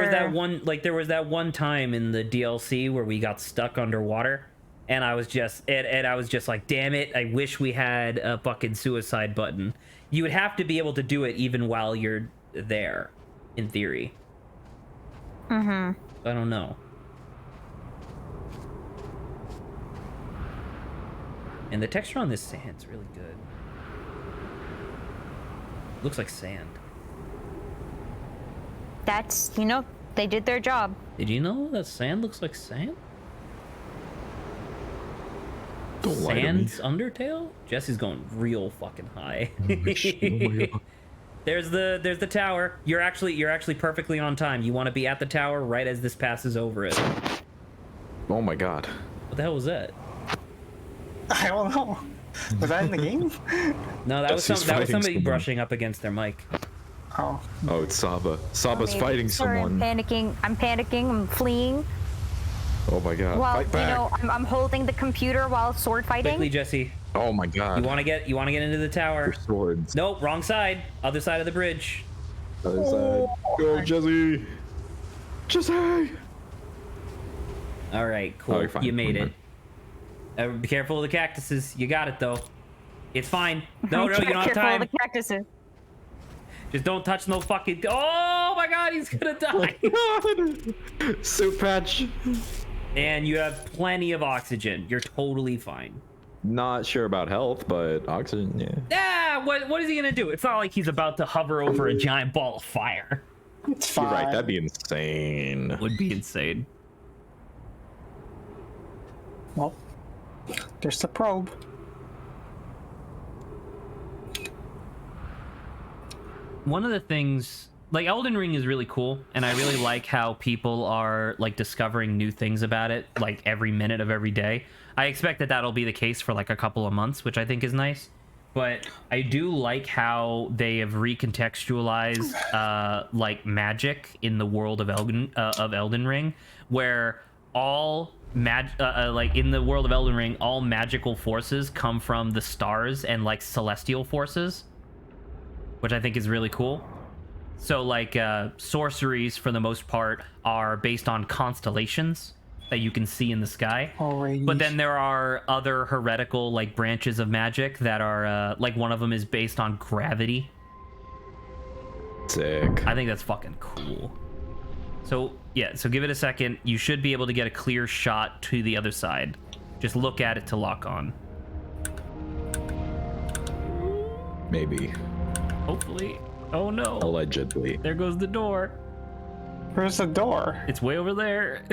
was that one time in the DLC where we got stuck underwater. And I was just like, damn it, I wish we had a fucking suicide button. You would have to be able to do it even while you're there, in theory. I don't know. And the texture on this sand's really good. Looks like sand. That's, you know, they did their job. Did you know that sand looks like sand? Sand's Undertale? Jesse's going real fucking high. Oh my God. There's the tower. You're actually perfectly on time. You want to be at the tower right as this passes over it. Oh my God. What the hell was that? I don't know. Was that in the game? No, that was somebody someone. brushing up against their mic. Oh. Oh, it's Saba. Saba's fighting Sorry, someone. I'm panicking. I'm fleeing. Oh my God. Well, Fight back. you know, I'm holding the computer while sword fighting. Quickly, Jesse. Oh my God. You want to get into the tower? Your swords. Nope, wrong side. Other side of the bridge. Other side. Go, Jesse. Jesse. All right, cool. Oh, you're fine. You made You're it. Be careful of the cactuses. You got it though. It's fine. No, you don't have Careful time. of the cactuses. Just don't touch no fucking. Oh my God, he's gonna die. Suit patch. And you have plenty of oxygen. You're totally fine. Not sure about health, but oxygen, yeah. Yeah, what is he gonna do? It's not like he's about to hover over a giant ball of fire. It's fine. You're right, that'd be insane. Would be insane. Well, there's the probe. One of the things like Elden Ring is really cool, and I really like how people are like discovering new things about it like every minute of every day. I expect that that'll be the case for like a couple of months, which I think is nice. But I do like how they have recontextualized like magic in the world of Elden Ring, where all like in the world of Elden Ring, all magical forces come from the stars and like celestial forces, which I think is really cool. So like sorceries for the most part are based on constellations that you can see in the sky. Alrighty. But then there are other heretical like branches of magic that are like one of them is based on gravity. Sick. I think that's fucking cool. So yeah, so give it a second. You should be able to get a clear shot to the other side. Just look at it to lock on. Maybe. Hopefully. Oh no. Allegedly. There goes the door. Where's the door? It's way over there.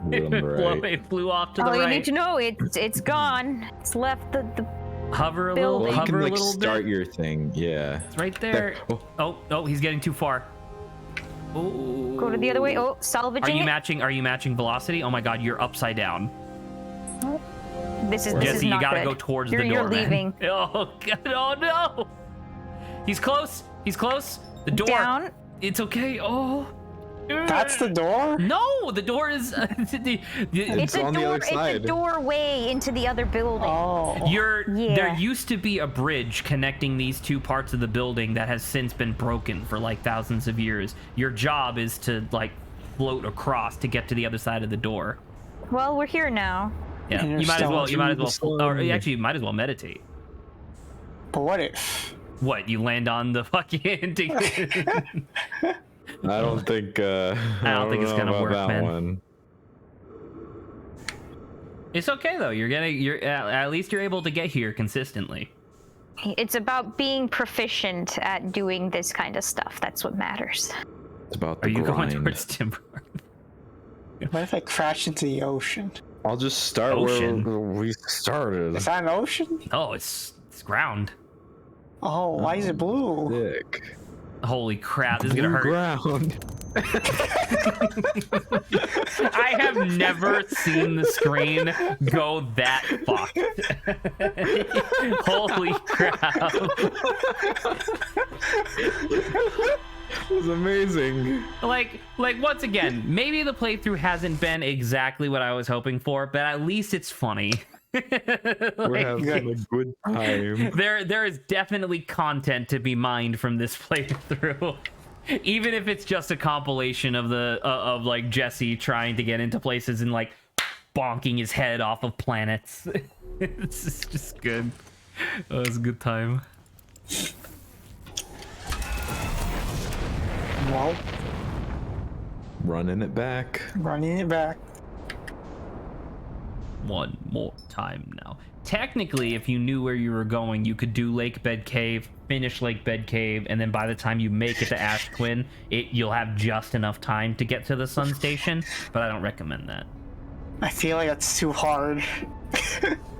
On the right. It flew off to the All right. you need to know, it's gone. It's left the Hover a building. little, Well, you hover can a like little start bit. your thing. Yeah. It's right there. Oh, he's getting too far. Oh. Go to the other way. Oh, salvaging Are you matching velocity? Oh my god, you're upside down. This is Jesse, you not gotta good. go towards you're, the door, You're man. leaving. Oh god, oh no! He's close. He's close. The door. Down. It's okay. Oh. That's the door? No, the door is. It's a on the door. other It's a side. doorway into the other building. Oh. Yeah. There used to be a bridge connecting these two parts of the building that has since been broken for like thousands of years. Your job is to like float across to get to the other side of the door. Well, we're here now. Yeah, you might as well, or actually, you might as well meditate. But what if? What, you land on the fucking? I don't think. I don't think it's know gonna about work, that man. one. It's okay though. You're at least you're able to get here consistently. It's about being proficient at doing this kind of stuff. That's what matters. It's about the Are you grind. going towards Timber? What if I crash into the ocean? I'll just start Ocean. where we started. Is that an ocean? Oh, it's ground. Oh, why is it blue? Sick. Holy crap! This is gonna hurt. Ground. I have never seen the screen go that fucked. Holy crap! It was amazing. Like once again, maybe the playthrough hasn't been exactly what I was hoping for, but at least it's funny. We're having a good time. There is definitely content to be mined from this playthrough. Even if it's just a compilation of the of like Jesse trying to get into places and like bonking his head off of planets. It's just good. It was a good time. Well, Running it back. running it back. One more time now. Technically, if you knew where you were going, you could do Lake Bed Cave, finish Lake Bed Cave, and then by the time you make it to Ash Twin, you'll have just enough time to get to the Sun Station, but I don't recommend that. I feel like that's too hard.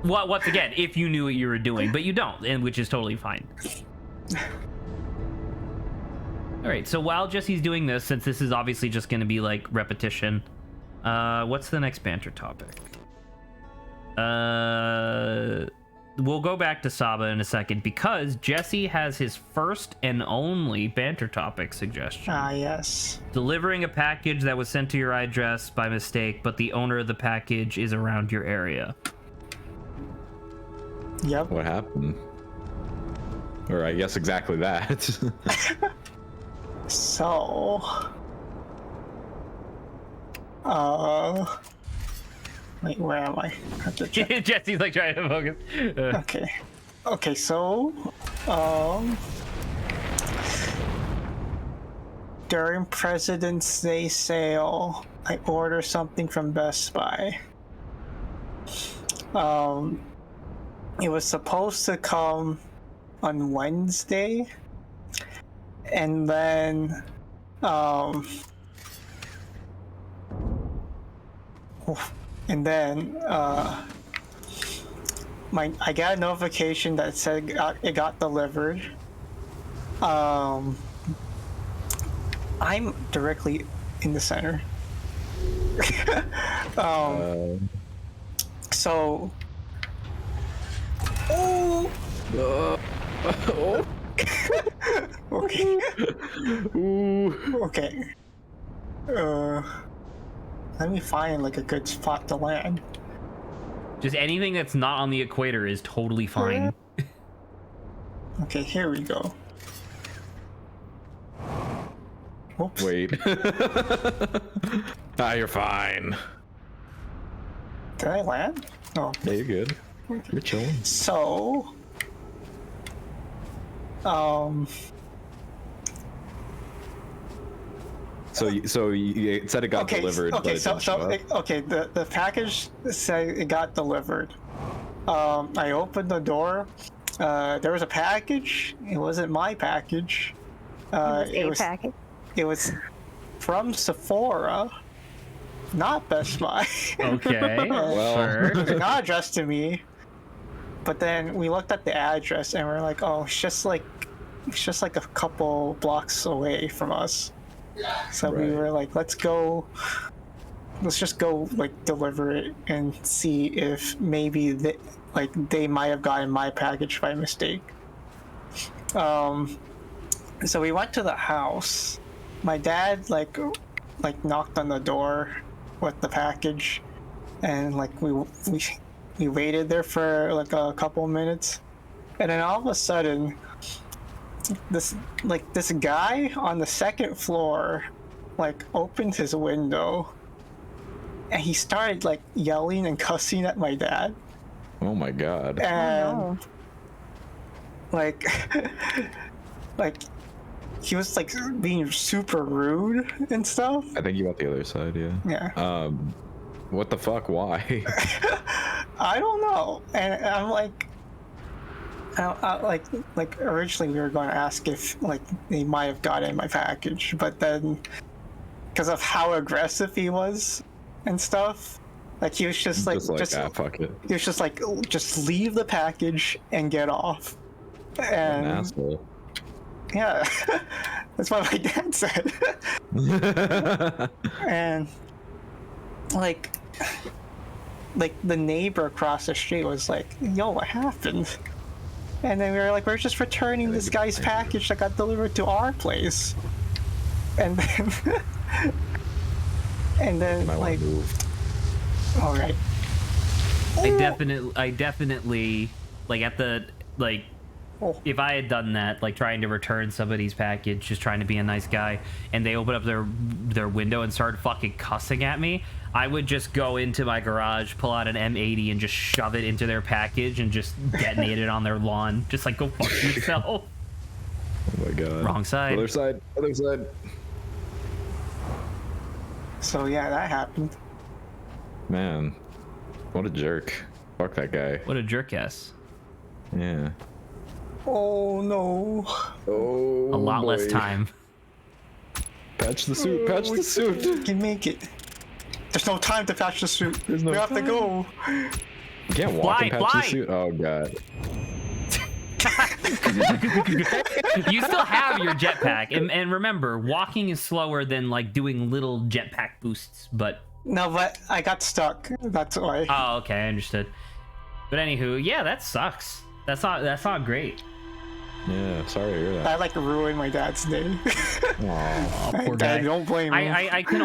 Well, once again, if you knew what you were doing, but you don't, and which is totally fine. All right, so while Jesse's doing this, since this is obviously just going to be like repetition, what's the next banter topic? We'll go back to Saba in a second because Jesse has his first and only banter topic suggestion. Ah, yes. Delivering a package that was sent to your address by mistake, but the owner of the package is around your area. Yep. What happened? Or I guess exactly that. So, wait, where am I? I have to check. Jesse's like trying to focus. Okay, so, during President's Day sale, I ordered something from Best Buy. It was supposed to come on Wednesday, and then, I got a notification that said it got delivered. I'm directly in the center. So. Oh. Okay. Okay. Let me find like a good spot to land. Just anything that's not on the equator is totally fine. Okay, here we go. Oops. Wait. Ah, you're fine. Did I land? Oh. Yeah, you're good. You're chilling. So, So you said it got delivered, but it didn't show up. The package said it got delivered. I opened the door. There was a package. It wasn't my package. Package. It was from Sephora, not Best Buy. Okay. Well, Sure. Not addressed to me. But then we looked at the address and we're like, oh, it's just like a couple blocks away from us. So we Right. were like, let's just go like deliver it and see if maybe they might have gotten my package by mistake. So we went to the house. My dad like knocked on the door with the package, and like we waited there for like a couple minutes, and then all of a sudden this guy on the second floor like opened his window and he started like yelling and cussing at my dad, oh my god. and No. like he was like being super rude and stuff. I think you got the other side, yeah. Yeah. What the fuck? Why? I don't know, and I'm like, like originally we were going to ask if like they might have gotten my package, but then because of how aggressive he was and stuff, like he was just like fuck it. he was just like, just leave the package and get off. An And asshole. yeah, that's what my dad said. And like the neighbor across the street was like, yo, what happened? And then we were like, we're just returning this guy's package that got delivered to our place. And then Might want like, to move. all right. I definitely like at the like Oh. if I had done that, like trying to return somebody's package, just trying to be a nice guy, and they open up their window and start fucking cussing at me, I would just go into my garage, pull out an M80, and just shove it into their package and just detonate it on their lawn. Just like, go fuck yourself. Oh my god. Wrong side. Other side. Other side. So yeah, that happened. Man, what a jerk. Fuck that guy. What a jerk ass. Yeah. Oh no. Oh. A lot less boy. time. Patch the suit. Patch the suit. You can make it. There's no time to patch the suit. There's no we have to go. You can't walk and patch Fly. the suit. Oh god. You still have your jetpack, and remember, walking is slower than like doing little jetpack boosts. But No, but I got stuck. That's why. oh, okay, I understood. But anywho, yeah, that sucks. That's not great. Yeah. Sorry to hear that. That like ruined my dad's day. Aw. Oh, poor Dad, guy. don't blame him. I can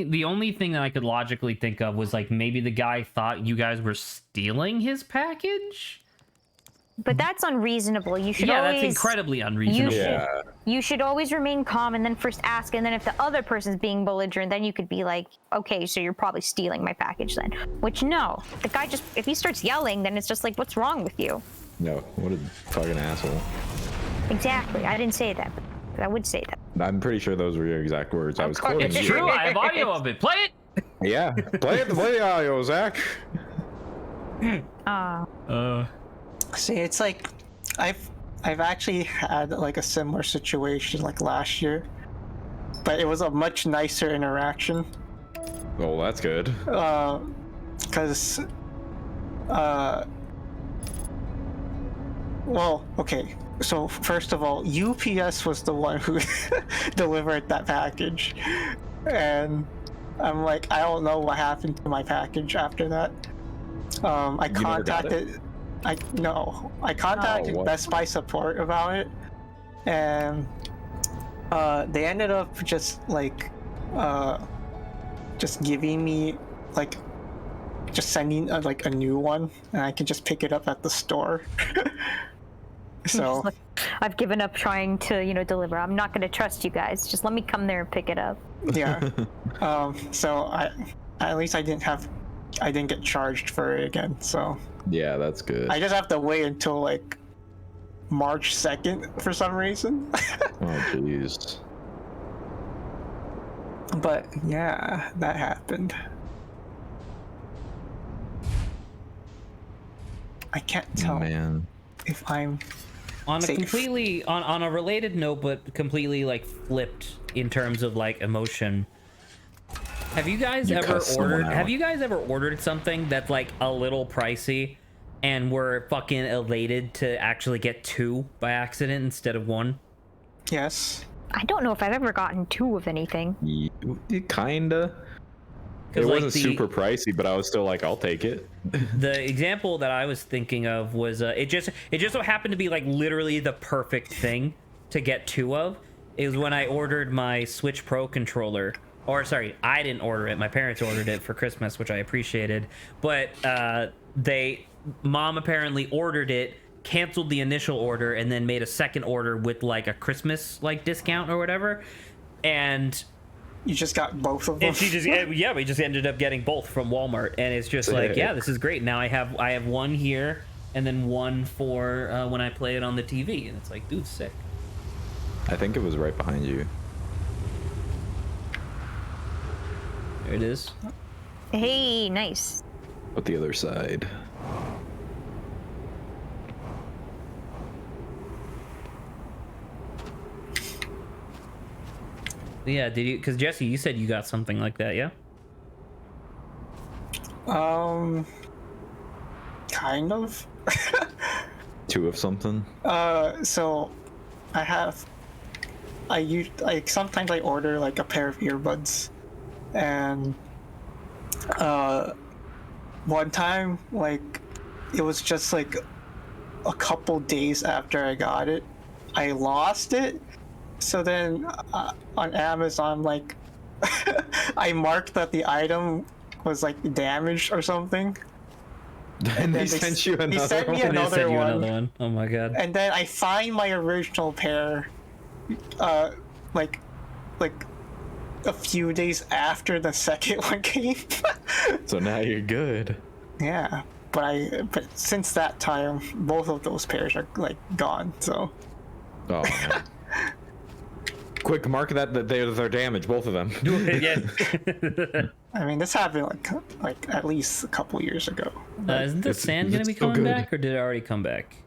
the only thing that I could logically think of was like maybe the guy thought you guys were stealing his package. But that's unreasonable. You should Yeah, always. that's incredibly unreasonable. Yeah. You should always remain calm and then first ask, and then if the other person's being belligerent, then you could be like, okay, so you're probably stealing my package then. Which no, the guy just, if he starts yelling, then it's just like, what's wrong with you? No. What a fucking asshole. Exactly. I didn't say that, but I would say that. I'm pretty sure those were your exact words. I was course. quoting It's you. true. I have audio of it. Play it. Yeah. Play the audio, Zach. See, it's like I've actually had like a similar situation like last year, but it was a much nicer interaction. Oh, that's good. Because well, okay, so first of all, UPS was the one who delivered that package, and I'm like, I don't know what happened to my package after that. I You never got it? contacted. I contacted what? Best Buy support about it, and they ended up just giving me like just sending like a new one, and I can just pick it up at the store. So I've given up trying to, deliver. I'm not going to trust you guys. Just let me come there and pick it up. yeah. So at least I didn't get charged for it again. So Yeah, that's good. I just have to wait until like March 2nd for some reason. Oh jeez. But yeah, that happened. I can't tell Man. if I'm On a safe. completely on a related note, but completely like flipped in terms of like emotion. Have you guys You ever cuss someone ordered? out. Have you guys ever ordered something that's like a little pricey, and were fucking elated to actually get 2 by accident instead of 1? Yes. I don't know if I've ever gotten 2 of anything. Kinda. It 'Cause, like, wasn't super pricey, but I was still like, I'll take it. The example that I was thinking of was it just so happened to be like literally the perfect thing to get 2 of. It was when I ordered my Switch Pro controller. Or sorry, I didn't order it. My parents ordered it for Christmas, which I appreciated. But mom apparently ordered it, canceled the initial order, and then made a second order with like a Christmas like discount or whatever. And You just got both of them. and she just we just ended up getting both from Walmart, and it's just like, yeah, this is great. Now I have one here and then one for when I play it on the TV, and it's like, dude, sick. I think it was right behind you. There it is. Hey, nice. But the other side. Yeah, did you? Because Jesse, you said you got something like that, yeah? Kind of. 2 of something. So sometimes I order like a pair of earbuds, and one time like it was just like a couple days after I got it, I lost it. So then on Amazon, like I marked that the item was like damaged or something. And they sent you another sent me one. And they another sent you one. another one. Oh my god. And then I find my original pair, like a few days after the second one came. So now you're good. Yeah, but since that time, both of those pairs are like gone. So Oh man. Quick, mark that they're damaged, both of them. Yeah. I mean, this happened like at least a couple years ago. Isn't the sand gonna it's be still coming good. back, or did it already come back?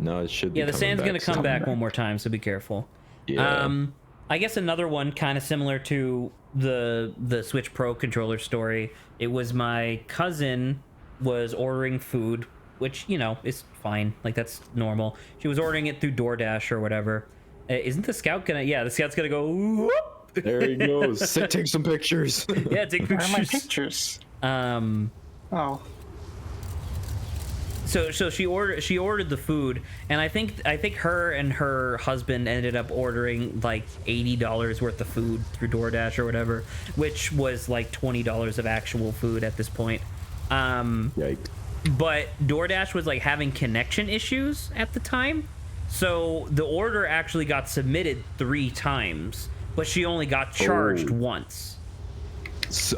No, it should be. Yeah, the coming sand's back gonna come soon. back one more time, so be careful. Yeah. I guess another one kind of similar to the Switch Pro controller story. It was my cousin was ordering food, which is fine, like that's normal. She was ordering it through DoorDash or whatever. Isn't the Scout gonna? Yeah, the Scout's gonna go. Whoop! There he goes. Take some pictures. Yeah, take Where are my pictures. pictures? Oh, So she ordered the food, and I think her and her husband ended up ordering like $80 worth of food through DoorDash or whatever, which was like $20 of actual food at this point. Yikes. But DoorDash was like having connection issues at the time, so the order actually got submitted 3 times, but she only got charged once.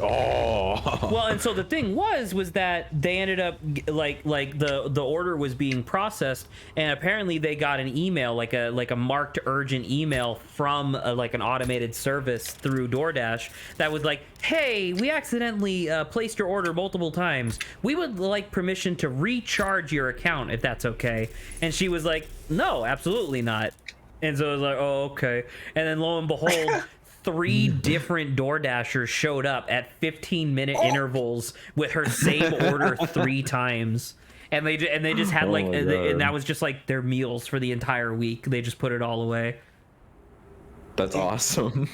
Oh. Well, and so the thing was that they ended up like the order was being processed, and apparently they got an email, like a marked urgent email from like an automated service through DoorDash that was like, hey, we accidentally placed your order multiple times. We would like permission to recharge your account if that's okay. And she was like, no, absolutely not. And so I was like, oh, okay. And then lo and behold, 3 different DoorDashers showed up at 15-minute intervals with her same order 3 times. and they just had Oh like, my and that God. was just like their meals for the entire week. They just put it all away. That's awesome.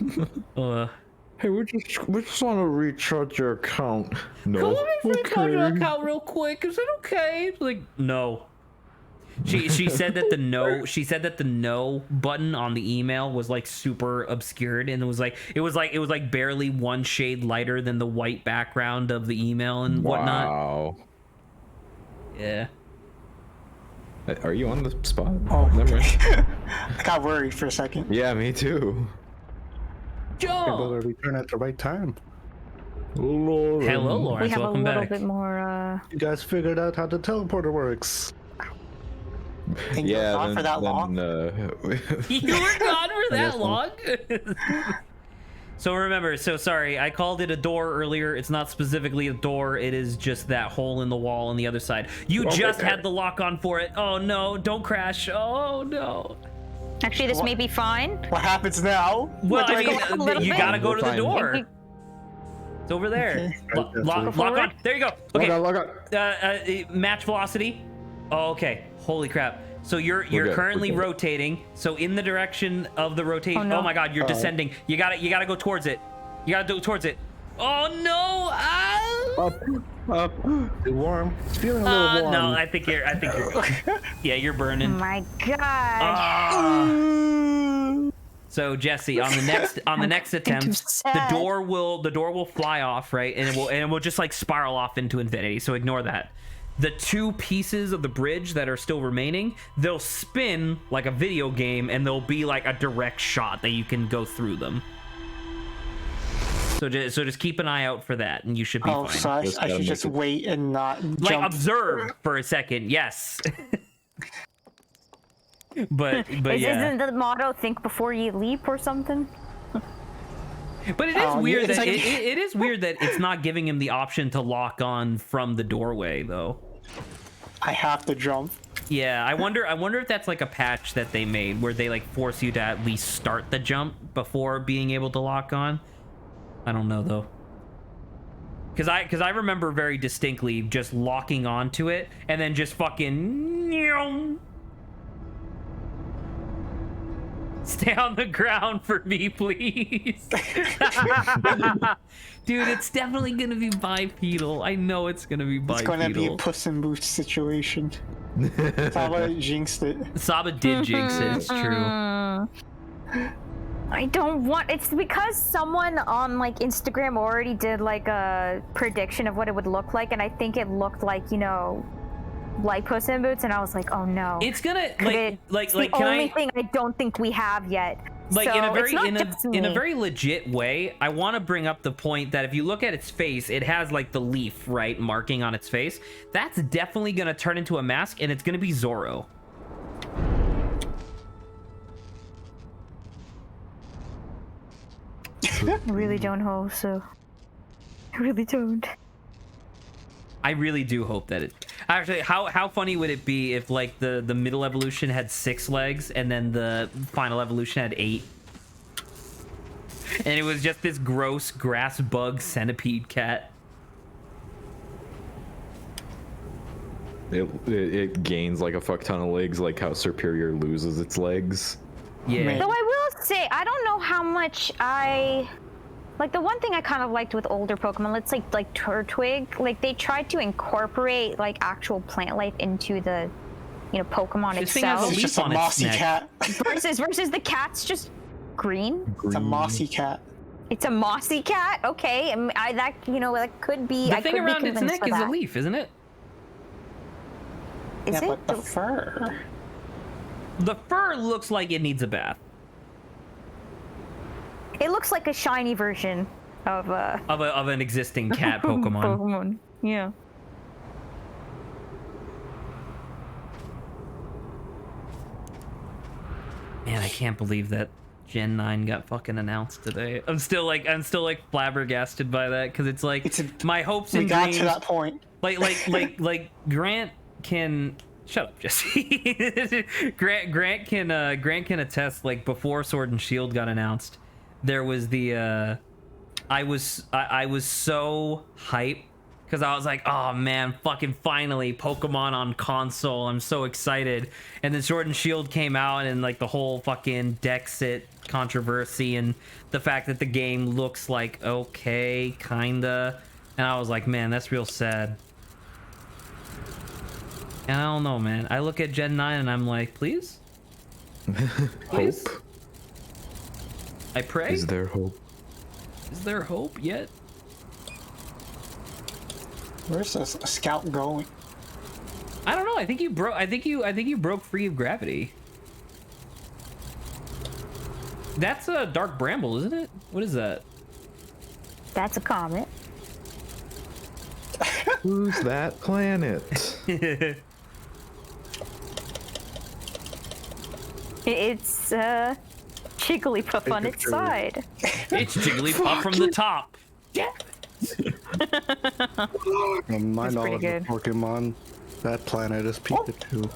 Hey, we just want to recharge your account. No. Let me recharge your account real quick. Is it okay? It's like, no. She said that the no button on the email was like super obscured, and it was like barely one shade lighter than the white background of the email and whatnot. Wow. Yeah. Are you on the spot? Oh. Never mind. I got worried for a second. Yeah, me too. Able Joe. to return at the right time. Hello, We Lawrence. have a Welcome little back. bit more. You guys figured out how the teleporter works. And you're gone for that long. You were gone for that long? So remember, sorry, I called it a door earlier. It's not specifically a door. It is just that hole in the wall on the other side. You just had the lock on for it. Oh no, don't crash. Oh no. Actually, this may be fine. What happens now? Well, I go up a mean, little you bit. gotta go to the Fine. door. It's over there. Lock on. There you go. Okay. Log on. Match velocity. Oh, okay. Holy crap. So you're good, currently we're good. rotating. So in the direction of the rotation. Oh, no. Oh my God, you're descending. You gotta go towards it. You gotta go towards it. Oh no! Up. It's warm. It's feeling a little warm. No, I think you're. Yeah, you're burning. My God. Ah. So Jesse, on the next attempt, the sad. door will fly off, right, and it will just like spiral off into infinity. So ignore that. The two pieces of the bridge that are still remaining, they'll spin like a video game, and there'll be like a direct shot that you can go through them. So just keep an eye out for that, and you should be Oh, fine. so I Just should gotta just make it- wait and not Like jump. observe for a second, yes. but yeah. Isn't the motto "think before you leap" or something? But it is Oh, weird yeah, it's that like- it is weird that it's not giving him the option to lock on from the doorway though. I have to jump. Yeah, I wonder if that's like a patch that they made where they like force you to at least start the jump before being able to lock on. I don't know though. Cause I remember very distinctly just locking onto it and then just fucking stay on the ground for me, please. Dude, it's definitely gonna be bipedal. I know it's gonna be bipedal. It's going to be a Puss in Boots situation. Saba jinxed it. Saba did jinx it, it's true. I don't want. It's because someone on like Instagram already did like a prediction of what it would look like, and I think it looked like like Puss in Boots, and I was like, oh no. It's gonna It's the can only I thing I don't think we have yet. like so in a very it's not just in a me. very legit way, I want to bring up the point that if you look at its face, it has like the leaf, right, marking on its face. That's definitely gonna turn into a mask, and it's gonna be Zorro. I really don't hope so. I really don't. I really do hope that it actually. How funny would it be if like the middle evolution had 6 legs and then the final evolution had 8, and it was just this gross grass bug centipede cat. It gains like a fuck ton of legs, like how Superior loses its legs. Yeah. Man. Though I will say, I don't know how much I like. The one thing I kind of liked with older Pokemon, let's like Turtwig, like they tried to incorporate like actual plant life into the, Pokemon This thing has a itself. It's leaf just a on its mossy neck. cat. versus the cat's just green. It's a mossy cat. It's a mossy cat. Okay, that could be. The I thing could be around its convinced neck for is a that. leaf, isn't it? Is Yeah, it? but the fur. The fur looks like it needs a bath. It looks like a shiny version of Of an existing cat Pokemon. Pokemon. Yeah. Man, I can't believe that Gen 9 got fucking announced today. I'm still like flabbergasted by that because it's like my hopes We and got dreams. to that point. Like Grant can shut up, Jesse. Grant can attest. Like before Sword and Shield got announced, there was the I was so hyped because I was like, oh man, fucking finally Pokemon on console. I'm so excited. And then Sword and Shield came out, and like the whole fucking Dexit controversy and the fact that the game looks like okay, kinda. And I was like, man, that's real sad. And I don't know, man. I look at Gen 9 and I'm like, please? Please? Hope. I pray? Is there hope? Is there hope yet? Where's this scout going? I don't know. I think you broke. I think you broke free of gravity. That's a dark bramble, isn't it? What is that? That's a comet. Who's that planet? It's Jigglypuff on its side. It's Jigglypuff from the top. Yeah. In my That's pretty knowledge of Pokemon, that planet is Pikachu.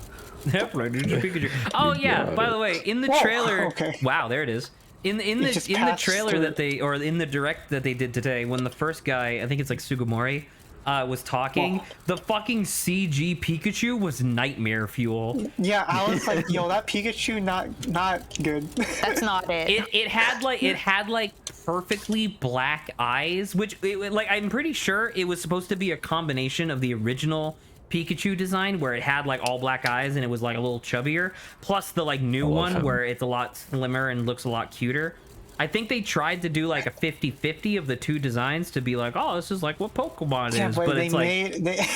Oh yeah. By the way, in the trailer. Okay. Wow, there it is. In the trailer that they, or in the direct that they did today, when the first guy, I think it's like Sugimori, was talking, the fucking CG Pikachu was nightmare fuel. Yeah, I was like, yo, that Pikachu not good. That's not it. It had like perfectly black eyes, which like I'm pretty sure it was supposed to be a combination of the original Pikachu design where it had like all black eyes and it was like a little chubbier, plus the like new one where it's a lot slimmer and looks a lot cuter. I think they tried to do like a 50-50 of the two designs to be like, oh, this is like what Pokemon is, but it's like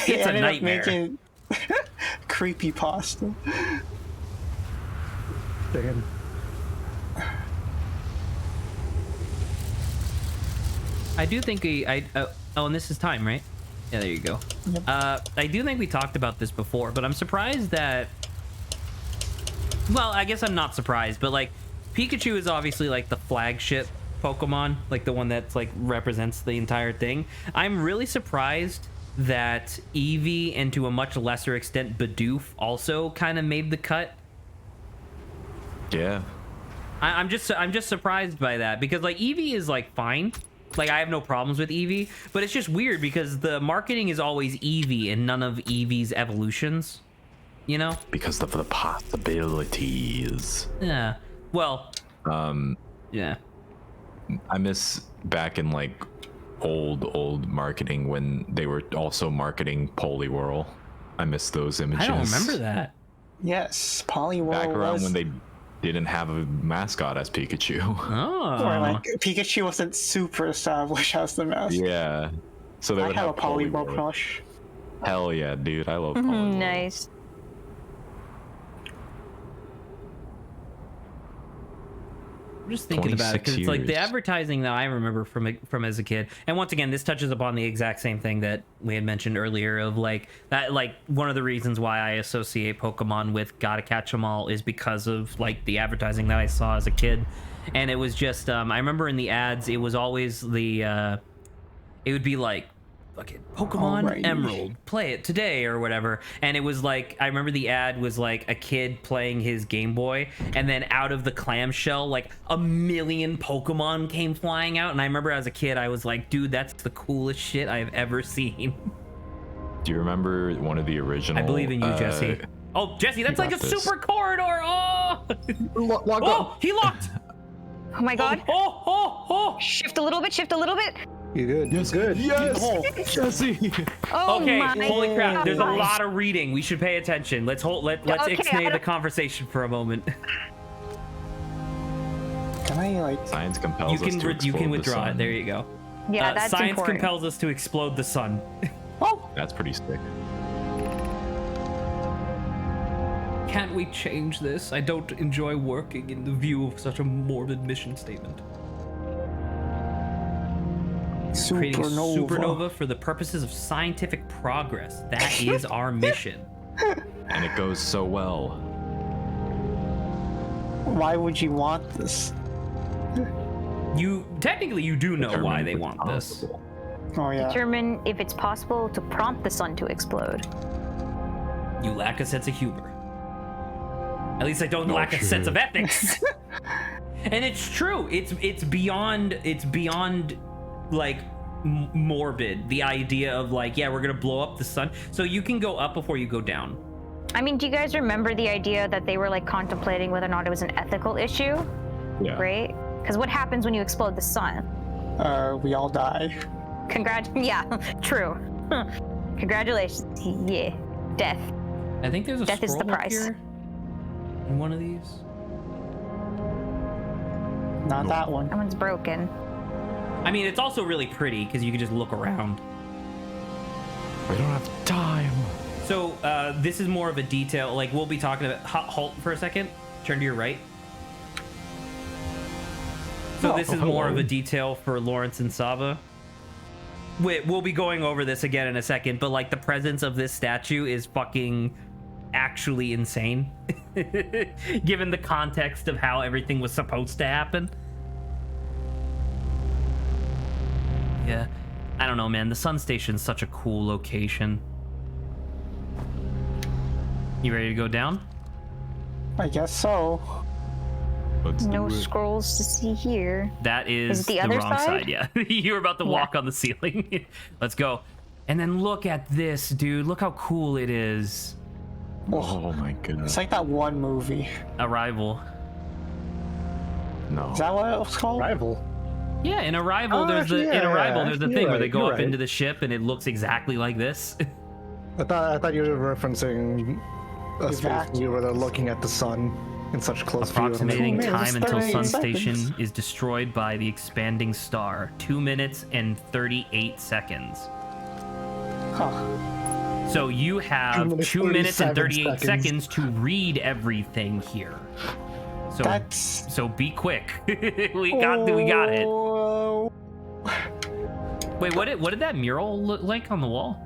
it's a nightmare. Making creepy pasta. Damn. I do think oh, and this is time, right? Yeah, there you go. Yep. I do think we talked about this before, but I'm surprised that, well, I guess I'm not surprised, but like Pikachu is obviously like the flagship Pokemon, like the one that's like represents the entire thing. I'm really surprised that Eevee and to a much lesser extent Bidoof also kind of made the cut. Yeah. I'm just surprised by that, because like Eevee is like fine. Like I have no problems with Eevee, but it's just weird because the marketing is always Eevee and none of Eevee's evolutions, you know? Because of the possibilities. Yeah. Well, yeah. I miss back in like old marketing when they were also marketing Poliwhirl. I miss those images. I don't remember that. Yes, Poliwhirl Back around was... when they didn't have a mascot as Pikachu. Oh. Or like Pikachu wasn't super established as the mascot. Yeah. So they I would have a have Poliwhirl crush. Hell yeah, dude. I love Poliwhirl. Nice. I'm just thinking about it because it's like the 26 years. advertising that I remember from as a kid. And once again, this touches upon the exact same thing that we had mentioned earlier of like that, like one of the reasons why I associate Pokemon with Gotta Catch 'Em All is because of like the advertising that I saw as a kid. And it was just, I remember in the ads, it was always the, it would be like, fucking Pokemon Alrighty. Emerald, play it today or whatever. And it was like, I remember the ad was like a kid playing his Game Boy, and then out of the clamshell, like a million Pokemon came flying out. And I remember as a kid, I was like, dude, that's the coolest shit I've ever seen. Do you remember one of the original? I believe in you, Jesse. Oh, Jesse, that's like a got this. super corridor. Oh, Lock oh, he locked. Oh my god. Oh. Shift a little bit, shift a little bit. You good? Yes, good. Yes, Oh. Jesse. Oh Okay, my holy crap! There's a gosh. lot of reading. We should pay attention. Let's Okay, ixnay I the don't- conversation for a moment. Can I like... Science compels You us can to you can explode the withdraw it. sun. There you go. Yeah, that's science important. compels us to explode the sun. That's pretty sick. Can't we change this? I don't enjoy working in the view of such a morbid mission statement. Creating a supernova for the purposes of scientific progress. That is our mission. And it goes so well. Why would you want this? You do know why Determine they what's want this. possible. Oh yeah. Determine if it's possible to prompt the sun to explode. You lack a sense of humor. At least I don't lack a sense of ethics. And it's true. It's beyond like morbid. The idea of like, yeah, we're gonna blow up the sun. So you can go up before you go down. I mean, do you guys remember the idea that they were like contemplating whether or not it was an ethical issue? Yeah. Right? Because what happens when you explode the sun? We all die. Yeah, true. Congratulations. Yeah, death. I think there's a Death is the scroll up price. here in one of these. Not that one. That one's broken. I mean, it's also really pretty because you can just look around. We don't have time. So this is more of a detail. Like we'll be talking about. Halt for a second. Turn to your right. So this is more of a detail for Lawrence and Saba. We'll be going over this again in a second, but like the presence of this statue is fucking actually insane, given the context of how everything was supposed to happen. Yeah, I don't know, man. The Sun Station's such a cool location. You ready to go down? I guess so. Let's No do it. scrolls to see here. That is it the the other wrong side? side. Yeah, you were about to walk on the ceiling. Let's go. And then look at this, dude. Look how cool it is. Oh my goodness. It's like that one movie. Arrival. No. Is that what it was called? Rival. Yeah, in Arrival, Oh, there's the actually, thing you're where they right, go you're up right. into the ship and it looks exactly like this. I thought you were referencing a space Exactly. movie where they're looking at the sun in such close view. and I'm like, Approximating "Oh, man, time it's until 38 Sun seconds." Station is destroyed by the expanding star. 2 minutes and 38 seconds. Huh. So you have 2 minutes, 2 minutes and 37 38 seconds to read everything here. So That's. so be quick. we got it. Oh, Wait, what did that mural look like on the wall?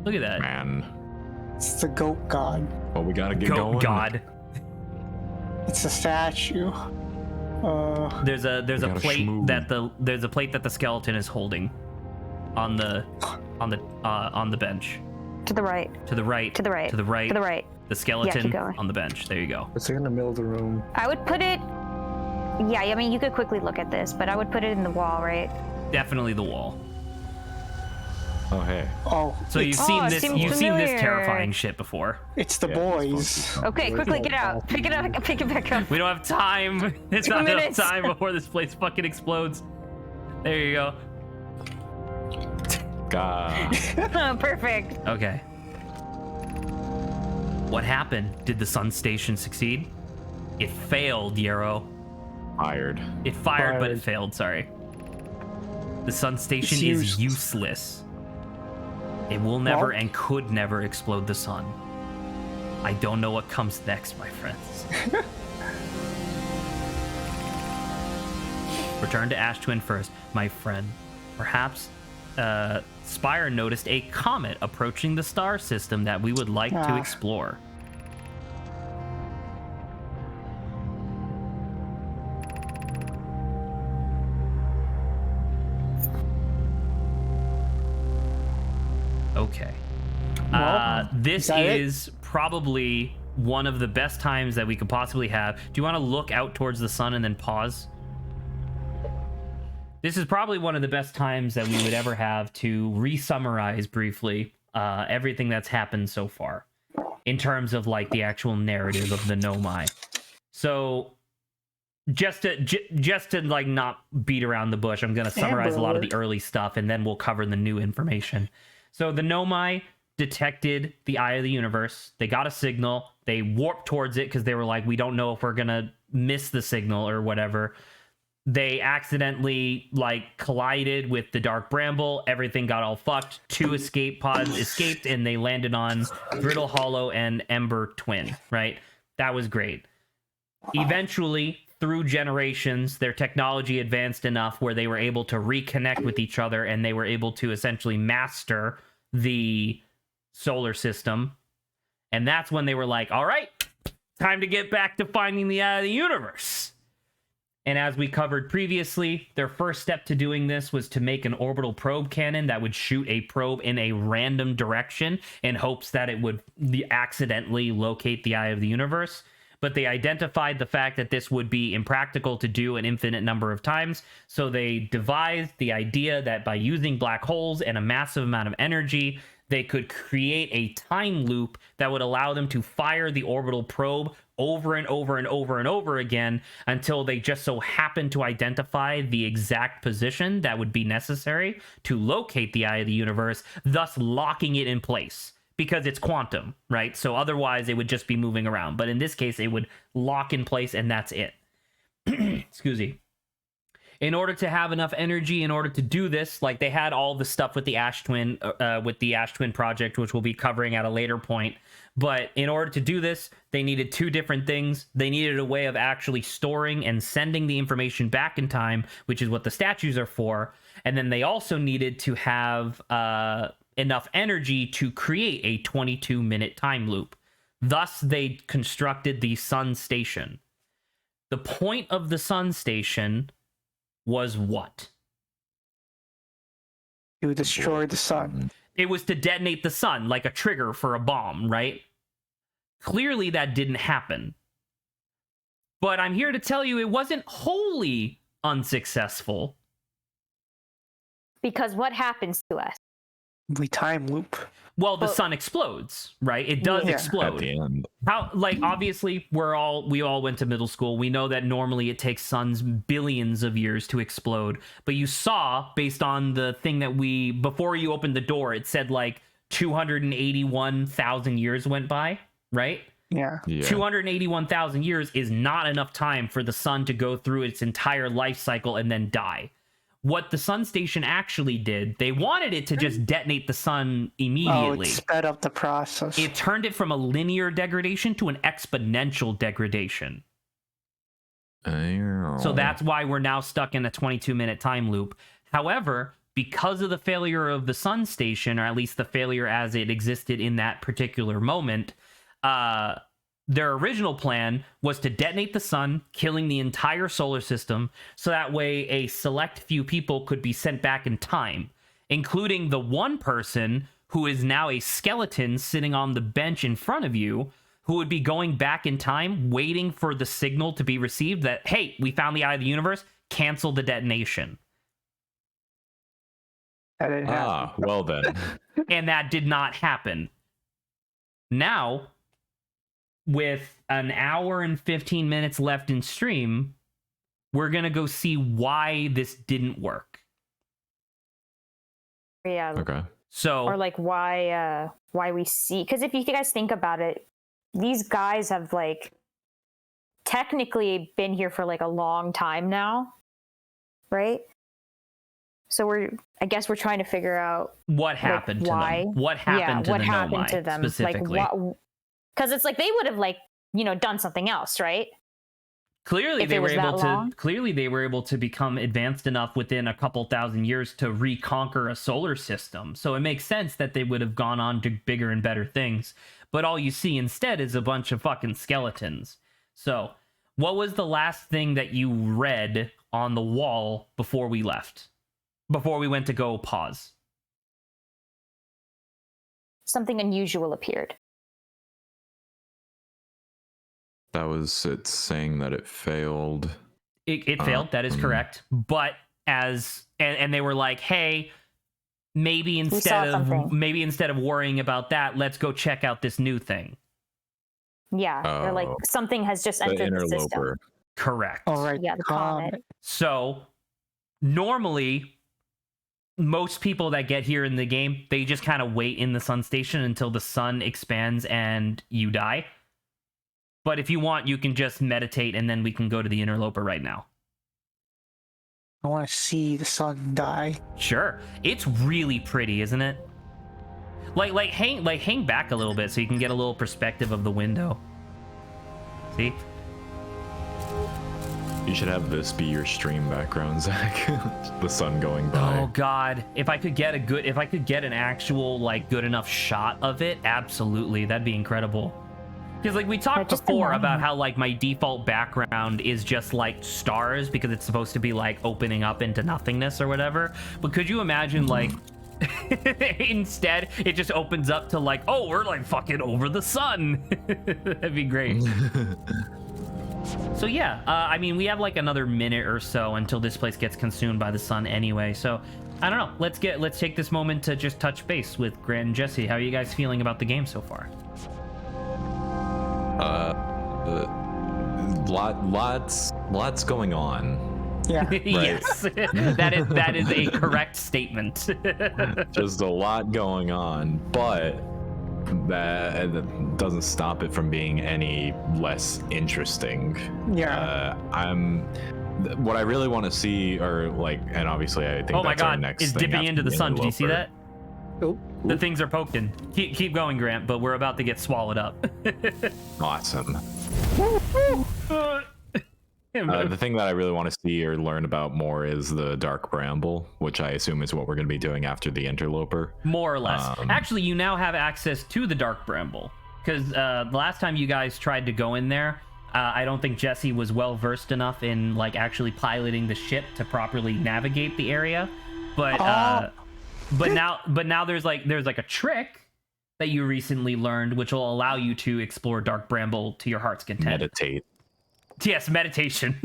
Look at that. Man. it's the goat god. Well, we gotta get Goat going. God. It's a statue. There's a gotta plate schmoo. there's a plate that the skeleton is holding on the bench. To the right. To the right. To the right. To the right. To the right. The skeleton going. on the bench. There you go. It's in the middle of the room. I would put it. Yeah, I mean, you could quickly look at this, but I would put it in the wall, right? Definitely the wall. Oh, hey. Oh. So you've it's- seen it this seems you've seen this familiar. terrifying shit before. It's the Yeah, boys. Okay, quickly get out. Pick it up. Pick it back up. We don't have time. It's 2 not enough minutes. time before this place fucking explodes. There you go. God. Perfect. Okay. What happened? Did the Sun Station succeed? It failed, Yarrow. Fired. It fired, but it Fired. failed, sorry. The Sun Station It's is useless. It will never Well- and could never explode the sun. I don't know what comes next, my friends. Return to Ash Twin first, my friend. Perhaps Spire noticed a comet approaching the star system that we would like to Ah. explore. Okay. This is that it? is probably one of the best times that we could possibly have. Do you want to look out towards the sun and then pause? This is probably one of the best times that we would ever have to re-summarize briefly everything that's happened so far in terms of like the actual narrative of the Nomai. So just to like not beat around the bush, I'm going to summarize a lot of the early stuff and then we'll cover the new information. So the Nomai detected the Eye of the Universe. They got a signal. They warped towards it because they were like, we don't know if we're going to miss the signal or whatever. They accidentally like collided with the Dark Bramble. Everything got all fucked. 2 escape pods escaped and they landed on Brittle Hollow and Ember Twin, right? That was great. Eventually, through generations, their technology advanced enough where they were able to reconnect with each other and they were able to essentially master the solar system. And that's when they were like, all right, time to get back to finding the Eye of the Universe. And as we covered previously, their first step to doing this was to make an orbital probe cannon that would shoot a probe in a random direction in hopes that it would accidentally locate the Eye of the Universe. but they identified the fact that this would be impractical to do an infinite number of times. So they devised the idea that by using black holes and a massive amount of energy, they could create a time loop that would allow them to fire the orbital probe over and over and over and over again until they just so happen to identify the exact position that would be necessary to locate the eye of the universe, thus locking it in place. Because it's quantum, right? So otherwise it would just be moving around. But in this case, it would lock in place and that's it. Excuse me. In order to have enough energy, in order to do this, like they had all the stuff with the Ash Twin project, which we'll be covering at a later point. But in order to do this, they needed two different things. They needed a way of actually storing and sending the information back in time, which is what the statues are for. And then they also needed to have enough energy to create a 22-minute time loop. Thus, they constructed the Sun Station. The point of the Sun Station was what? To destroy the sun. It was to detonate the sun, like a trigger for a bomb, right? Clearly, that didn't happen. But I'm here to tell you it wasn't wholly unsuccessful. Because what happens to us? We time loop. Well, the sun explodes, right? It does explode. At the end. How, like, obviously, we all went to middle school. We know that normally it takes suns billions of years to explode. But you saw, based on the thing that before you opened the door, it said like 281,000 years went by, right? Yeah. 281,000 years is not enough time for the sun to go through its entire life cycle and then die. What the Sun Station actually did, they wanted it to just detonate the sun immediately. Oh, it sped up the process. It turned it from a linear degradation to an exponential degradation. So that's why we're now stuck in a 22-minute time loop. However, because of the failure of the Sun Station, or at least the failure as it existed in that particular moment, their original plan was to detonate the sun, killing the entire solar system, so that way a select few people could be sent back in time, including the one person who is now a skeleton sitting on the bench in front of you, who would be going back in time, waiting for the signal to be received that, hey, we found the eye of the universe, cancel the detonation. That didn't happen. Well then. And that did not happen. Now, with an hour and 15 minutes left in stream, we're going to go see why this didn't work. Yeah. Okay. So, or like why we see, because if you guys think about it, these guys have like technically been here for like a long time now, right? So I guess we're trying to figure out what happened like, why. To them. What happened to what the happened Nomai to them specifically? Like what? Because it's like they would have like, done something else, right? Clearly they were able to become advanced enough within a couple thousand years to reconquer a solar system. So it makes sense that they would have gone on to bigger and better things. But all you see instead is a bunch of fucking skeletons. So, what was the last thing that you read on the wall before we left? Before we went to go pause? Something unusual appeared. That was it saying that it failed. It failed, that is correct. But and they were like, hey, maybe instead of worrying about that, let's go check out this new thing. Yeah, they're like, something has just entered the system. Correct. All right. Yeah, the comet. So normally, most people that get here in the game, they just kind of wait in the sun station until the sun expands and you die. But if you want, you can just meditate and then we can go to the interloper right now. I want to see the sun die. Sure. It's really pretty, isn't it? Like hang back a little bit so you can get a little perspective of the window. See? You should have this be your stream background, Zach. The sun going by. Oh god, if I could get an actual like good enough shot of it, absolutely, that'd be incredible. Because like we talked before about how like my default background is just like stars because it's supposed to be like opening up into nothingness or whatever. But could you imagine like Instead, it just opens up to like, oh, we're like fucking over the sun. That'd be great. So yeah, I mean, we have like another minute or so until this place gets consumed by the sun anyway. So I don't know. Let's take this moment to just touch base with Grant and Jesse. How are you guys feeling about the game so far? Lots going on. Yeah. Yes, that is a correct statement. Just a lot going on, but that doesn't stop it from being any less interesting. Yeah. What I really want to see, or like, and obviously I think Oh my that's our god, next it's thing dipping after into the sun. Did you see that? Oh, The things are poking. Keep going, Grant, but we're about to get swallowed up. Awesome. The thing that I really want to see or learn about more is the Dark Bramble, which I assume is what we're going to be doing after the Interloper. More or less. Actually, you now have access to the Dark Bramble, because the last time you guys tried to go in there, I don't think Jesse was well versed enough in like actually piloting the ship to properly navigate the area. But now there's like a trick that you recently learned, which will allow you to explore Dark Bramble to your heart's content. Meditate. Yes, meditation.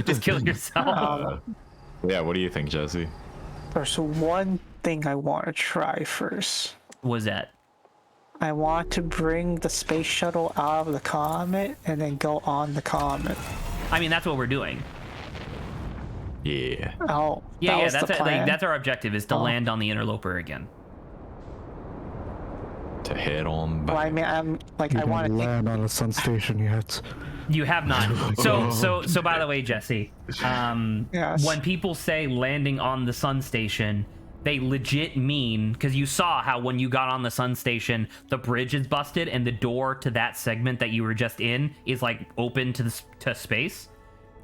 Just kill yourself. Yeah, what do you think, Jesse? There's one thing I want to try first. What was that? I want to bring the space shuttle out of the comet and then go on the comet. I mean, that's what we're doing. Yeah. Oh, Yeah, was that's the plan. that's our objective, is to land on the Interloper again. To head on back. Well, I mean, I want to land on the sun station yet. You have not. So by the way, Jesse, Yes. when people say landing on the sun station, they legit mean, because you saw how when you got on the sun station, the bridge is busted and the door to that segment that you were just in is like open to space.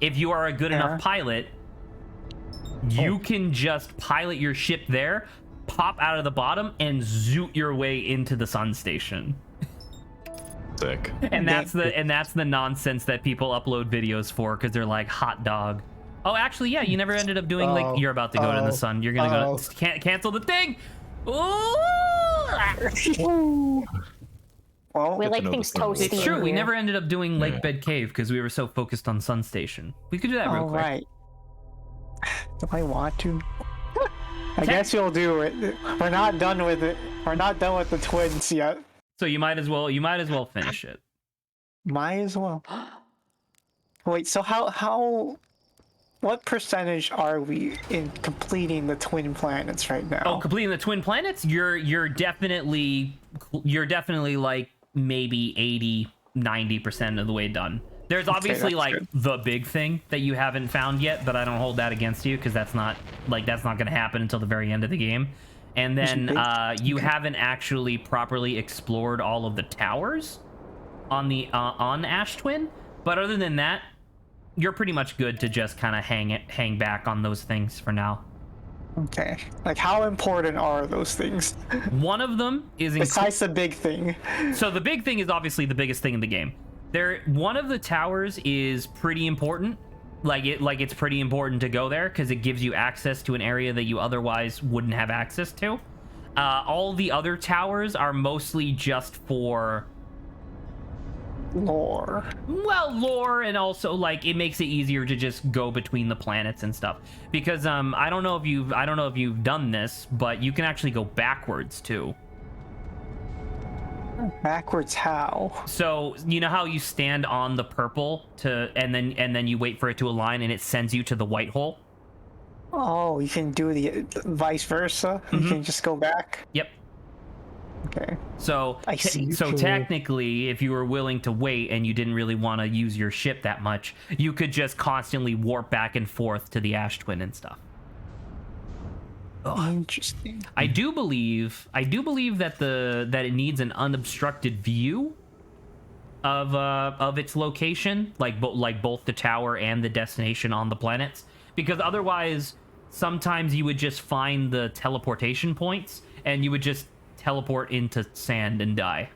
If you are a good enough pilot, you can just pilot your ship there, pop out of the bottom, and zoot your way into the sun station. Sick. And that's the nonsense that people upload videos for, because they're like, hot dog. Oh, actually, yeah, you never ended up doing like, you're about to go to the sun. You're gonna go cancel the thing. Ooh! Well, We like things toasty. It's true. We here. never ended up doing Lake Bed Cave because we were so focused on Sun Station. We could do that real all quick. right. Do I want to? I guess you'll do it. We're not done with it. We're not done with the twins yet. So you might as well finish it. Might as well. Wait, so what percentage are we in completing the twin planets right now? Oh, completing the twin planets? You're definitely like maybe 80-90% of the way done. There's obviously that's like good. the big thing that you haven't found yet, but I don't hold that against you because that's not going to happen until the very end of the game. And then you haven't actually properly explored all of the towers on the on Ash Twin. But other than that, you're pretty much good to just kind of hang back on those things for now. Okay. Like, how important are those things? One of them is Besides the big thing. so the big thing is obviously the biggest thing in the game. One of the towers is pretty important. It's pretty important to go there because it gives you access to an area that you otherwise wouldn't have access to. All the other towers are mostly just for Lore. lore, and also like it makes it easier to just go between the planets and stuff. Because I don't know if you've done this, but you can actually go backwards too. Backwards how? So you know how you stand on the purple and then you wait for it to align and it sends you to the white hole? Oh, you can do the vice versa? You can just go back? Yep. Okay. So I see. So technically, if you were willing to wait and you didn't really want to use your ship that much, you could just constantly warp back and forth to the Ash Twin and stuff. Interesting. I do believe that it needs an unobstructed view of its location, like both the tower and the destination on the planets, because otherwise sometimes you would just find the teleportation points and you would just teleport into sand and die.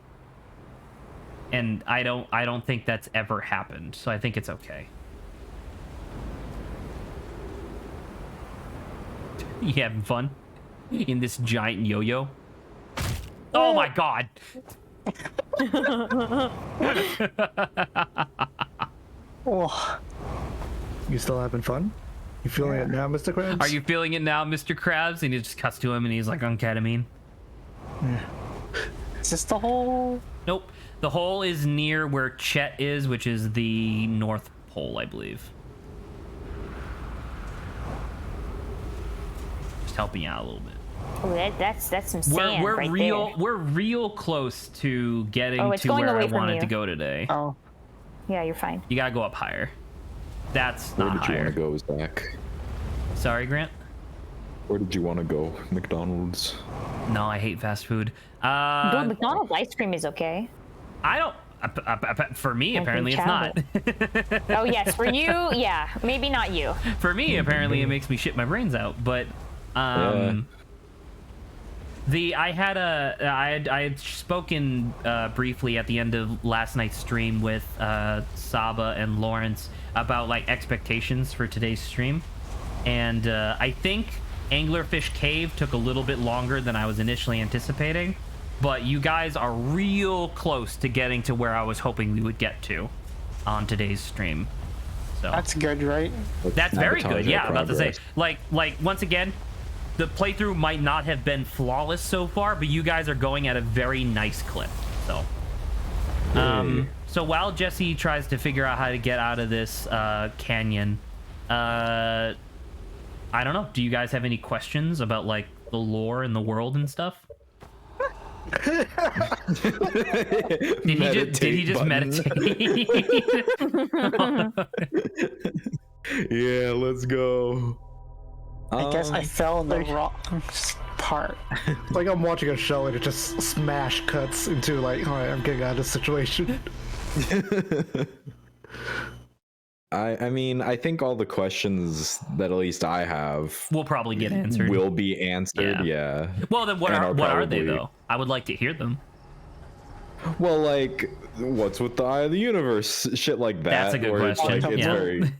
And I don't think that's ever happened, so I think it's okay. You having fun? in this giant yo-yo. Oh my god. Oh, You still having fun? You feeling it now, Mr. Krabs? Are you feeling it now, Mr. Krabs? And he just cuts to him and he's like on ketamine. is this the whole? Nope. The hole is near where Chet is, which is the North Pole, I believe. Just helping you out a little bit. Oh, that's some sand We're right real there. we're real close to getting Oh, it's to going where I away from wanted you. to go today. Oh, Yeah, you're fine. You gotta go up higher. That's Where not did you higher. want to go, Zach? Sorry, Grant. Where did you want to go? McDonald's? No, I hate fast food. Dude, McDonald's ice cream is okay. I don't. For me, I apparently, it's think not. Oh yes, for you, yeah, maybe not you. For me, apparently, it makes me shit my brains out. But, I had spoken briefly at the end of last night's stream with Saba and Lawrence about like expectations for today's stream, and I think Anglerfish Cave took a little bit longer than I was initially anticipating, but you guys are real close to getting to where I was hoping we would get to on today's stream. So that's good, right? that's very good. Sabotage Yeah, our I'm about to say, progress. like once again, the playthrough might not have been flawless so far, but you guys are going at a very nice clip. So, so while Jesse tries to figure out how to get out of this canyon, I don't know. Do you guys have any questions about like the lore and the world and stuff? Did he just meditate? Yeah, let's go. I guess I fell in the wrong part. It's like I'm watching a show and it just smash cuts into like, all right, I'm getting out of this situation. I mean, I think all the questions that at least I have We'll probably get answered. will be answered. Yeah. Well, then what And are they probably- though? I would like to hear them. Well, like, what's with the eye of the universe? Shit like that. That's a good where question. It's like, it's Yeah. very,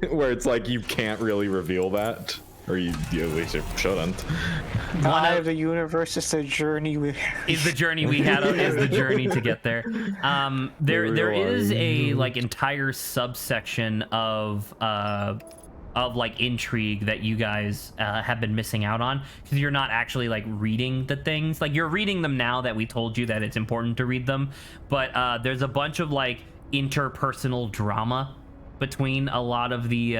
where it's like you can't really reveal that, or you at least you shouldn't. The eye of the universe is the journey we. Is the journey we had is the journey to get there. There is a like entire subsection of like intrigue that you guys have been missing out on because you're not actually like reading the things. Like you're reading them now that we told you that it's important to read them, but there's a bunch of like interpersonal drama between a lot of the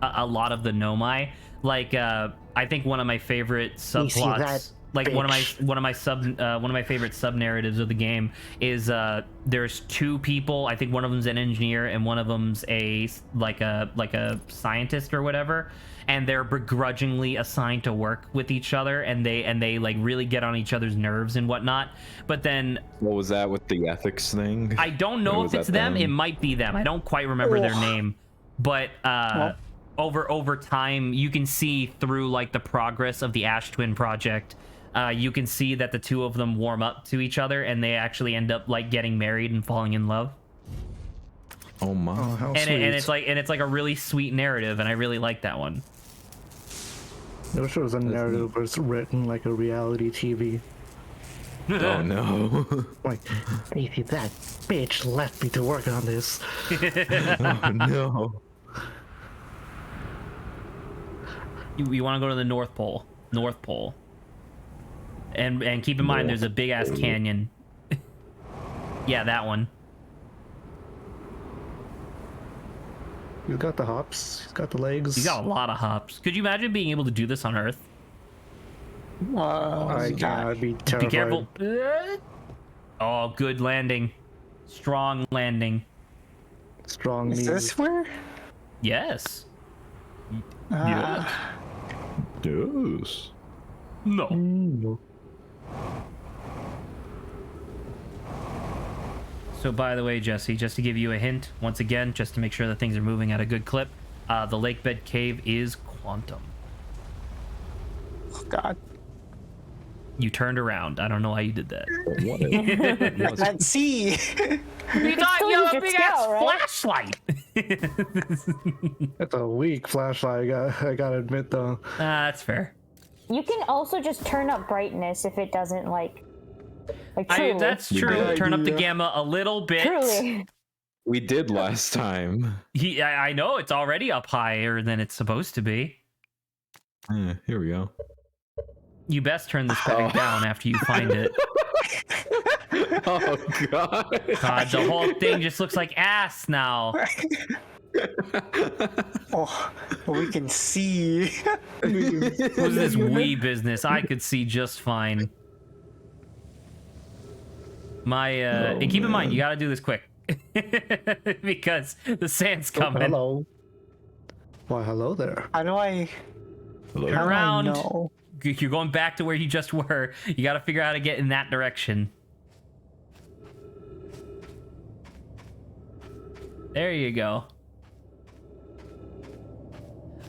nomai. Like I think one of my favorite subplots, like one of my favorite sub narratives of the game is there's two people. I think one of them's an engineer and one of them's a scientist or whatever, and they're begrudgingly assigned to work with each other, and they like really get on each other's nerves and whatnot. But then What was that with the ethics thing? I don't know if it's them. It might be them. I don't quite remember their name, but over time you can see through like the progress of the Ash Twin project. You can see that the two of them warm up to each other, and they actually end up like getting married and falling in love. Oh my! Oh, how And, sweet. it's like a really sweet narrative, and I really like that one. I wish it was a narrative, but it's written like a reality TV. Oh no! Like, maybe that bitch left me to work on this. Oh no! You want to go to the North Pole, and keep in mind there's a big ass canyon. Yeah, that one. He's got the hops. He's got the legs. You got a lot of hops. Could you imagine being able to do this on Earth? I'd be terrified. Be careful. Oh, good landing. Strong landing. Strong Is knees. this where? Yes. Yes. No. So, by the way, Jesse, just to give you a hint, once again, just to make sure that things are moving at a good clip, the lake bed cave is quantum. Oh, God. You turned around. I don't know how you did that. Let's see. You thought still you use had a your big scale, ass right? flashlight. That's a weak flashlight. I gotta admit, though. That's fair. You can also just turn up brightness if it doesn't like truly. That's true. Turn up the gamma a little bit. Truly. We did last time. I know it's already up higher than it's supposed to be. Here we go. You best turn this back down after you find it. Oh god. God, the whole thing just looks like ass now. Oh, we can see. What's this wee business? I could see just fine. And keep in mind, you gotta do this quick. Because the sand's coming. Hello. Why, hello there. How do I? Turn How do I around. know? You're going back to where you just were. You gotta figure out how to get in that direction. There you go.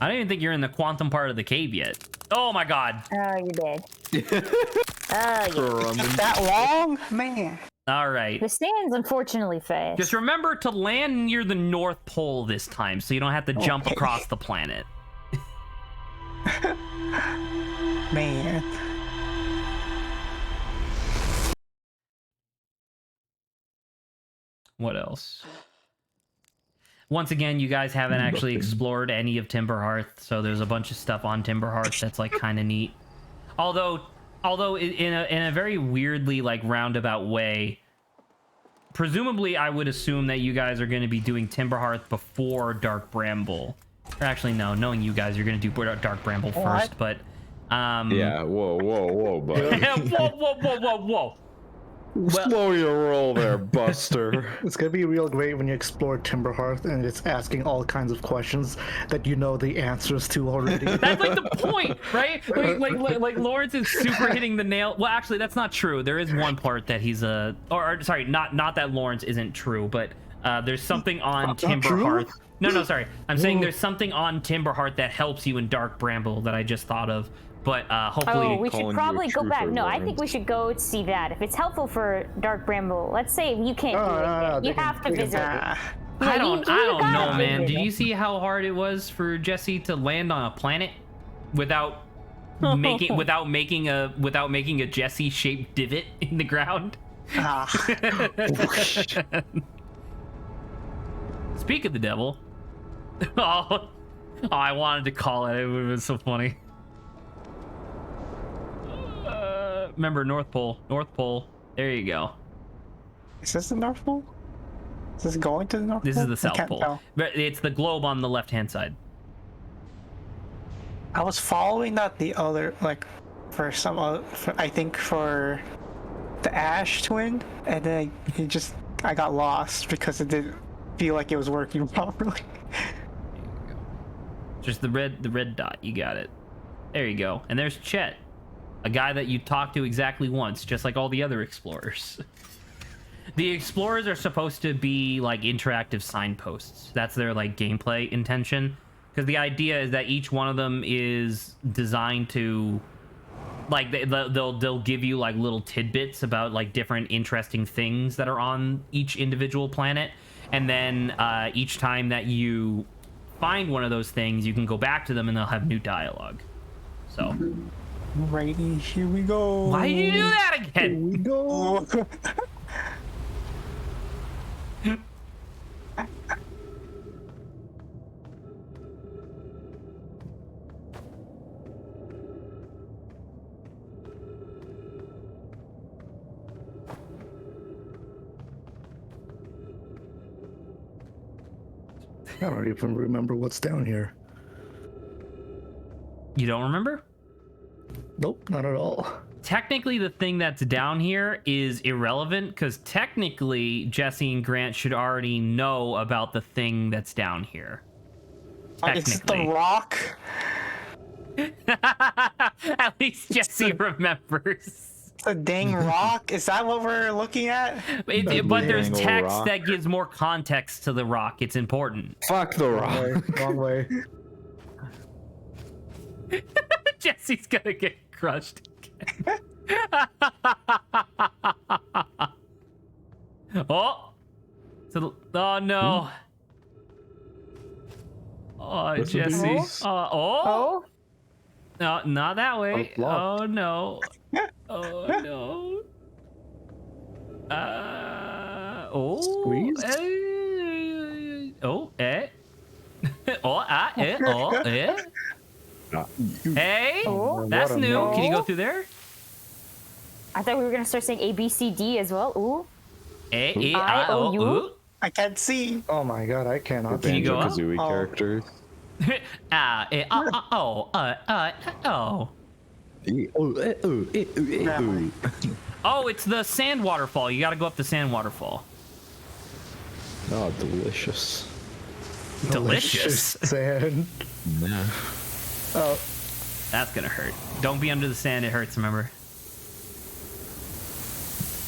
I don't even think you're in the quantum part of the cave yet. Oh my god. Oh, you did. Oh, yeah. That long, man. All right. The sand's unfortunately fast. Just remember to land near the North Pole this time, so you don't have to jump across the planet. Man. What else? Once again, you guys haven't actually explored any of Timberhearth, so there's a bunch of stuff on Timberhearth that's like kind of neat. Although in a very weirdly like roundabout way, presumably I would assume that you guys are going to be doing Timberhearth before Dark Bramble. Or actually, no, knowing you guys, you're going to do Dark Bramble first, but Yeah, whoa, buddy. whoa. Slow your roll there, Buster. It's gonna be real great when you explore Timberhearth and it's asking all kinds of questions that you know the answers to already. That's like the point, right? Like Lawrence is super hitting the nail. Well, actually, that's not true. There is one part that he's sorry, not that Lawrence isn't true, but there's something on Timberhearth. No, sorry. I'm saying there's something on Timberhearth that helps you in Dark Bramble that I just thought of. But hopefully, Oh, we should probably go back. No, I think Lawrence. we should go see that. If it's helpful for Dark Bramble, let's say you can't do it. no, You have to visit. Ah, I don't know, man. Did visit. you see how hard it was for Jesse to land on a planet without making a Jesse-shaped divot in the ground? ah. Speak of the devil. Oh, I wanted to call it. It would have been so funny. Remember, North Pole. There you go. Is this the North Pole? Is this going to the North This Pole? is the I South can't Pole. tell. But it's the globe on the left-hand side. I was following that the other, like, for some other, I think for the Ash Twin, and then I got lost because it didn't feel like it was working properly. Just the red dot. You got it. There you go. And there's Chet, a guy that you talked to exactly once, just like all the other explorers. The explorers are supposed to be like interactive signposts. That's their like gameplay intention, because the idea is that each one of them is designed to, like, they'll give you like little tidbits about like different interesting things that are on each individual planet, and then each time that you find one of those things, you can go back to them and they'll have new dialogue. So. Alrighty, here we go. Why did you do that Here again? we go. I don't even remember what's down here. You don't remember? Nope, not at all. Technically, the thing that's down here is irrelevant, because technically, Jesse and Grant should already know about the thing that's down here. It's the Technically. rock. At least Jesse remembers. The dang rock. Is that what we're looking at? But there's Dang old text rock. that gives more context to the rock. It's important. Fuck the rock. Wrong way. Jesse's gonna get crushed again. Oh! Oh no! Oh, Listen to Jesse. these. Oh! Oh, No, not that way. blocked. Oh no. Oh no. Oh. Squeeze? Oh, eh. Oh, ah, eh, oh, eh. Hey, Oh. that's What a new. no. Can you go through there? I thought we were gonna start saying A, B, C, D as well. Ooh. Eh, eh, I, ah, O, U? ooh. I can't see. Oh my god, I cannot. Can you go up? Banjo-Kazooie Oh. characters. Ah, eh, oh. Oh, it's the sand waterfall. You gotta go up the sand waterfall. Oh, delicious. Delicious. Sand. Yeah. Oh, That's gonna hurt. Don't be under the sand. It hurts. Remember.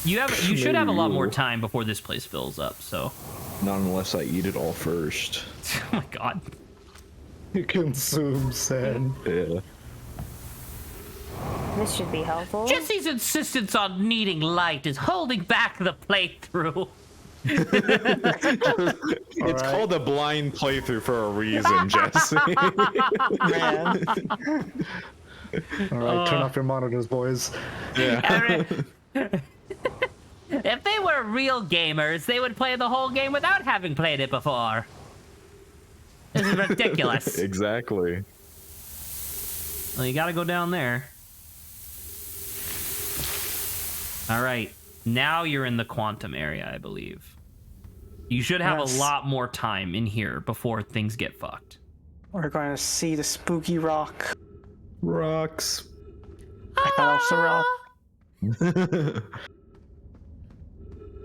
You should have a lot more time before this place fills up. So. Not unless I eat it all first. Oh my god. you consume sand. Yeah. This should be helpful. Jesse's insistence on needing light is holding back the playthrough. It's called a blind playthrough for a reason, Jesse. Man. All right, turn off your monitors, boys. Yeah. If they were real gamers, they would play the whole game without having played it before. This is ridiculous. Exactly. Well, you gotta go down there. All right, now you're in the quantum area, I believe. You should have Yes. a lot more time in here before things get fucked. We're going to see the spooky rock. Rocks. I got also rock.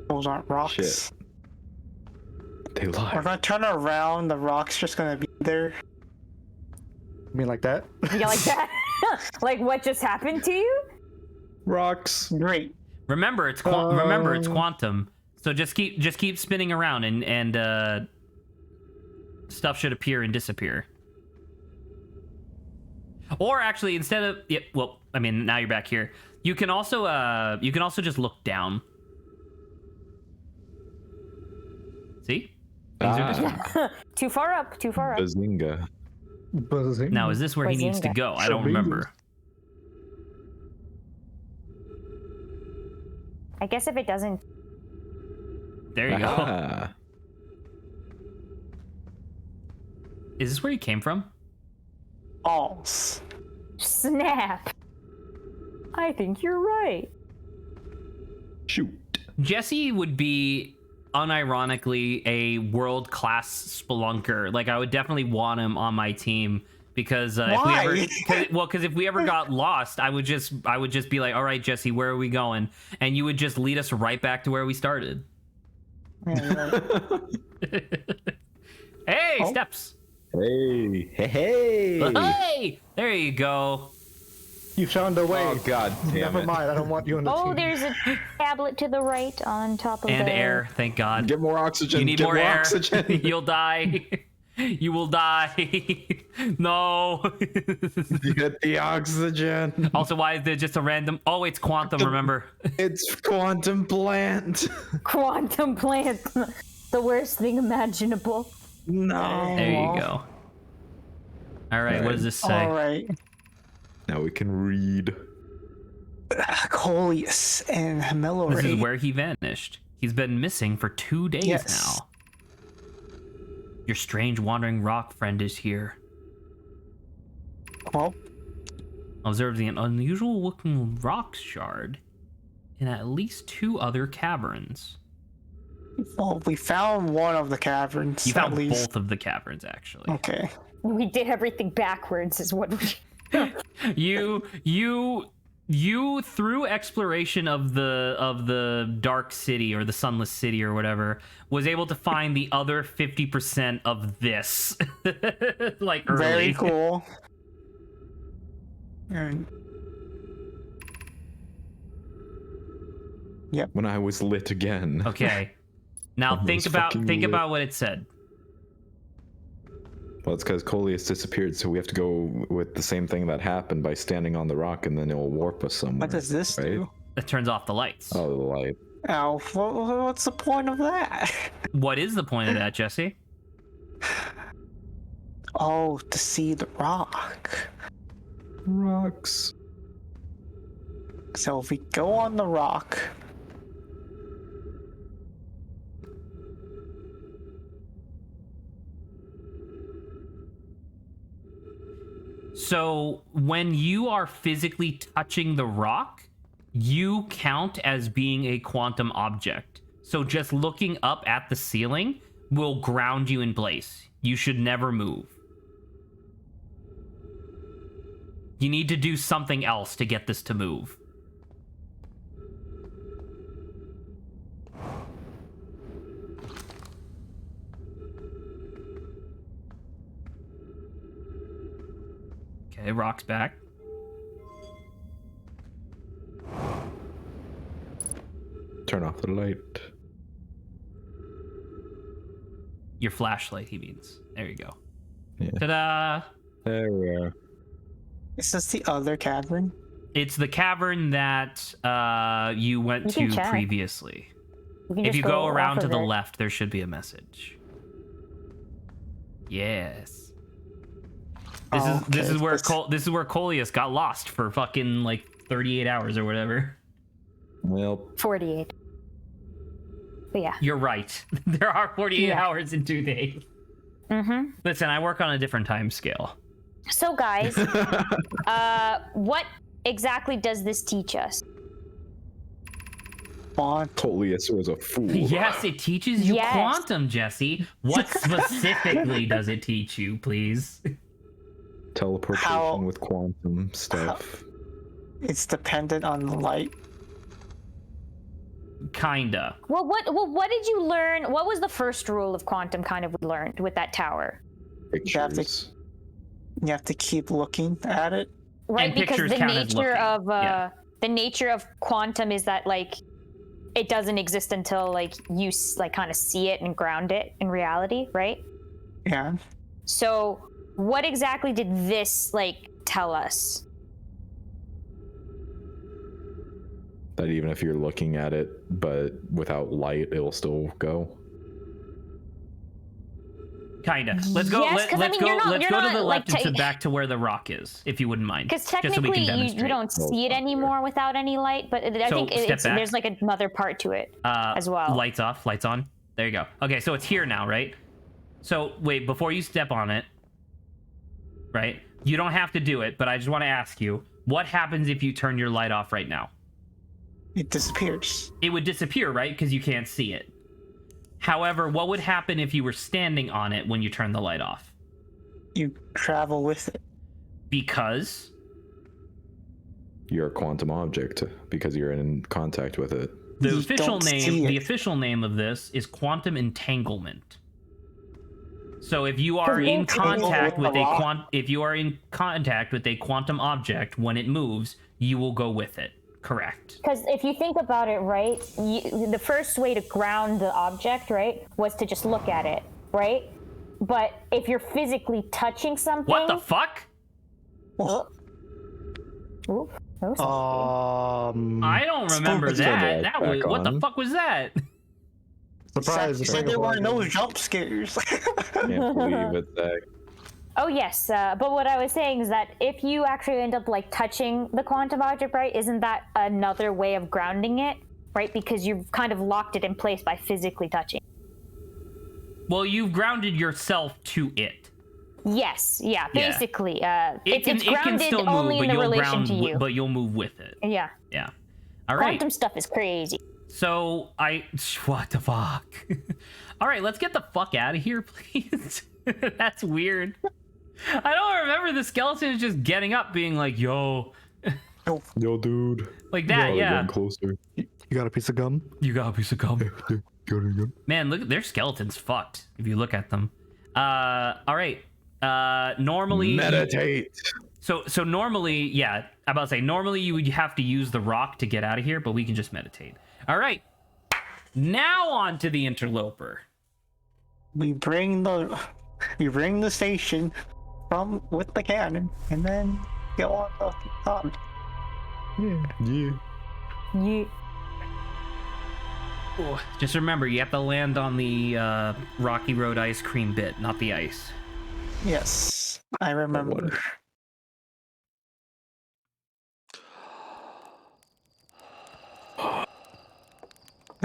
Those aren't rocks. Shit. They We're lie. going to turn around. The rock's just going to be there. You mean like that? Yeah, like that. Like what just happened to you? Rocks. Great. Remember, it's quantum. So just keep spinning around, and stuff should appear and disappear. Or actually, instead of well, I mean, now you're back here. You can also just look down. See? Things are just- Too far up. Too far up. Bazinga. Buzzing. Now, is this where he needs to Bazinga. go? I don't remember. I guess if it doesn't. There you go. Ah. Is this where he came from? Balls. Snap. I think you're right. Shoot. Jesse would be unironically a world-class spelunker. Like, I would definitely want him on my team because because if we ever got lost, I would just be like, all right, Jesse, where are we going? And you would just lead us right back to where we started. Hey, steps. Hey. Hey. Hey, there you go. You found a way. Oh god damn Never it. mind, I don't want you on the Oh, team. there's a tablet to the right on top of And the air, thank God. Get more oxygen. You need Get more air. oxygen. You'll die. You will die. No. Get the oxygen. Also, why is there just a random? Oh, it's quantum. Remember? It's quantum plant. quantum plant. The worst thing imaginable. No. There you go. All right. What does this say? All right. Now we can read. Coleus and This is Melore. where he vanished. He's been missing for 2 days Yes. now. Your strange wandering rock friend is here. Well, Observe the unusual looking rock shard in at least 2 other caverns. we found one of the caverns. You found at least. both of the caverns, actually. Okay. We did everything backwards, is what we. You through exploration of the dark city or the sunless city or whatever was able to find the other 50% of this like early. Very cool. And When I was lit again. Okay. Now Almost think fucking lit. about what it said. Well, it's because Coleus disappeared, so we have to go with the same thing that happened by standing on the rock, and then it'll warp us somewhere. what does this right? do? It turns off the lights. Oh, the light. Oh, what's the point of that? What is the point of that, Jesse? Oh, to see the rock. Rocks. So if we go on the rock, So when you are physically touching the rock, you count as being a quantum object. So just looking up at the ceiling will ground you in place. You should never move. You need to do something else to get this to move. Okay, rock's back. Turn off the light. Your flashlight, he means. There you go. Yeah. Ta-da! There we are. is this the other cavern? It's the cavern that you went You can to check. previously. You can If just you go off around to of the it. left, there should be a message. Yes. This is where Coleus got lost for fucking like 38 hours or whatever. Well, 48. But yeah. You're right. There are 48 Yeah. hours in 2 days. Mm-hmm. Listen, I work on a different time scale. So guys, what exactly does this teach us? Coleus was a fool. Yes, it teaches you Yes. quantum, Jesse. What specifically does it teach you, please? Teleportation How- with quantum stuff. It's dependent on the light. Kinda. Well, what did you learn? What was the first rule of quantum kind of we learned with that tower? Pictures. You have to keep looking at it. Right, And because pictures the count as nature looking. of Yeah. the nature of quantum is that like it doesn't exist until like you like kind of see it and ground it in reality, right? Yeah. So, what exactly did this like tell us? That even if you're looking at it, but without light, it'll still go. Kinda. Let's go. Yes, 'cause I Let's mean, go. Let's you're go to not, the like, left and to back to where the rock is, if you wouldn't mind. Because Just so we technically, can you demonstrate. don't see it anymore without any light, but I So, think step it's, back. there's like another part to it as well. Lights off, lights on. There you go. Okay, so it's here now, right? So wait, before you step on it, right? You don't have to do it, but I just want to ask you, what happens if you turn your light off right now? It disappears. It would disappear, right? Because you can't see it. However, what would happen if you were standing on it when you turn the light off? You travel with it. Because You're a quantum object because you're in contact with it. the You official don't see name, the it. official name of this is quantum entanglement. So if you are in contact with if you are in contact with a quantum object when it moves, you will go with it. Correct. Because if you think about it, right, the first way to ground the object, right, was to just look at it, right? But if you're physically touching something, What the fuck? Oh. Ooh, that was I don't remember Let's turn the that. light That was back what the on. fuck was that? Surprise! You said there weren't no jump scares. Can't believe it, Zach. Oh yes, but what I was saying is that if you actually end up like touching the quantum object, right, isn't that another way of grounding it, right? Because you've kind of locked it in place by physically touching. Well, you've grounded yourself to it. Yes, yeah, Yeah. basically, It it's can grounded still move, only but in the you'll relation ground, to you. but you'll move with it. Yeah, Yeah. All right. quantum stuff is crazy. So what the fuck? All right, let's get the fuck out of here, please. That's weird. I don't remember the skeleton just getting up, being like, "Yo," Yo, dude. like that. They're Yeah. getting closer. You got a piece of gum? You got a piece of gum. Good. Man, look, their skeleton's fucked if you look at them. All right. Normally Meditate. So normally, yeah, I'm about to say normally you would have to use the rock to get out of here, but we can just meditate. All right. Now on to the interloper. we bring the station from with the cannon, and then go on the top. Yeah. Yeah. Just remember, you have to land on the Rocky Road ice cream bit, not the ice. Yes, I remember.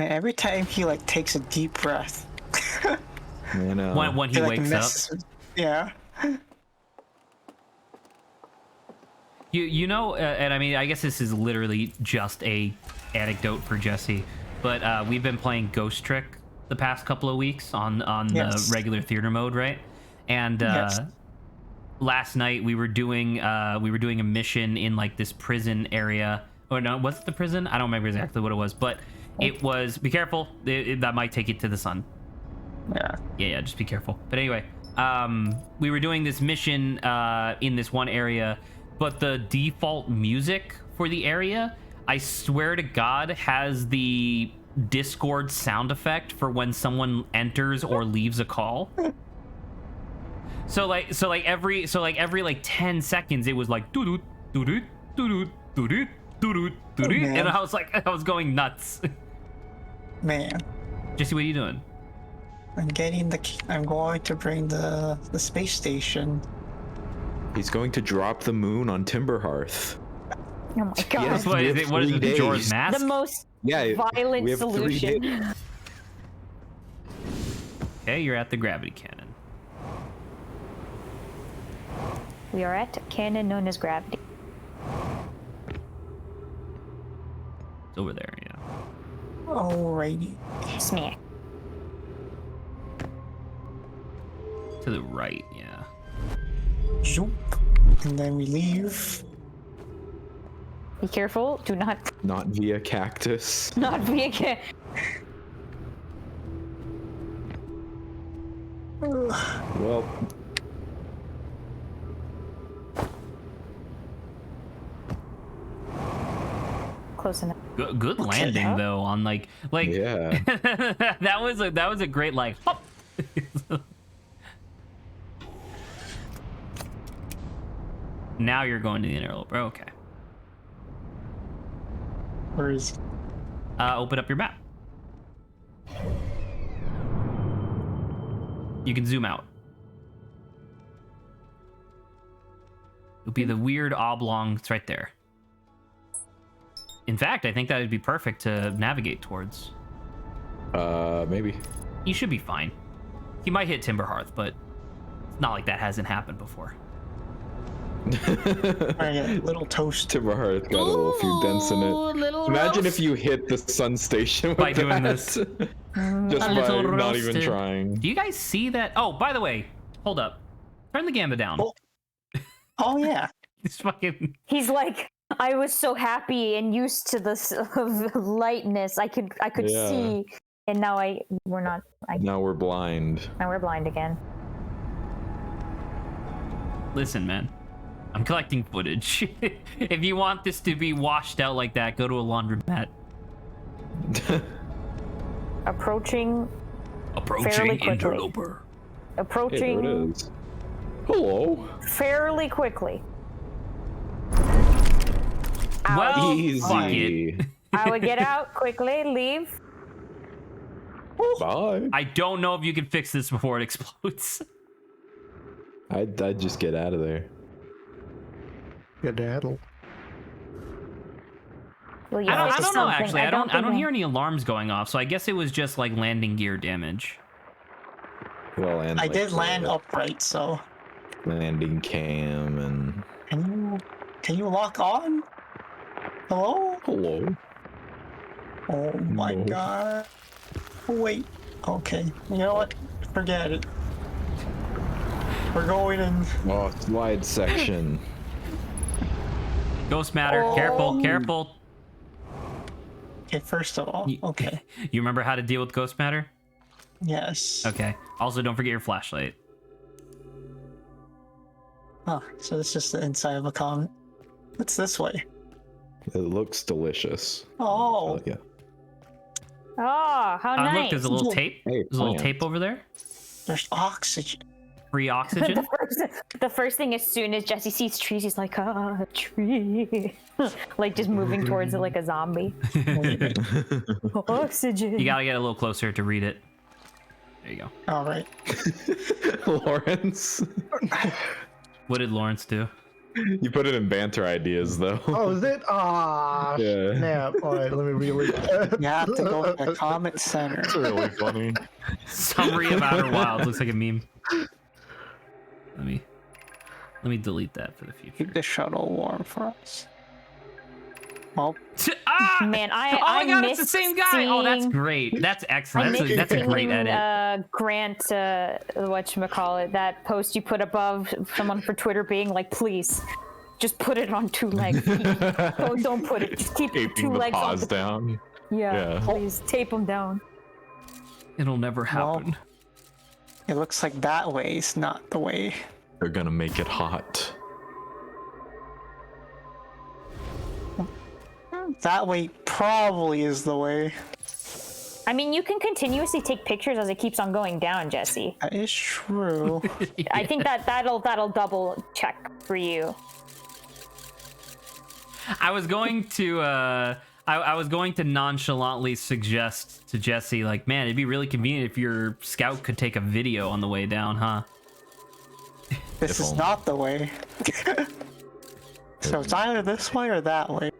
Man, every time he like takes a deep breath, You know. When he he like wakes up. Yeah. You know, and I mean, I guess this is literally just a anecdote for Jesse, but we've been playing Ghost Trick the past couple of weeks on Yes. the regular theater mode, right? And Yes. last night we were doing a mission in like this prison area. Or no, was it the prison? I don't remember exactly what it was, but it was. Be careful, that might take you to the sun. Yeah. Yeah, just be careful. But anyway, we were doing this mission in this one area, but the default music for the area, I swear to God, has the Discord sound effect for when someone enters or leaves a call. So every 10 seconds it was like doo doo doo doo doo doo doo doo doo, and I was going nuts. Man, Jesse, what are you doing? I'm going to bring the space station. He's going to drop the moon on Timberhearth. Oh my god. Yes. What is it? What is 3 it? days. Jorah's mask? The most Yeah, violent we have 3 solution. days. Okay, you're at the gravity cannon. We are at a cannon known as gravity. It's over there, yeah. Alrighty. Smack. To the right, yeah. Zoop. And then we leave. Be careful. Do not Not via cactus. not be again. Well, Close enough. Good landing though on like yeah. that was a great like hop. Now you're going to the interloper. Okay. Where is? Open up your map. You can zoom out. It'll be the weird oblong. It's right there. In fact, I think that would be perfect to navigate towards. Maybe. You should be fine. You might hit Timberhearth, but it's not like that hasn't happened before. Alright, little toast. Timberhearth got a little few dents in it. Imagine if you hit the sun station with By doing that. this. Just A by little not even roasted. trying. Do you guys see that? Oh, by the way, hold up. Turn the gamma down. Oh yeah. It's fucking. He's like, I was so happy and used to this lightness. I could Yeah. see, and now we're not. Now we're blind. Now we're blind again. Listen, man. I'm collecting footage. If you want this to be washed out like that, go to a laundromat. Approaching. Approaching Fairly quickly. interloper. Hey, there Approaching it is. Hello. fairly quickly. Well, Easy. fuck it. I would get out quickly, leave. Bye. I don't know if you can fix this before it explodes. I'd just get out of there. Your daddle. Well, I this is don't know something- actually. I don't think hear any alarms going off, so I guess it was just like landing gear damage. Well, and I like, did land the upright, so landing cam and can you lock on? Hello? hello. Oh my No. god. Wait. Okay. You know what? Forget it. We're going in. Oh, slide section. Ghost matter. Careful, careful. Okay, first of all. Okay. You remember how to deal with ghost matter? Yes. Okay. Also, don't forget your flashlight. Oh, so this is the inside of a comet. What's this way? It looks delicious. Oh. Yeah. Oh, how nice. Look, there's a little tape. Hey, There's a little plant. tape over there. There's oxygen. Free oxygen. the first thing, as soon as Jesse sees trees, he's like, a tree. Like just moving towards it like a zombie. Oxygen. You gotta get a little closer to read it. There you go. All right. Lawrence. What did Lawrence do? You put it in banter ideas though. Oh, is it? Ah, Yeah. snap. All right, let me read it. You have to go to the comment center. It's really funny. Summary of Outer Wilds looks like a meme. Let me delete that for the future. Keep the shuttle warm for us. Well, Man, oh my god, it's the same guy. Oh, that's seeing- great. That's excellent. I That's a missed great seeing, edit. Grant, whatchamacallit, that post you put above someone for Twitter being like, please, just put it on 2 legs. don't put it. Just keep Taping 2 the legs on paws the down. Yeah, Yeah. please tape them down. It'll never happen. it looks like that way is not the way. They're gonna make it hot. That way probably is the way. I mean, you can continuously take pictures as it keeps on going down, Jesse. That is true. I think that'll double check for you. I was going to I was going to nonchalantly suggest to Jesse, like, man, it'd be really convenient if your scout could take a video on the way down, huh? This is not the way. So it's either this way or that way.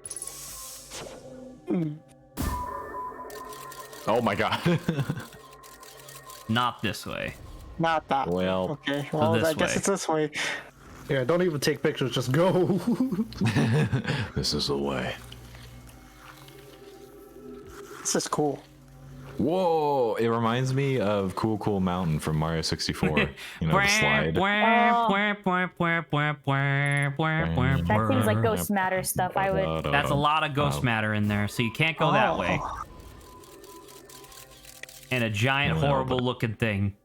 Oh my god. Not this way. Not that way. Well, Okay, well, this I guess way. it's this way. Yeah, don't even take pictures. Just go. this is the way. This is cool. Whoa! It reminds me of Cool Mountain from Mario 64. You know, the slide. That seems like Ghost Matter stuff. I would. That's a lot of ghost matter in there, so you can't go that way. And a giant, No, horrible but- looking thing.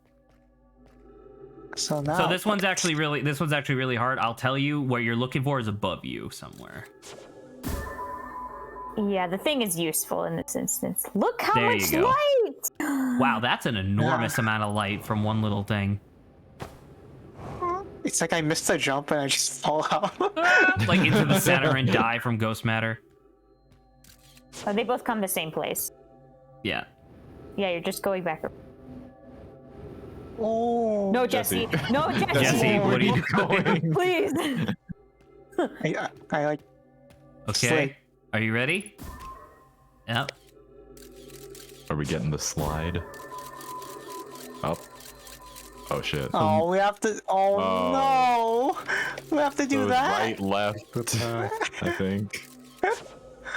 So now. So this one's actually really hard. I'll tell you, what you're looking for is above you somewhere. Yeah, the thing is useful in this instance. Look how There much you go. light! Wow, that's an enormous amount of light from one little thing. It's like I missed a jump and I just fall out. Like into the center and die from ghost matter. Oh, they both come the same place. Yeah. Yeah, you're just going back. Oh. No, Jesse. No, Jesse. Jesse, what are you doing? Please. I like. Okay. Slay. Are you ready? Yep. Are we getting the slide? Up. Oh shit. Oh, we have to. Oh, Oh. no. We have to So do it's that. right, left. I think.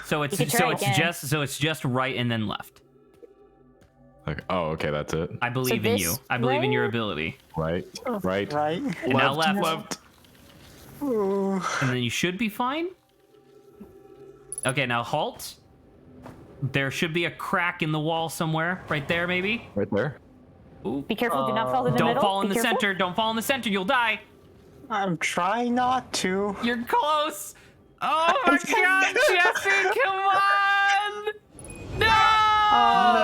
So it's You can try again. just right and then left. Okay. Oh, okay, that's it. I believe in this you. I believe in your way? ability. Right, right. Right. And now left. Left. Ooh. And then you should be fine. Okay, now halt. There should be a crack in the wall somewhere. Right there, maybe. Right there. Ooh. Be careful. Do not fall in the Don't middle. fall in Be the careful. center. Don't fall in the center. You'll die. I'm trying not to. You're close. Oh my god, Jesse, come on!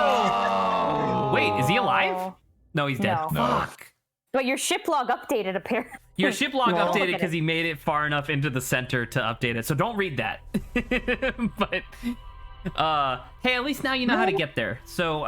No! Wait, is he alive? No, he's dead. No. Fuck. But your ship log updated apparently. Your ship log No. updated because he made it far enough into the center to update it. So don't read that. But hey, at least now you know how to get there. So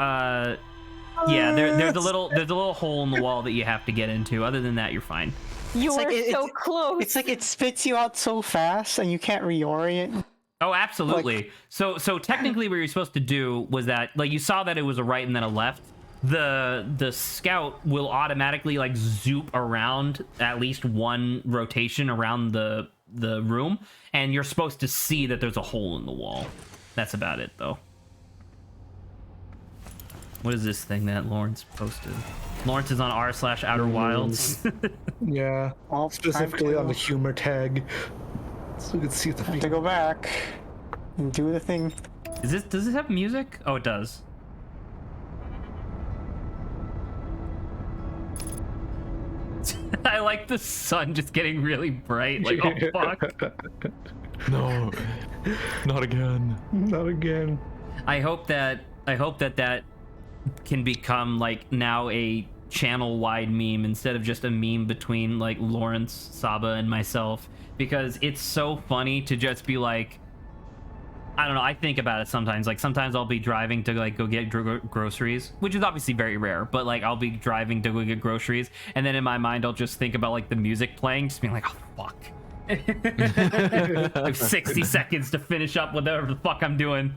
yeah, there's a little hole in the wall that you have to get into. Other than that, you're fine. You like were it- so close. It's like it spits you out so fast and you can't reorient. Oh, absolutely. So technically what you're supposed to do was that, like, you saw that it was a right and then a left. The scout will automatically like zoop around at least one rotation around the room, and you're supposed to see that there's a hole in the wall. That's about it, though. What is this thing that Lawrence posted? Lawrence is on r/Outer Wilds. Yeah, Well, specifically time on the humor tag, so you can see the to go back and do the thing. Does this have music? Oh, it does. I like the sun just getting really bright. Like, oh fuck. No, not again. Not again. I hope that can become like now a channel-wide meme instead of just a meme between like Lawrence, Saba, and myself, because it's so funny to just be like, I don't know, I think about it sometimes. Like sometimes I'll be driving to like go get groceries, which is obviously very rare, but like I'll be driving to go get groceries, and then in my mind I'll just think about like the music playing, just being like, oh fuck, I have 60 seconds to finish up whatever the fuck I'm doing.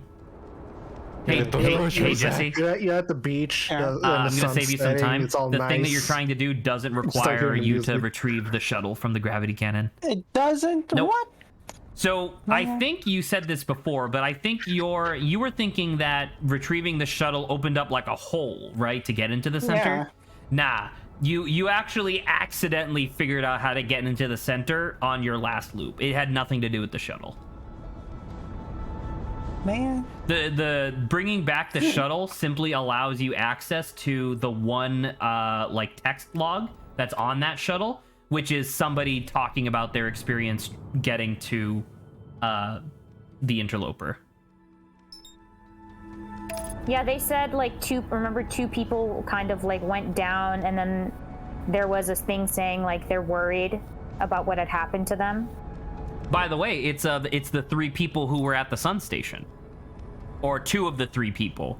Hey, Jesse. You're at the beach. Yeah. I'm gonna save you some time. The thing that you're nice. trying to do doesn't start require hearing the you to music. retrieve the shuttle from the gravity cannon. It doesn't. Nope. What? So I think you said this before, but I think you were thinking that retrieving the shuttle opened up like a hole, right, to get into the center. Nah, you actually accidentally figured out how to get into the center on your last loop. It had nothing to do with the shuttle. Man. The bringing back the shuttle simply allows you access to the one like text log that's on that shuttle, which is somebody talking about their experience getting to the interloper. Yeah, they said like two people kind of like went down, and then there was this thing saying like they're worried about what had happened to them. By the way, it's the 3 people who were at the sun station, or 2 of the 3 people.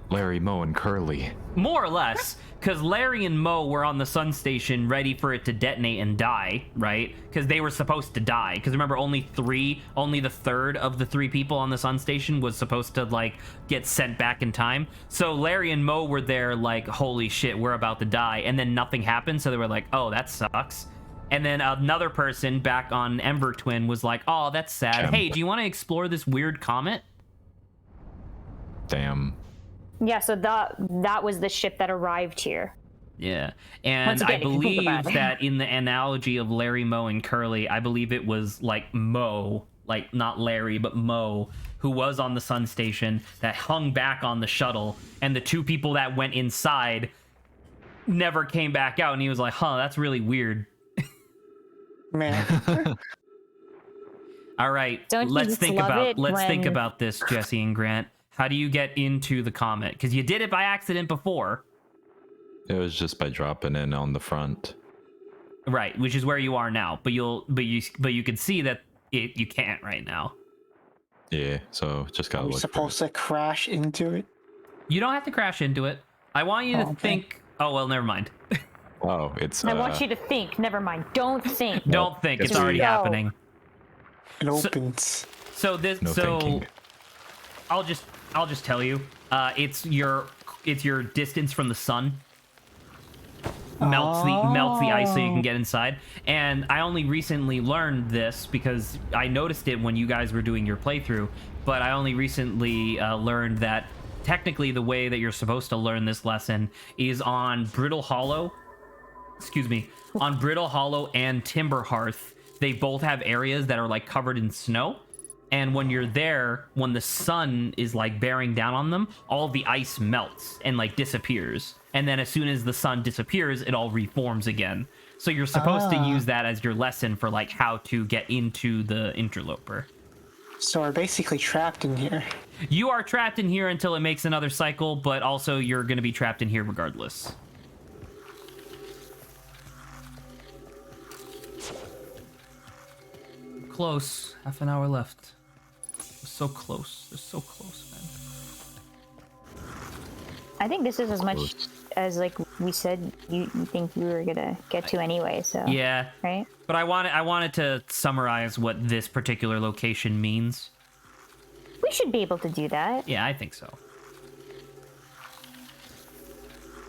Larry, Mo, and Curly. More or less, because Larry and Mo were on the sun station ready for it to detonate and die, right? Because they were supposed to die. Because remember, only the third of the 3 people on the sun station was supposed to like get sent back in time. So Larry and Mo were there like, holy shit, we're about to die, and then nothing happened. So they were like, oh, that sucks. And then another person back on Ember Twin was like, oh, that's sad. Hey, do you want to explore this weird comet? Damn. Yeah, so that was the ship that arrived here. Yeah, and Again, I believe that in the analogy of Larry, Mo, and Curly, I believe it was like Mo, like not Larry, but Mo, who was on the sun station that hung back on the shuttle, and the 2 people that went inside never came back out, and he was like, huh, that's really weird. Man. All right, let's think about this, Jesse and Grant. How do you get into the comet? Because you did it by accident before. It was just by dropping in on the front. Right, which is where you are now. But you can see that you can't right now. Yeah, so just gotta look. We're supposed to crash into it. You don't have to crash into it. I want you to think. Oh well, never mind. Oh, it's. I want you to think. Never mind. Don't think. Don't think. It's already happening. It opens. So this. No thinking. I'll just tell you. It's your distance from the sun. Melts the ice so you can get inside. And I only recently learned this because I noticed it when you guys were doing your playthrough. But I only recently learned that technically the way that you're supposed to learn this lesson is on Brittle Hollow. On Brittle Hollow and Timber Hearth, they both have areas that are like covered in snow. And when you're there, when the sun is like bearing down on them, all the ice melts and like disappears. And then as soon as the sun disappears, it all reforms again. So you're supposed to use that as your lesson for like how to get into the interloper. So we're basically trapped in here. You are trapped in here until it makes another cycle, but also you're going to be trapped in here regardless. Close. Half an hour left. So close. They're so close, man. I think this is as much as like we said you think you were gonna get to anyway. So yeah, right. But I wanted to summarize what this particular location means. We should be able to do that. Yeah, I think so.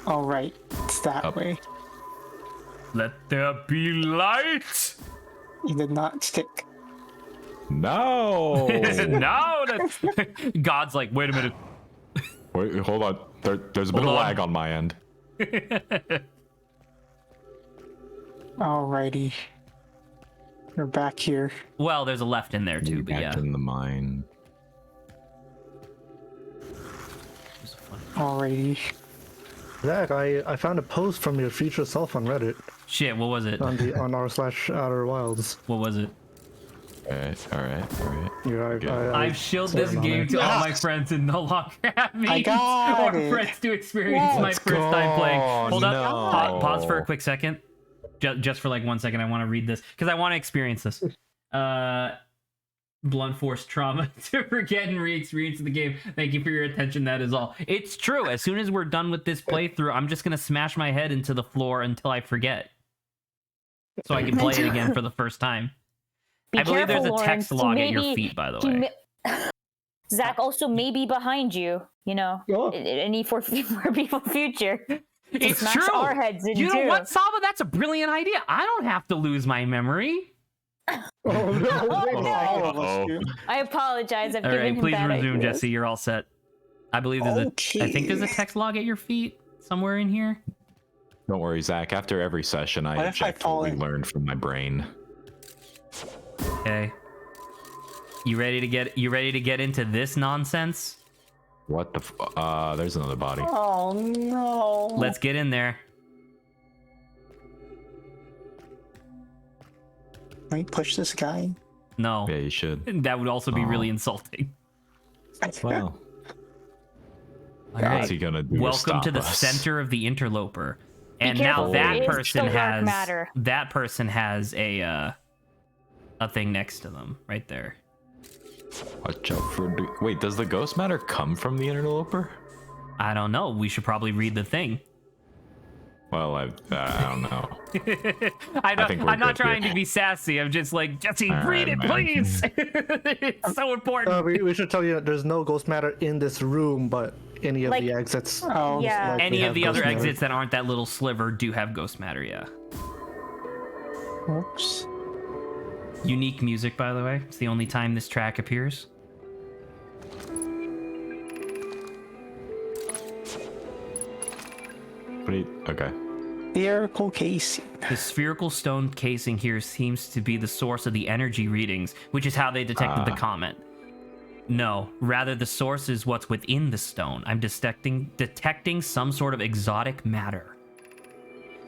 All right, it's that way. Let there be light. You did not stick. No. No. God's like, wait a minute. Wait, hold on. There's a bit of lag on my end. Alrighty. We're back here. Well, there's a left in there too, but yeah. Back in the mine. Alrighty. Zach, I found a post from your future self on Reddit. Shit, what was it? On r/Outer Wilds. What was it? All right. Yeah, I've shilled this game to all my friends and no longer have me or friends to experience my first time playing. Hold up. Pause for a quick second. Just for like 1 second, I want to read this because I want to experience this. Blunt force trauma to forget and re-experience the game. Thank you for your attention. That is all. It's true. As soon as we're done with this playthrough, I'm just gonna smash my head into the floor until I forget. so I can play it again for the first time. Be I believe careful, there's a text log at your Maybe- feet, by the way. Zach also may be behind you. You know, Oh. any for people future. To It's smash true. our heads in You know too. what, Saba? That's a brilliant idea. I don't have to lose my memory. Oh no! All of us do. I apologize. I've All given right, him please bad resume, ideas. Jesse. You're all set. I believe there's I think there's a Okay. text log at your feet somewhere in here. Don't worry, Zach. After every session, I What if I eject fall what we in? learned from my brain. Okay. You ready to get into this nonsense? What the? There's another body. Oh no. Let's get in there. Can we push this guy? No, Yeah, you should. that would also be really insulting. Well, All what's right. he gonna do? Welcome to stop the us? center of the interloper. And now careful, that it is person the dark has matter. that person has a thing next to them right there. Watch out for. Wait, does the ghost matter come from the interloper? I don't know. We should probably read the thing. Well, I don't know. I think we're I'm not good trying here. to be sassy. I'm just like, Jesse, All read right, it, man. please. It's so important. We should tell you that there's no ghost matter in this room, but any of Like- the exits. Oh, Yeah. likely Any have of the ghost other matter. exits that aren't that little sliver do have ghost matter, yeah. Oops. Unique music, by the way. It's the only time this track appears. Okay. Spherical casing. The spherical stone casing here seems to be the source of the energy readings, which is how they detected the comet. No, rather the source is what's within the stone. I'm detecting some sort of exotic matter.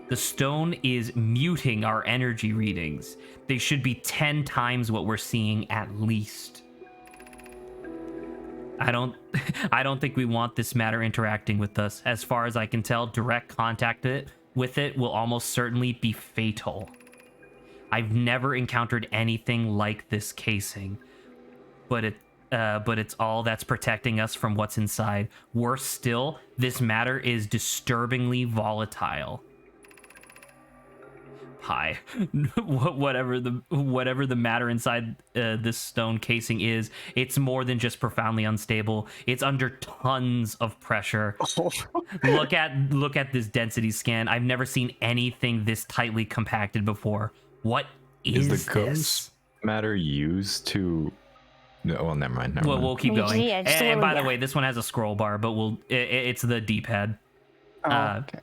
The stone is muting our energy readings. They should be 10 times what we're seeing at least. I don't think we want this matter interacting with us. As far as I can tell, direct contact with it will almost certainly be fatal. I've never encountered anything like this casing, but it's all that's protecting us from what's inside. Worse still, this matter is disturbingly volatile. Hi. whatever the matter inside this stone casing is, it's more than just profoundly unstable. It's under tons of pressure. Look at this density scan. I've never seen anything this tightly compacted before. What is the this? ghost matter used to? No, well, never mind. Never Well, mind. we'll keep going. Yeah, just a And little, by the yeah. way, this one has a scroll bar, but it's the D-pad. Oh, okay.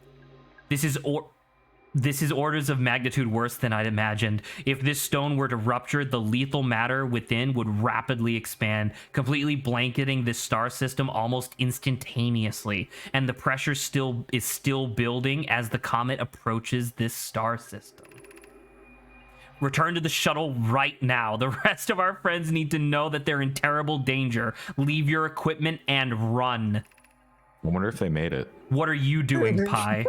This is orders of magnitude worse than I'd imagined. If this stone were to rupture, the lethal matter within would rapidly expand, completely blanketing this star system almost instantaneously. And the pressure is still building as the comet approaches this star system. Return to the shuttle right now. The rest of our friends need to know that they're in terrible danger. Leave your equipment and run. I wonder if they made it. What are you doing, Pi?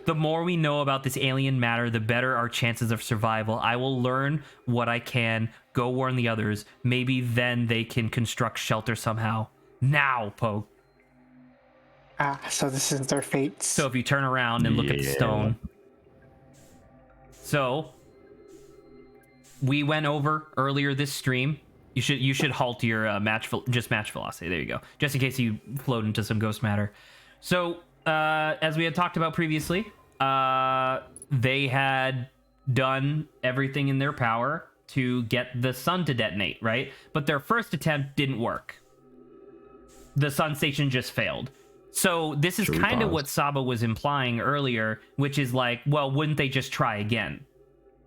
The more we know about this alien matter, the better our chances of survival. I will learn what I can. Go warn the others. Maybe then they can construct shelter somehow. Now, Poke. So this is their fates. So if you turn around and look at the Yeah. stone. So we went over earlier this stream. You should halt your match velocity. There you go. Just in case you float into some ghost matter. So as we had talked about previously, they had done everything in their power to get the sun to detonate, right? But their first attempt didn't work. The sun station just failed. So this is Should we kind of pause? what Saba was implying earlier, which is like, well, wouldn't they just try again?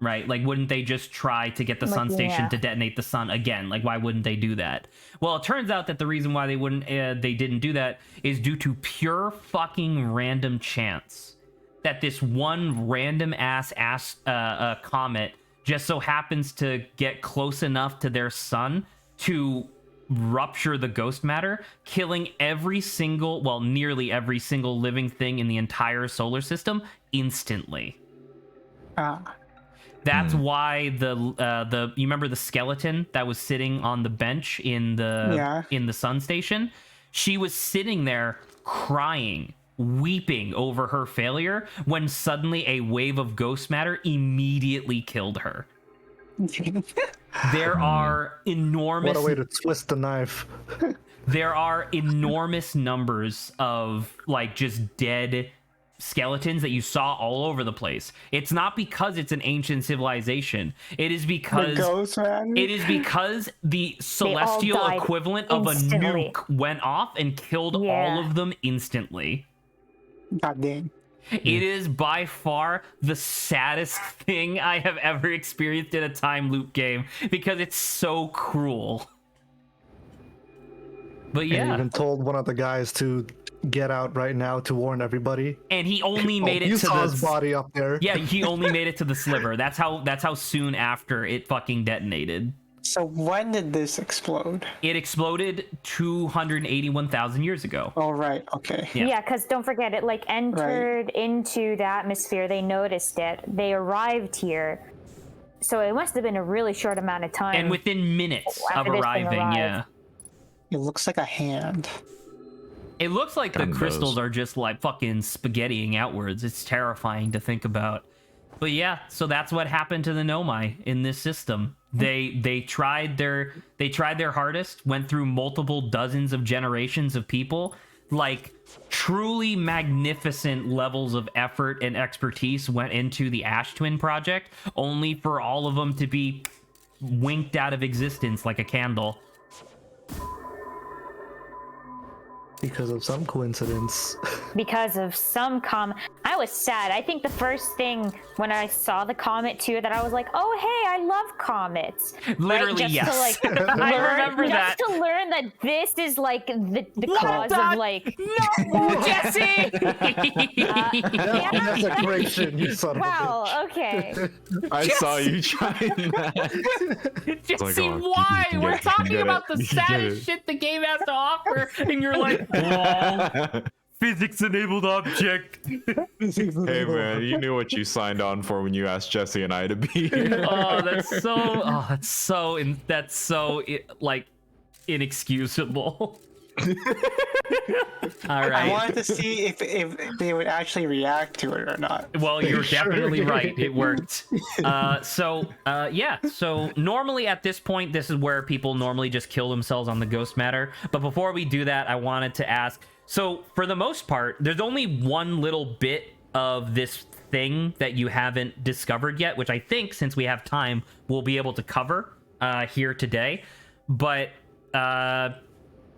Right? Like, wouldn't they just try to get the sun station yeah. to detonate the sun again? Like, why wouldn't they do that? Well, it turns out that the reason why they didn't do that is due to pure fucking random chance. That this one random ass comet just so happens to get close enough to their sun to rupture the ghost matter, killing nearly every single living thing in the entire solar system instantly. That's why the you remember the skeleton that was sitting on the bench in the sun station? She was sitting there crying weeping over her failure when suddenly a wave of ghost matter immediately killed her. There are enormous... What a way to twist the knife. There are enormous numbers of, like, just dead skeletons that you saw all over the place. It's not because it's an ancient civilization. It is because... It is because the celestial equivalent of instantly. a nuke went off and killed all of them instantly. God dang. It is by far the saddest thing I have ever experienced in a time loop game because it's so cruel. But yeah. And even told one of the guys to get out right now to warn everybody. And he only made it you to saw the his body up there. Yeah, he only made it to the sliver. That's how soon after it fucking detonated. So when did this explode? It exploded 281,000 years ago. Oh, right. Okay. Yeah, because don't forget, it like entered into the atmosphere. They noticed it. They arrived here. So it must have been a really short amount of time. And within minutes of arriving, yeah. It looks like a hand. It looks like the crystals are just like fucking spaghettiing outwards. It's terrifying to think about. But yeah, so that's what happened to the Nomai in this system. They tried their hardest, went through multiple dozens of generations of people, like truly magnificent levels of effort and expertise went into the Ash Twin project, only for all of them to be winked out of existence like a candle. Because of some coincidence. Because of some I was sad. I think the first thing when I saw the comet too, that I was like, oh hey, I love comets. Literally, right? yes. I remember that. Just to learn that this is like the cause of like... No, Jesse! That's a great shit, you son of a bitch. Wow, okay. I saw you trying that. Jesse, why? We're talking about the saddest shit the game has to offer, and you're like, lol. Physics-enabled object. Hey man, you knew what you signed on for when you asked Jesse and I to be here. That's so like inexcusable. All right. I wanted to see if they would actually react to it or not. Well, you're definitely right. It worked. So normally at this point, this is where people normally just kill themselves on the ghost matter. But before we do that, I wanted to ask, so for the most part, there's only one little bit of this thing that you haven't discovered yet, which I think, since we have time, we'll be able to cover here today. But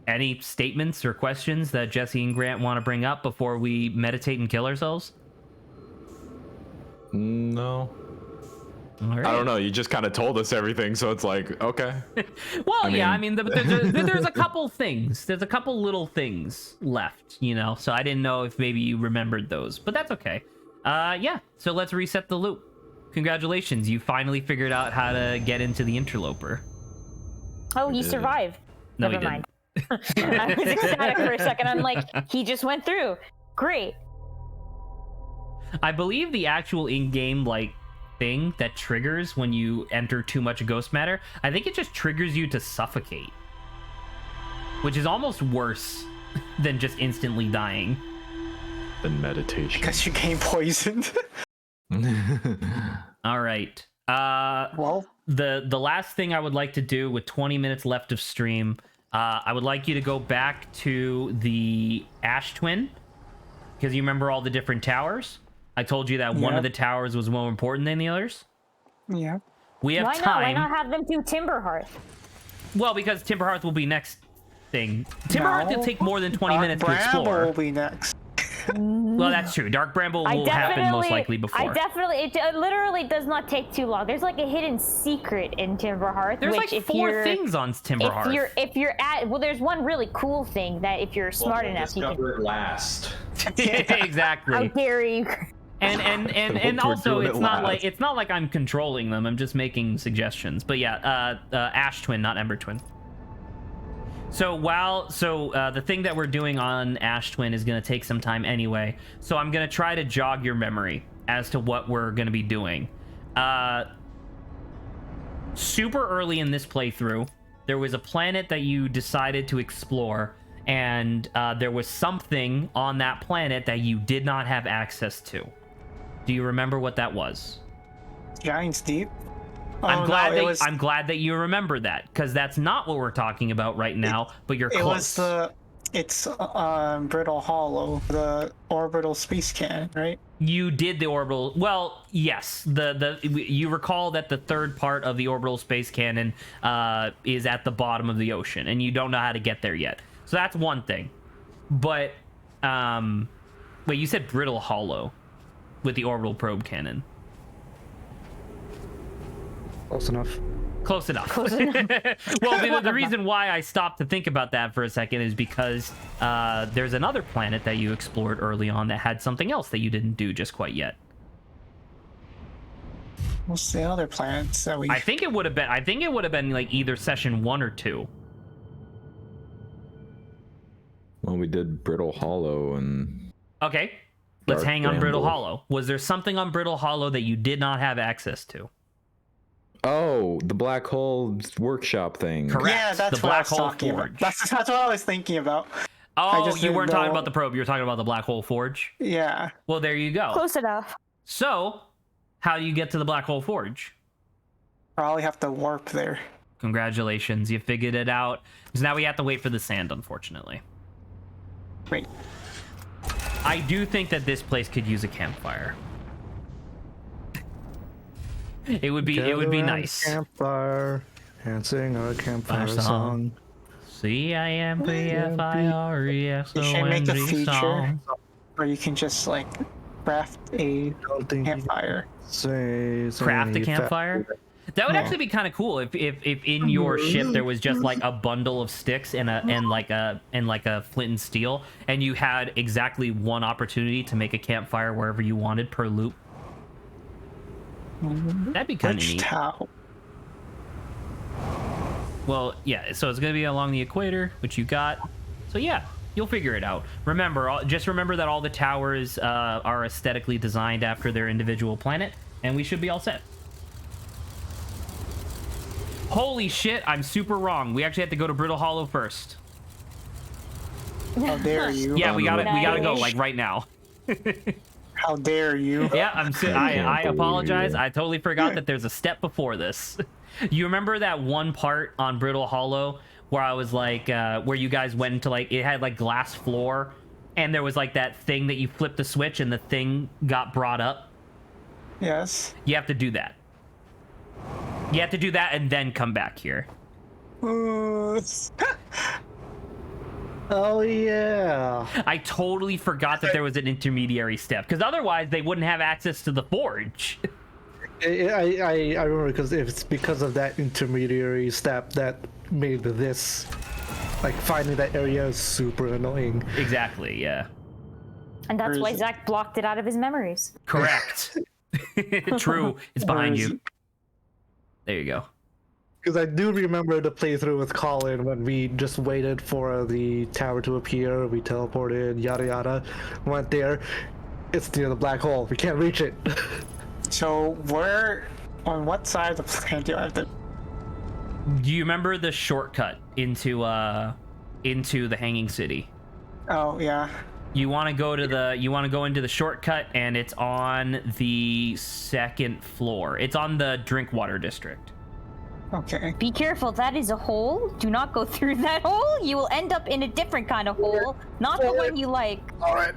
any statements or questions that Jesse and Grant want to bring up before we meditate and kill ourselves? No. All right. I don't know. You just kind of told us everything, so it's like, okay. Well, I mean, there's a couple things. There's a couple little things left, you know. So I didn't know if maybe you remembered those, but that's okay. Yeah. So let's reset the loop. Congratulations, you finally figured out how to get into the interloper. Oh, he survived. No, Never he mind. I was ecstatic for a second. I'm like, he just went through. Great. I believe the actual in-game like thing that triggers when you enter too much ghost matter, I think it just triggers you to suffocate, which is almost worse than just instantly dying. Then meditation. Because you came poisoned. All right. Well, the last thing I would like to do with 20 minutes left of stream, I would like you to go back to the Ash Twin, because you remember all the different towers. I told you that one of the towers was more important than the others. Yeah. We have Why time. Why not have them do Timberhearth? Well, because Timberhearth will be next thing. Timberhearth will take more than 20 minutes to explore. Bramble will be next. Well, that's true. Dark Bramble will happen most likely before. It literally does not take too long. There's like a hidden secret in Timberhearth. There's which like 4 things on Timberhearth. If you're at, well, there's one really cool thing that if you're smart enough, you can discover it last. Exactly. How dare you? And also it's not like I'm controlling them. I'm just making suggestions. But yeah, Ash Twin, not Ember Twin. So the thing that we're doing on Ash Twin is going to take some time anyway. So I'm going to try to jog your memory as to what we're going to be doing. Super early in this playthrough, there was a planet that you decided to explore, and there was something on that planet that you did not have access to. Do you remember what that was? Giants Deep. I'm glad that you remember that, because that's not what we're talking about right now. But you're close. It's Brittle Hollow, the orbital space cannon, right? You did the orbital. Well, yes. You recall that the third part of the orbital space cannon is at the bottom of the ocean, and you don't know how to get there yet. So that's one thing. But wait, you said Brittle Hollow with the orbital probe cannon. Close enough. Close enough. Well, the reason why I stopped to think about that for a second is because there's another planet that you explored early on that had something else that you didn't do just quite yet. What's the other planets that we? I think it would have been like either session 1 or 2. Well, we did Brittle Hollow and. Okay, let's hang on Brittle Hollow. Was there something on Brittle Hollow that you did not have access to? Oh, the black hole workshop thing. Correct. Yeah, that's the what black I was hole talking forge. about. That's what I was thinking about. Oh, you weren't talking about the probe. You were talking about the black hole forge. Yeah. Well, there you go. Close enough. So, how do you get to the black hole forge? Probably have to warp there. Congratulations, you figured it out. So now we have to wait for the sand, unfortunately. Wait. I do think that this place could use a campfire. It would be nice. Campfire, and sing a campfire song. CIMPFIRESOND You should make a feature song. where you can just like craft a campfire. Craft a campfire? That would actually be kind of cool if in your ship there was just like a bundle of sticks and like a flint and steel, and you had exactly one opportunity to make a campfire wherever you wanted per loop. That'd be kind of neat. Well, yeah, so it's going to be along the equator, which you got. So yeah, you'll figure it out. Just remember that all the towers are aesthetically designed after their individual planet, and we should be all set. Holy shit, I'm super wrong. We actually have to go to Brittle Hollow first. How dare you? Yeah, we gotta go, like, right now. How dare you? Yeah, I apologize. I totally forgot that there's a step before this. You remember that one part on Brittle Hollow where I was like, where you guys went into like, it had like glass floor, and there was like that thing that you flipped the switch and the thing got brought up? Yes. You have to do that. You have to do that and then come back here. Oh yeah. I totally forgot that there was an intermediary step, because otherwise they wouldn't have access to the forge. I remember because it's because of that intermediary step that made this, like, finding that area is super annoying. Exactly, yeah. And that's why Zach blocked it out of his memories. Correct. True. It's behind you. There you go. Because I do remember the playthrough with Colin when we just waited for the tower to appear, we teleported, yada yada, went there. It's near the black hole. We can't reach it. So on what side of the planet do I have to? Do you remember the shortcut into the Hanging City? Oh yeah. You want to go into the shortcut, and it's on the 2nd floor. It's on the Drinkwater District. Okay. Be careful, that is a hole. Do not go through that hole. You will end up in a different kind of hole, not the one you like. All right.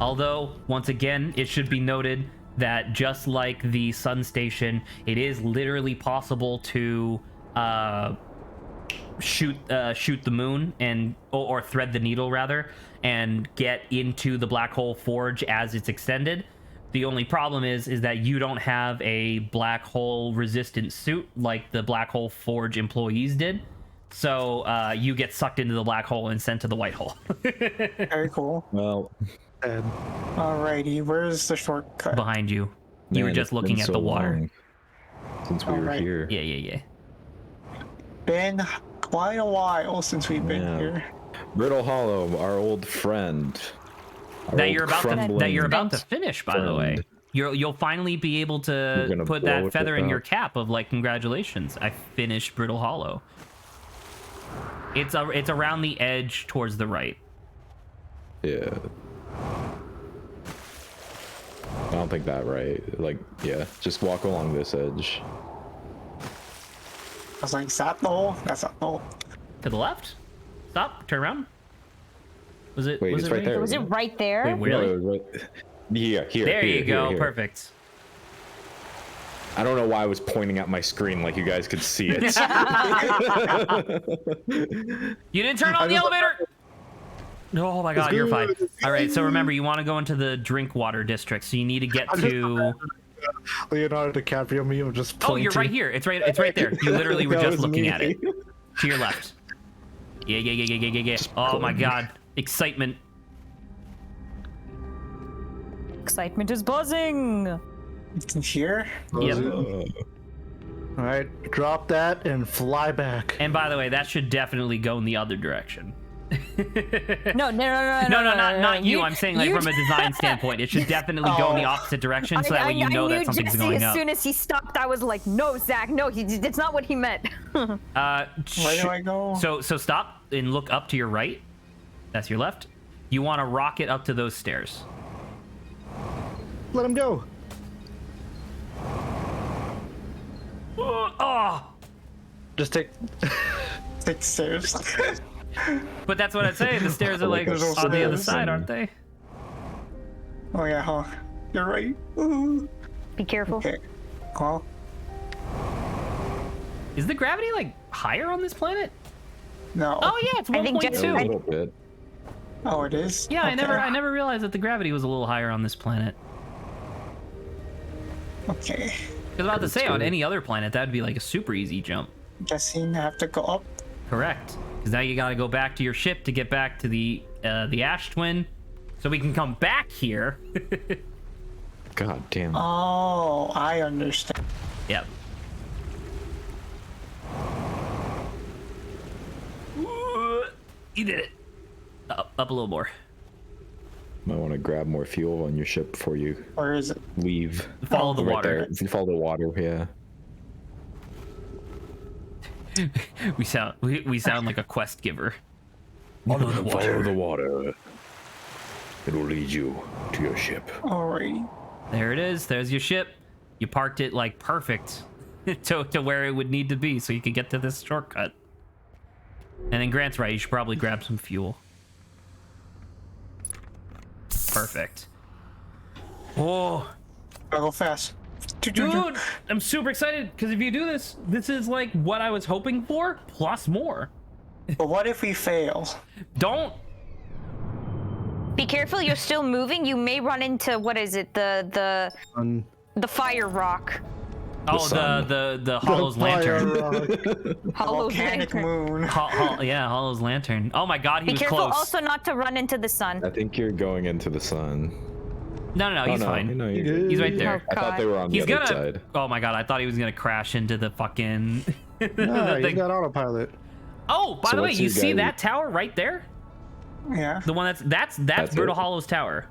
Although, once again, it should be noted that just like the Sun Station, it is literally possible to shoot the moon or thread the needle rather, and get into the black hole forge as it's extended. The only problem is that you don't have a black hole resistant suit like the black hole forge employees did. So you get sucked into the black hole and sent to the white hole. Very cool. Well, Alrighty, where's the shortcut? Behind you. You were just looking at the water. Since we were here. Yeah. Been quite a while since we've been here. Brittle Hollow, our old friend. That you're about to finish, by the way. You'll finally be able to put that feather in your cap of like, congratulations, I finished Brittle Hollow. It's around the edge towards the right. Yeah. I don't think that right. Like, yeah, just walk along this edge. I was like, is that the hole? That's not the hole. To the left. Stop. Turn around. Was it? Wait, was it's it right there. Was it right there? Wait, really? No, right. Here. There you go. Here. Perfect. I don't know why I was pointing at my screen like you guys could see it. You didn't turn on the elevator. Oh my god, you're fine. All right, so remember, you want to go into the drink water district, so you need to get to. Leonardo DiCaprio meme just Oh, you're right pointing. here. It's right there. You literally were That just was looking me. at it. To your left. Yeah. Oh my god, excitement. Excitement is buzzing. Here? Yep. All right, drop that and fly back. And by the way, that should definitely go in the other direction. No, Not you. I'm saying like from a design standpoint, it should definitely go in the opposite direction, so that way you know that something's Jesse, going as up. soon as he stopped, I was like, no, Zach, no, it's not what he meant. Where do I go? So stop and look up to your right. That's your left. You want to rocket up to those stairs. Let him go. Oh, Just take. Take stairs. but that's what I'd say. The stairs are like There's also on the other stairs side, and- aren't they? Oh yeah, huh? You're right. Ooh. Be careful. Okay. Well, Is the gravity like higher on this planet? no. Oh yeah, it's I think 1.2. just- A little bit. Oh, it is? Yeah, Okay. I never realized that the gravity was a little higher on this planet. Okay. I was about to say, on any other planet, that'd be like a super easy jump. Guessing I have to go up. Correct. Because now you got to go back to your ship to get back to the Ash Twin, so we can come back here. God damn. Oh, I understand. Yep. Ooh, you did it. Up a little more. Might want to grab more fuel on your ship before you Where is it? leave. Follow the Right water. there. If you follow the water, yeah. We sound like a quest giver. Follow the water. Follow the water. It'll lead you to your ship. Alright. There it is. There's your ship. You parked it like perfect to where it would need to be, so you could get to this shortcut. And then Grant's right. You should probably grab some fuel. Perfect. Oh, Gotta go fast. dude, I'm super excited because if you do this, this is like what I was hoping for plus more. But what if we fail? Don't. Be careful, you're still moving. You may run into, what is it, the fire rock. Oh, sun. the Hollow's lantern. Hollow's Volcanic lantern. moon. Yeah, Hollow's lantern. Oh my God, he Be was careful close. also not to run into the sun. I think you're going into the sun. No, he's fine. No, you're good. He's right there. Oh, I thought they were on the He's other gonna. side. Oh my God, I thought he was gonna crash into the fucking. No, the you thing. got autopilot. Oh, by So the way, what's you your see guy- that tower right there? Yeah. The one that's That's Brutal it? Hollow's tower.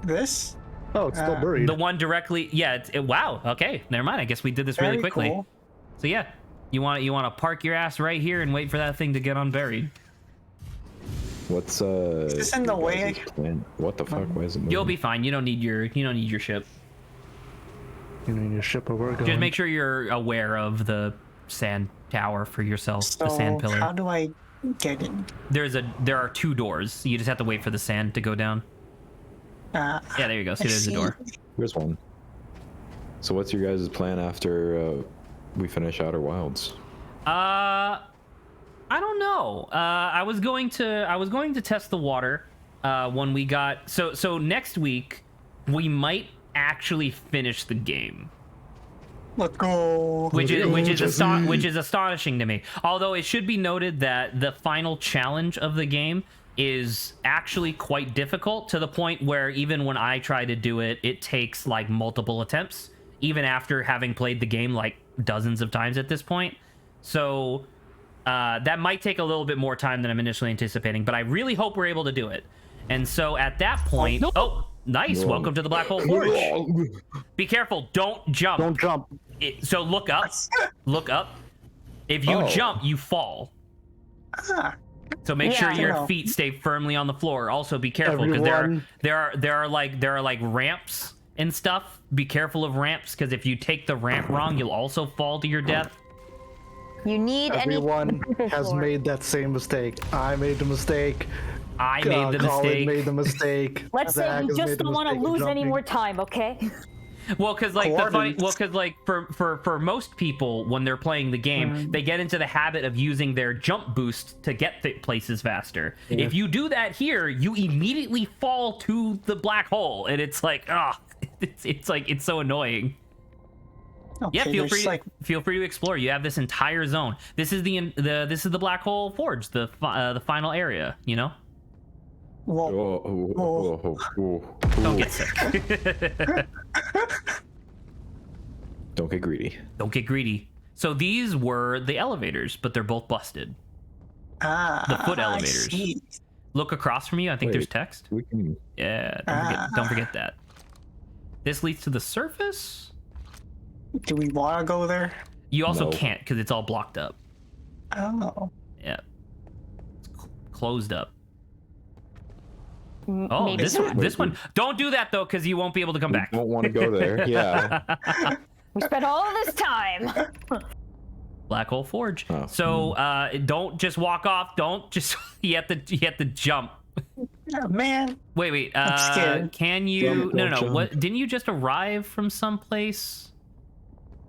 This? Oh, it's still buried. The one directly. Yeah. Wow. Okay. Never mind. I guess we did this really Very quickly. cool. So yeah, you want to park your ass right here and wait for that thing to get unburied. What's Is this in the your way? guys' plan? What the fuck? Why is it moving? You'll be fine. You don't need your ship. You know, your ship will work Just on. make sure you're aware of the sand tower for yourself. So The sand pillar. how do I get in? There are two doors. You just have to wait for the sand to go down. Yeah, there you go. See, I there's a see. door. Here's one. So what's your guys' plan after we finish Outer Wilds? I don't know. I was going to test the water when we got so next week we might actually finish the game. Let's go. Which is astonishing to me. Although it should be noted that the final challenge of the game is actually quite difficult, to the point where even when I try to do it, it takes like multiple attempts, even after having played the game like dozens of times at this point. So that might take a little bit more time than I'm initially anticipating, but I really hope we're able to do it. And so at that point, oh, nice. Welcome to the Black Hole Forge. Be careful. Don't jump. Don't jump. So look up. Look up. If you jump, you fall. Ah, So make sure Yeah. your Yeah. feet stay firmly on the floor. Also, be careful because Everyone- there are like ramps and stuff. Be careful of ramps because if you take the ramp wrong, you'll also fall to your death. You need Everyone any has floor. made that same mistake. I made the mistake. I made the Colin mistake. made the mistake. Let's say Zach we has just made the don't want to mistake of lose any jumping. more time, okay? Well, because like the funny, Coordinates. well, because like for most people when they're playing the game, they get into the habit of using their jump boost to get places faster. If you do that here, you immediately fall to the black hole, and it's like, it's like it's so annoying. okay, Yeah, feel there's, free feel free to explore. You have this entire zone. This is the black hole forge, the final area. You know, Whoa. don't get sick. Don't get greedy. Don't get greedy. So these were the elevators, but they're both busted. The foot I elevators. see. Look across from you. I think Wait. there's text. We can. Yeah, don't forget that. This leads to the surface. Do we want to go there? You also No. can't because it's all blocked up. Oh. Yeah, it's closed up. M- Oh, maybe this one. Don't do that though, because you won't be able to come back. Don't want to go there. Yeah. we spent all this time. Black hole forge. Oh. So don't just walk off. Don't just you have to jump. Oh, man. Wait. I'm scared. Can you? Jump, No. jump. What? Didn't you just arrive from someplace?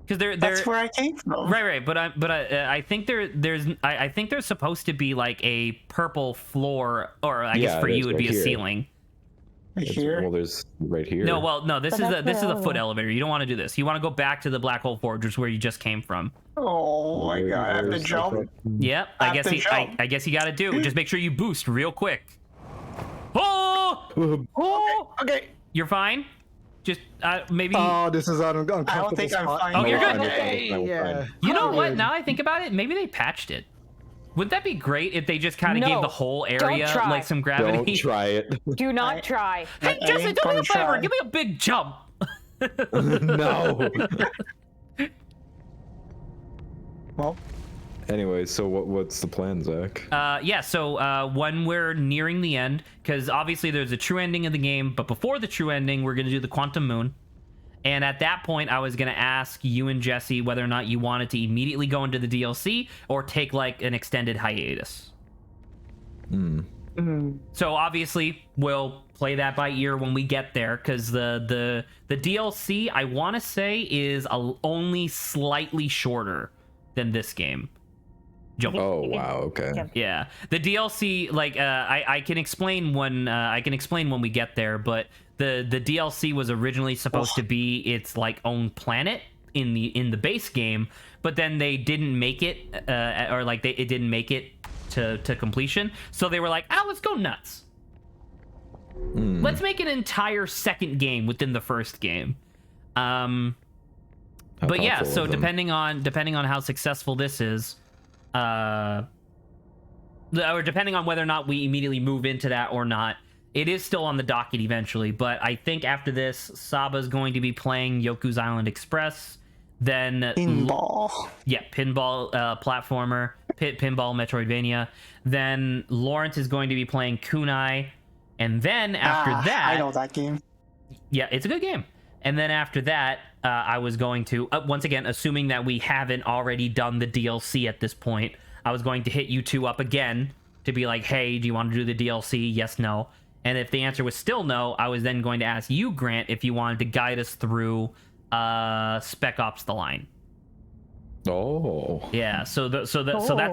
Because they're That's where I came from. right. But I think I think there's supposed to be like a purple floor, or I guess Yeah, for you there's it'd be right a here. ceiling. Right here. Well, there's right here. No, well, no. This But is that's this is the a foot elevator. You don't want to do this. You want to go back to the black hole forge, which is where you just came from. Oh my god, I have to Where's the jump. fucking- Yep. I I have guess to he. jump. I guess you got to do. Just make sure you boost real quick. Oh, Okay. you're fine. Just maybe. Oh, this is an uncomfortable I don't think I'm spot. fine. Oh, you're good. Yeah. You know what? Good. Now I think about it, maybe they patched it. Wouldn't that be great if they just kind of No, gave the whole don't area try. like some Don't gravity? try it. Do not I- try. Hey, I Jesse, ain't don't gonna be a favor. try. Give me a big jump. No. Well, Anyway, so what's the plan, Zach? Yeah, so when we're nearing the end, because obviously there's a true ending of the game, but before the true ending, we're going to do the Quantum Moon. And at that point, I was going to ask you and Jesse whether or not you wanted to immediately go into the DLC or take like an extended hiatus. So obviously, we'll play that by ear when we get there, because the DLC, I want to say, is only slightly shorter than this game. Jump. Oh wow. Okay. Yeah. Yeah, the DLC, like I can explain when we get there, but the DLC was originally supposed to be its like own planet in the base game, but then they didn't make it, or like it didn't make it to completion, so they were like, let's go nuts. Let's make an entire second game within the first game. How But yeah, thoughtful so of them. depending on how successful this is, or depending on whether or not we immediately move into that or not, it is still on the docket eventually. But I think after this, Saba's going to be playing Yoku's Island Express. Then pinball. pinball platformer, pinball Metroidvania. Then Lawrence is going to be playing Kunai, and then after that, I know that game. yeah, it's a good game. And then after that, I was going to, once again, assuming that we haven't already done the DLC at this point, I was going to hit you two up again to be like, hey, do you want to do the DLC? Yes, no. And if the answer was still no, I was then going to ask you, Grant, if you wanted to guide us through Spec Ops: The Line. Oh. Yeah, so that's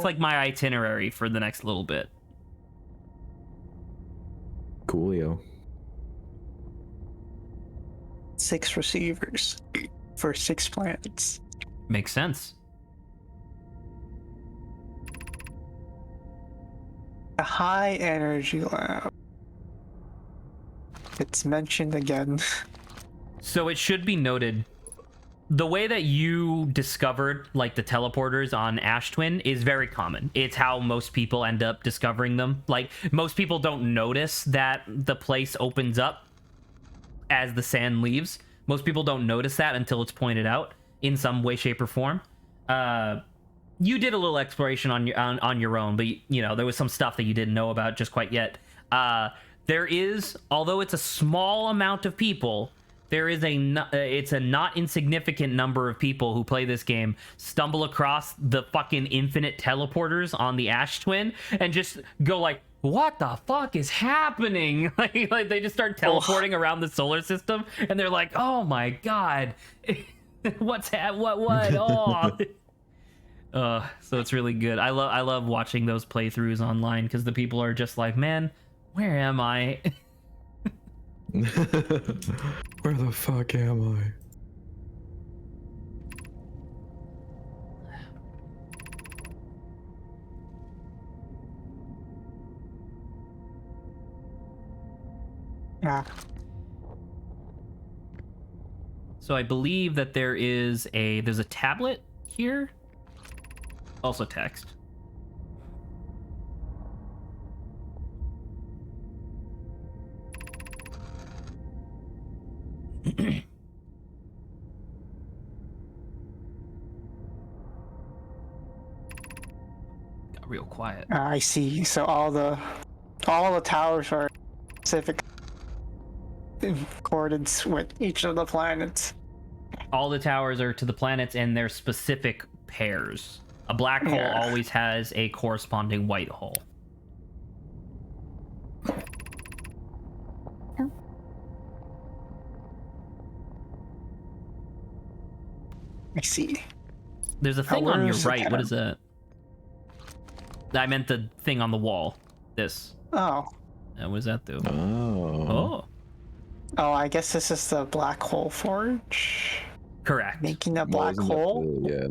like my itinerary for the next little bit. Coolio. 6 receivers for 6 planets. Makes sense. A high energy lab. It's mentioned again. So it should be noted, the way that you discovered like the teleporters on Ash Twin is very common. It's how most people end up discovering them. Like, most people don't notice that the place opens up as the sand leaves. Most people don't notice that until it's pointed out in some way, shape, or form. you did a little exploration on your own, but you know there was some stuff that you didn't know about just quite yet. There is, although it's a small amount of people, there is it's a not insignificant number of people who play this game stumble across the fucking infinite teleporters on the Ash Twin and just go like, what the fuck is happening? like they just start teleporting around the solar system, and they're like, oh my god, what? Oh. So it's really good. I love watching those playthroughs online because the people are just like, man, where am I? Where the fuck am I? Yeah. So I believe that there's a tablet here. Also text. Got real quiet. I see. So all the towers are specific in accordance with each of the planets. All the towers are to the planets and their specific pairs. A black hole always has a corresponding white hole. I see. There's a thing on your where's the right. What tab? is that? I meant the thing on the wall. This. Oh. What does that do? Oh. Oh, I guess this is the black hole forge. Correct. Making a black hole. Yeah.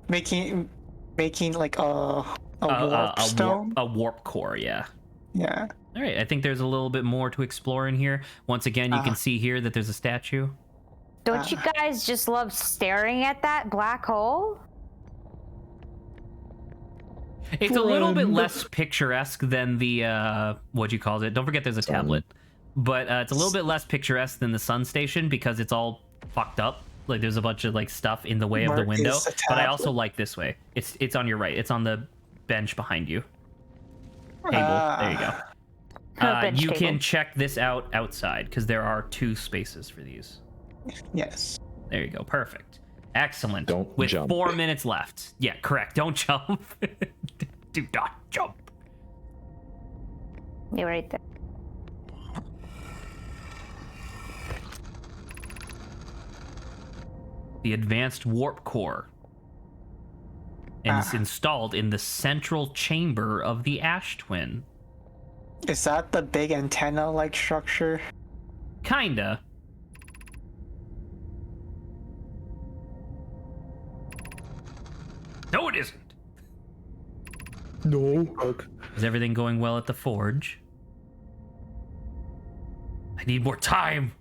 making like a warp stone. A warp core, yeah. Yeah. All right, I think there's a little bit more to explore in here. Once again, you can see here that there's a statue. Don't you guys just love staring at that black hole? It's a little bit less picturesque than the what you call it. Don't forget there's a tablet. But it's a little bit less picturesque than the sun station because it's all fucked up. Like there's a bunch of like stuff in the way of the window. But I also like this way. It's on your right. It's on the bench behind you. Table. There you go. Bench You table. can check this out outside because there are 2 spaces for these. Yes. There you go. Perfect. Excellent. Don't With jump. 4 minutes left. Yeah, correct. Don't jump. Do not jump. You're right there. The advanced warp core. And it's installed in the central chamber of the Ash Twin. Is that the big antenna-like structure? Kinda. No, it isn't. No. Is everything going well at the forge? I need more time.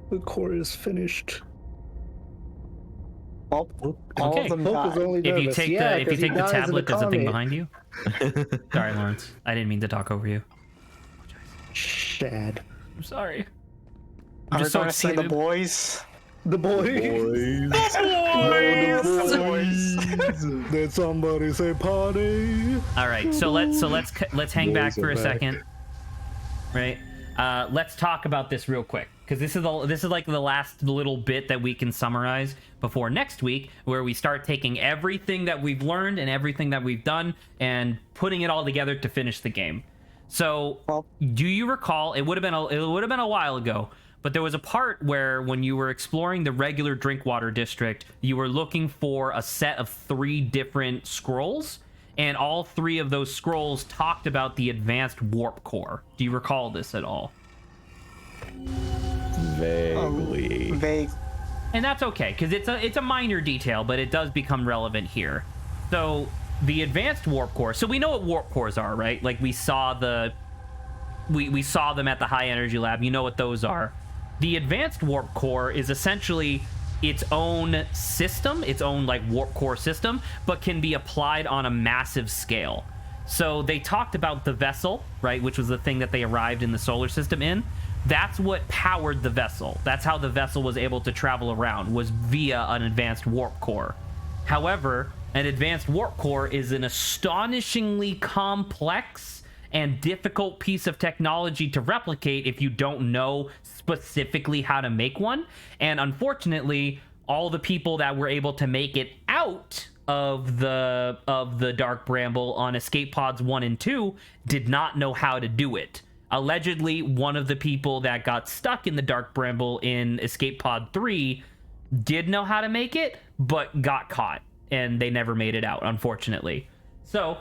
The core is finished. All Okay. of them Hope died. is only If you nervous. take Yeah, the 'cause he dies in tablet, there's a thing comic. behind you. Sorry, Lawrence. I didn't mean to talk over you. Shad. I'm sorry. Are we just so going to see the excited. boys? The boys. Did somebody say party? All right, so let's hang back Boys for are a back. second, right? Let's talk about this real quick because this is like the last little bit that we can summarize before next week, where we start taking everything that we've learned and everything that we've done and putting it all together to finish the game. So, do you recall? It would have been a while ago. But there was a part where when you were exploring the regular Drinkwater district, you were looking for a set of 3 different scrolls, and all 3 of those scrolls talked about the advanced warp core. Do you recall this at all? Vaguely. Vague. And that's okay, because it's a minor detail, but it does become relevant here. So the advanced warp core. So we know what warp cores are, right? Like we saw we saw them at the high energy lab. You know what those are. The advanced warp core is essentially its own system, its own like warp core system, but can be applied on a massive scale. So they talked about the vessel, right, which was the thing that they arrived in the solar system in. That's what powered the vessel. That's how the vessel was able to travel around, was via an advanced warp core. However, an advanced warp core is an astonishingly complex and difficult piece of technology to replicate if you don't know specifically how to make one. And unfortunately, all the people that were able to make it out of the Dark Bramble on Escape Pods 1 and 2 did not know how to do it. Allegedly, one of the people that got stuck in the Dark Bramble in Escape Pod 3 did know how to make it, but got caught, and they never made it out, unfortunately. So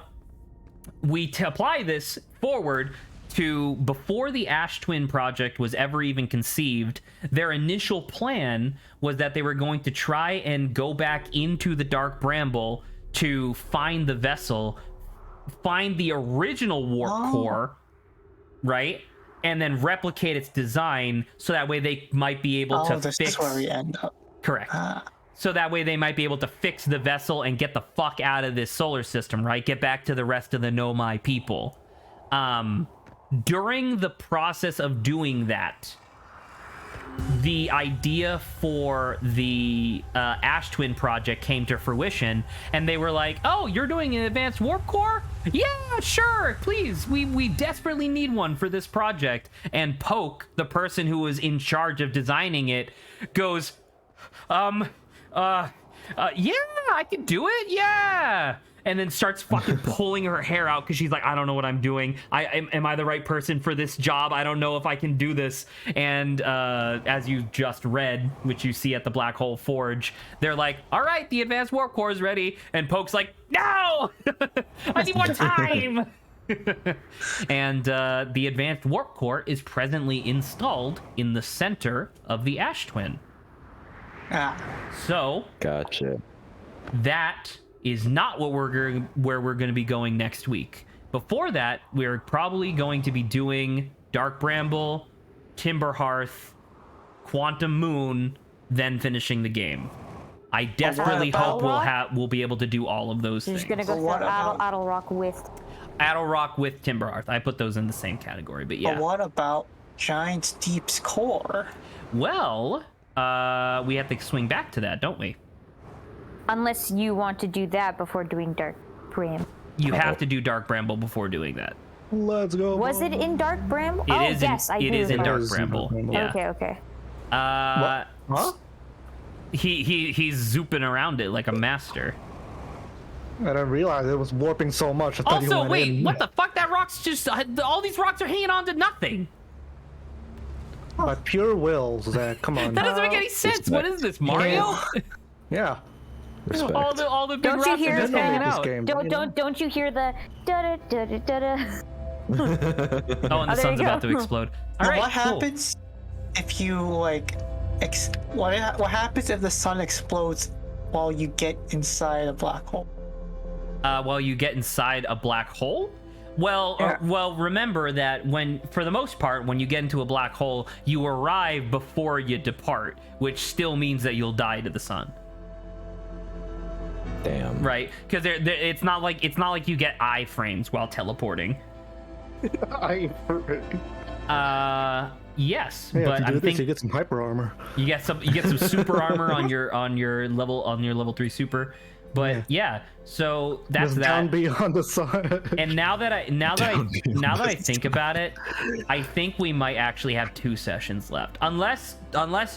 we apply this forward to before the Ash Twin project was ever even conceived. Their initial plan was that they were going to try and go back into the Dark Bramble to find the vessel, find the original warp core, right? And then replicate its design so that way they might be able to this fix... is where we end up. Correct. So that way they might be able to fix the vessel and get the fuck out of this solar system, right? Get back to the rest of the Nomai people. During the process of doing that, the idea for the Ash Twin project came to fruition, and they were like, oh, you're doing an advanced warp core? Yeah, sure, please. We desperately need one for this project. And Poke, the person who was in charge of designing it, goes, yeah, I can do it, yeah. And then starts fucking pulling her hair out because she's like, I don't know what I'm doing. Am I the right person for this job? I don't know if I can do this. And as you just read, which you see at the Black Hole Forge, they're like, all right, the advanced warp core is ready. And Poke's like, no, I need more time. And the advanced warp core is presently installed in the center of the Ash Twin. So Gotcha. that is not what where we're going to be going next week. Before that, we're probably going to be doing Dark Bramble, Timber Hearth, Quantum Moon, then finishing the game. I desperately hope we'll be able to do all of those things. You're just gonna go for Addlerock with Timber Hearth. I put those in the same category, but yeah. But what about Giant's Deep's core? Well, we have to swing back to that, don't we? Unless you want to do that before doing Dark Bramble. You have to do Dark Bramble before doing that. Let's go. Was it in Dark Bramble? Yes, it is in Dark Bramble. Yeah. Okay. Huh? He's zooping around it like a master. I didn't realize it was warping so much. I thought you Also, went wait, in. what the fuck? That rock's just... all these rocks are hanging on to nothing. By pure will, Zach. Come on. That doesn't make any sense. What is this, Mario? Yeah. Respect. all the big Don't you rocks hear are just that? hanging out. Don't you hear the da da da da da? Oh, and the sun's about to explode. All right, What cool. happens if you like? What happens if the sun explodes while you get inside a black hole? While you get inside a black hole? Well, remember that for the most part, when you get into a black hole, you arrive before you depart, which still means that you'll die to the sun. Damn. Right? Because it's not like you get iframes while teleporting. Yes, Yeah, but if you do I'm this, you thinking get some hyper armor. you get some super armor on your level 3 super. But yeah, so that's Just that. down beyond the sun. And now that I think about it, I think we might actually have 2 sessions left, unless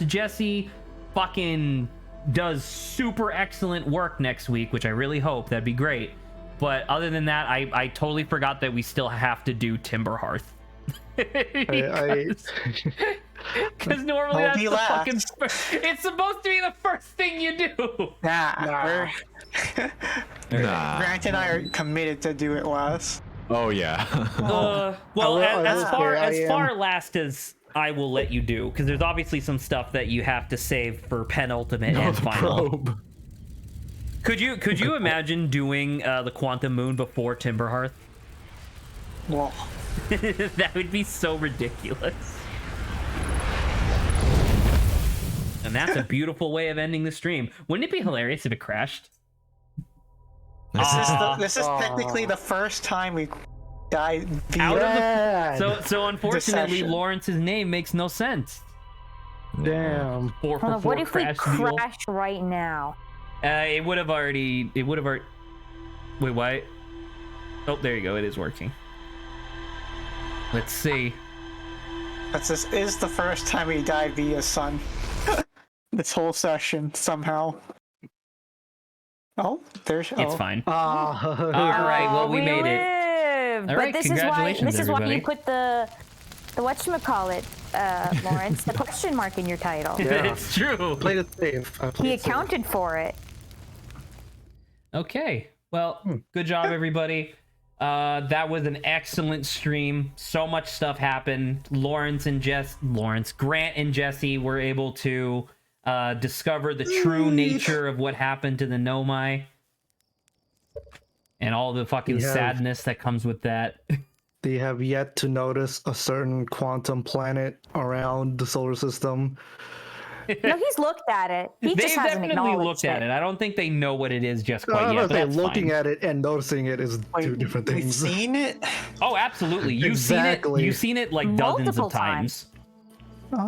Jesse fucking does super excellent work next week, which I really hope. That'd be great. But other than that, I totally forgot that we still have to do Timber Hearth. Because normally that's the fucking it's supposed to be the first thing you do. Nah. Grant and I are committed to do it, Wes. Oh yeah. As far last as I will let you do, because there's obviously some stuff that you have to save for penultimate and final. Probe. Could you imagine doing the Quantum Moon before Timber Hearth? Well, That would be so ridiculous. And that's a beautiful way of ending the stream. Wouldn't it be hilarious if it crashed? this is technically the first time we die via Out of Yeah. so unfortunately, session. Lawrence's name makes no sense. Damn. Four for Hold on, four what if we crash deal. crash right now? It would have already. Wait, what? Oh, there you go. It is working. Let's see. This is the first time he died via sun. This whole session somehow. Oh, there's. It's fine. Ah. All right. Well, we made it. lived. All But right, this is why congratulations, everybody. you put the whatchamacallit, Lawrence, the question mark in your title. Yeah. It's true. Played it safe. I He played it safe. accounted for it. Okay. Well, good job, everybody. That was an excellent stream. So much stuff happened. Grant and Jesse were able to discover the true nature of what happened to the Nomai. And all the fucking Yeah. sadness that comes with that. They have yet to notice a certain quantum planet around the solar system. No, he's looked at it. He They've just hasn't definitely acknowledged looked at it. I don't think they know what it is just I quite don't know yet, if but they're that's looking fine. at it and noticing it is two different We've things. seen it. Oh, absolutely. You've Exactly. seen it. You've seen it like dozens Multiple of times.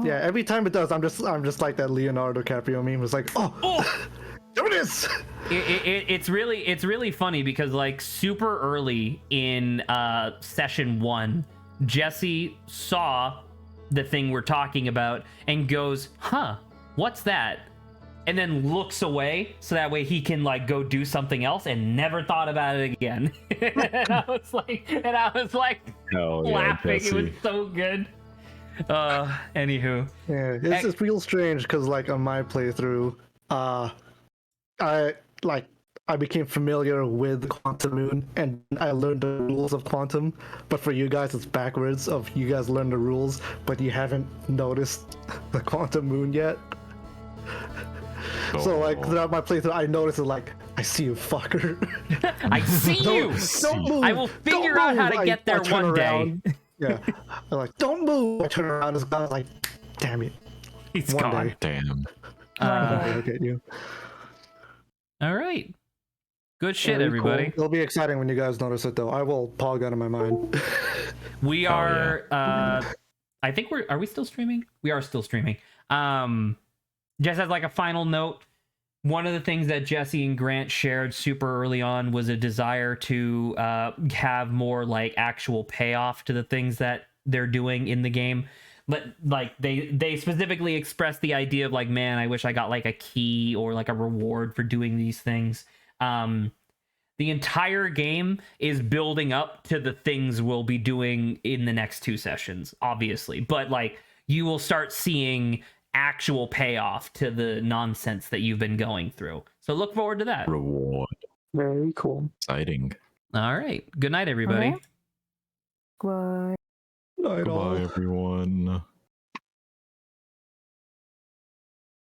Yeah, every time it does, I'm just like that Leonardo DiCaprio meme. It's like, oh, there it is. It's really funny because like super early in session 1, Jesse saw the thing we're talking about and goes, "Huh, what's that?" And then looks away so that way he can like go do something else, and never thought about it again. and I was like, Hell yeah, laughing. It was Jesse. so good. Anywho, Yeah, it's real strange because like on my playthrough, I became familiar with Quantum Moon and I learned the rules of Quantum. But for you guys, it's backwards. Of you guys learn the rules, but you haven't noticed the Quantum Moon yet. So like throughout my playthrough, I noticed it like, I see you, fucker. I see you. Don't move. I will figure out how to get there I turn one day. around. Yeah, I'm like, don't move. I turn around, this guy's like, damn it. He's One gone. day. Damn. I'll get you. All right. Good shit, Very everybody. cool. It'll be exciting when you guys notice it, though. I will pog out of my mind. We are. I think are we still streaming? We are still streaming. Just as like a final note, one of the things that Jesse and Grant shared super early on was a desire to have more like actual payoff to the things that they're doing in the game. But like they specifically expressed the idea of like, man, I wish I got like a key or like a reward for doing these things. The entire game is building up to the things we'll be doing in the next 2 sessions, obviously. But like you will start seeing actual payoff to the nonsense that you've been going through. So look forward to that. Reward. Very cool. Exciting. All right. Good night, everybody. Okay. Good. Night all. Goodbye, everyone.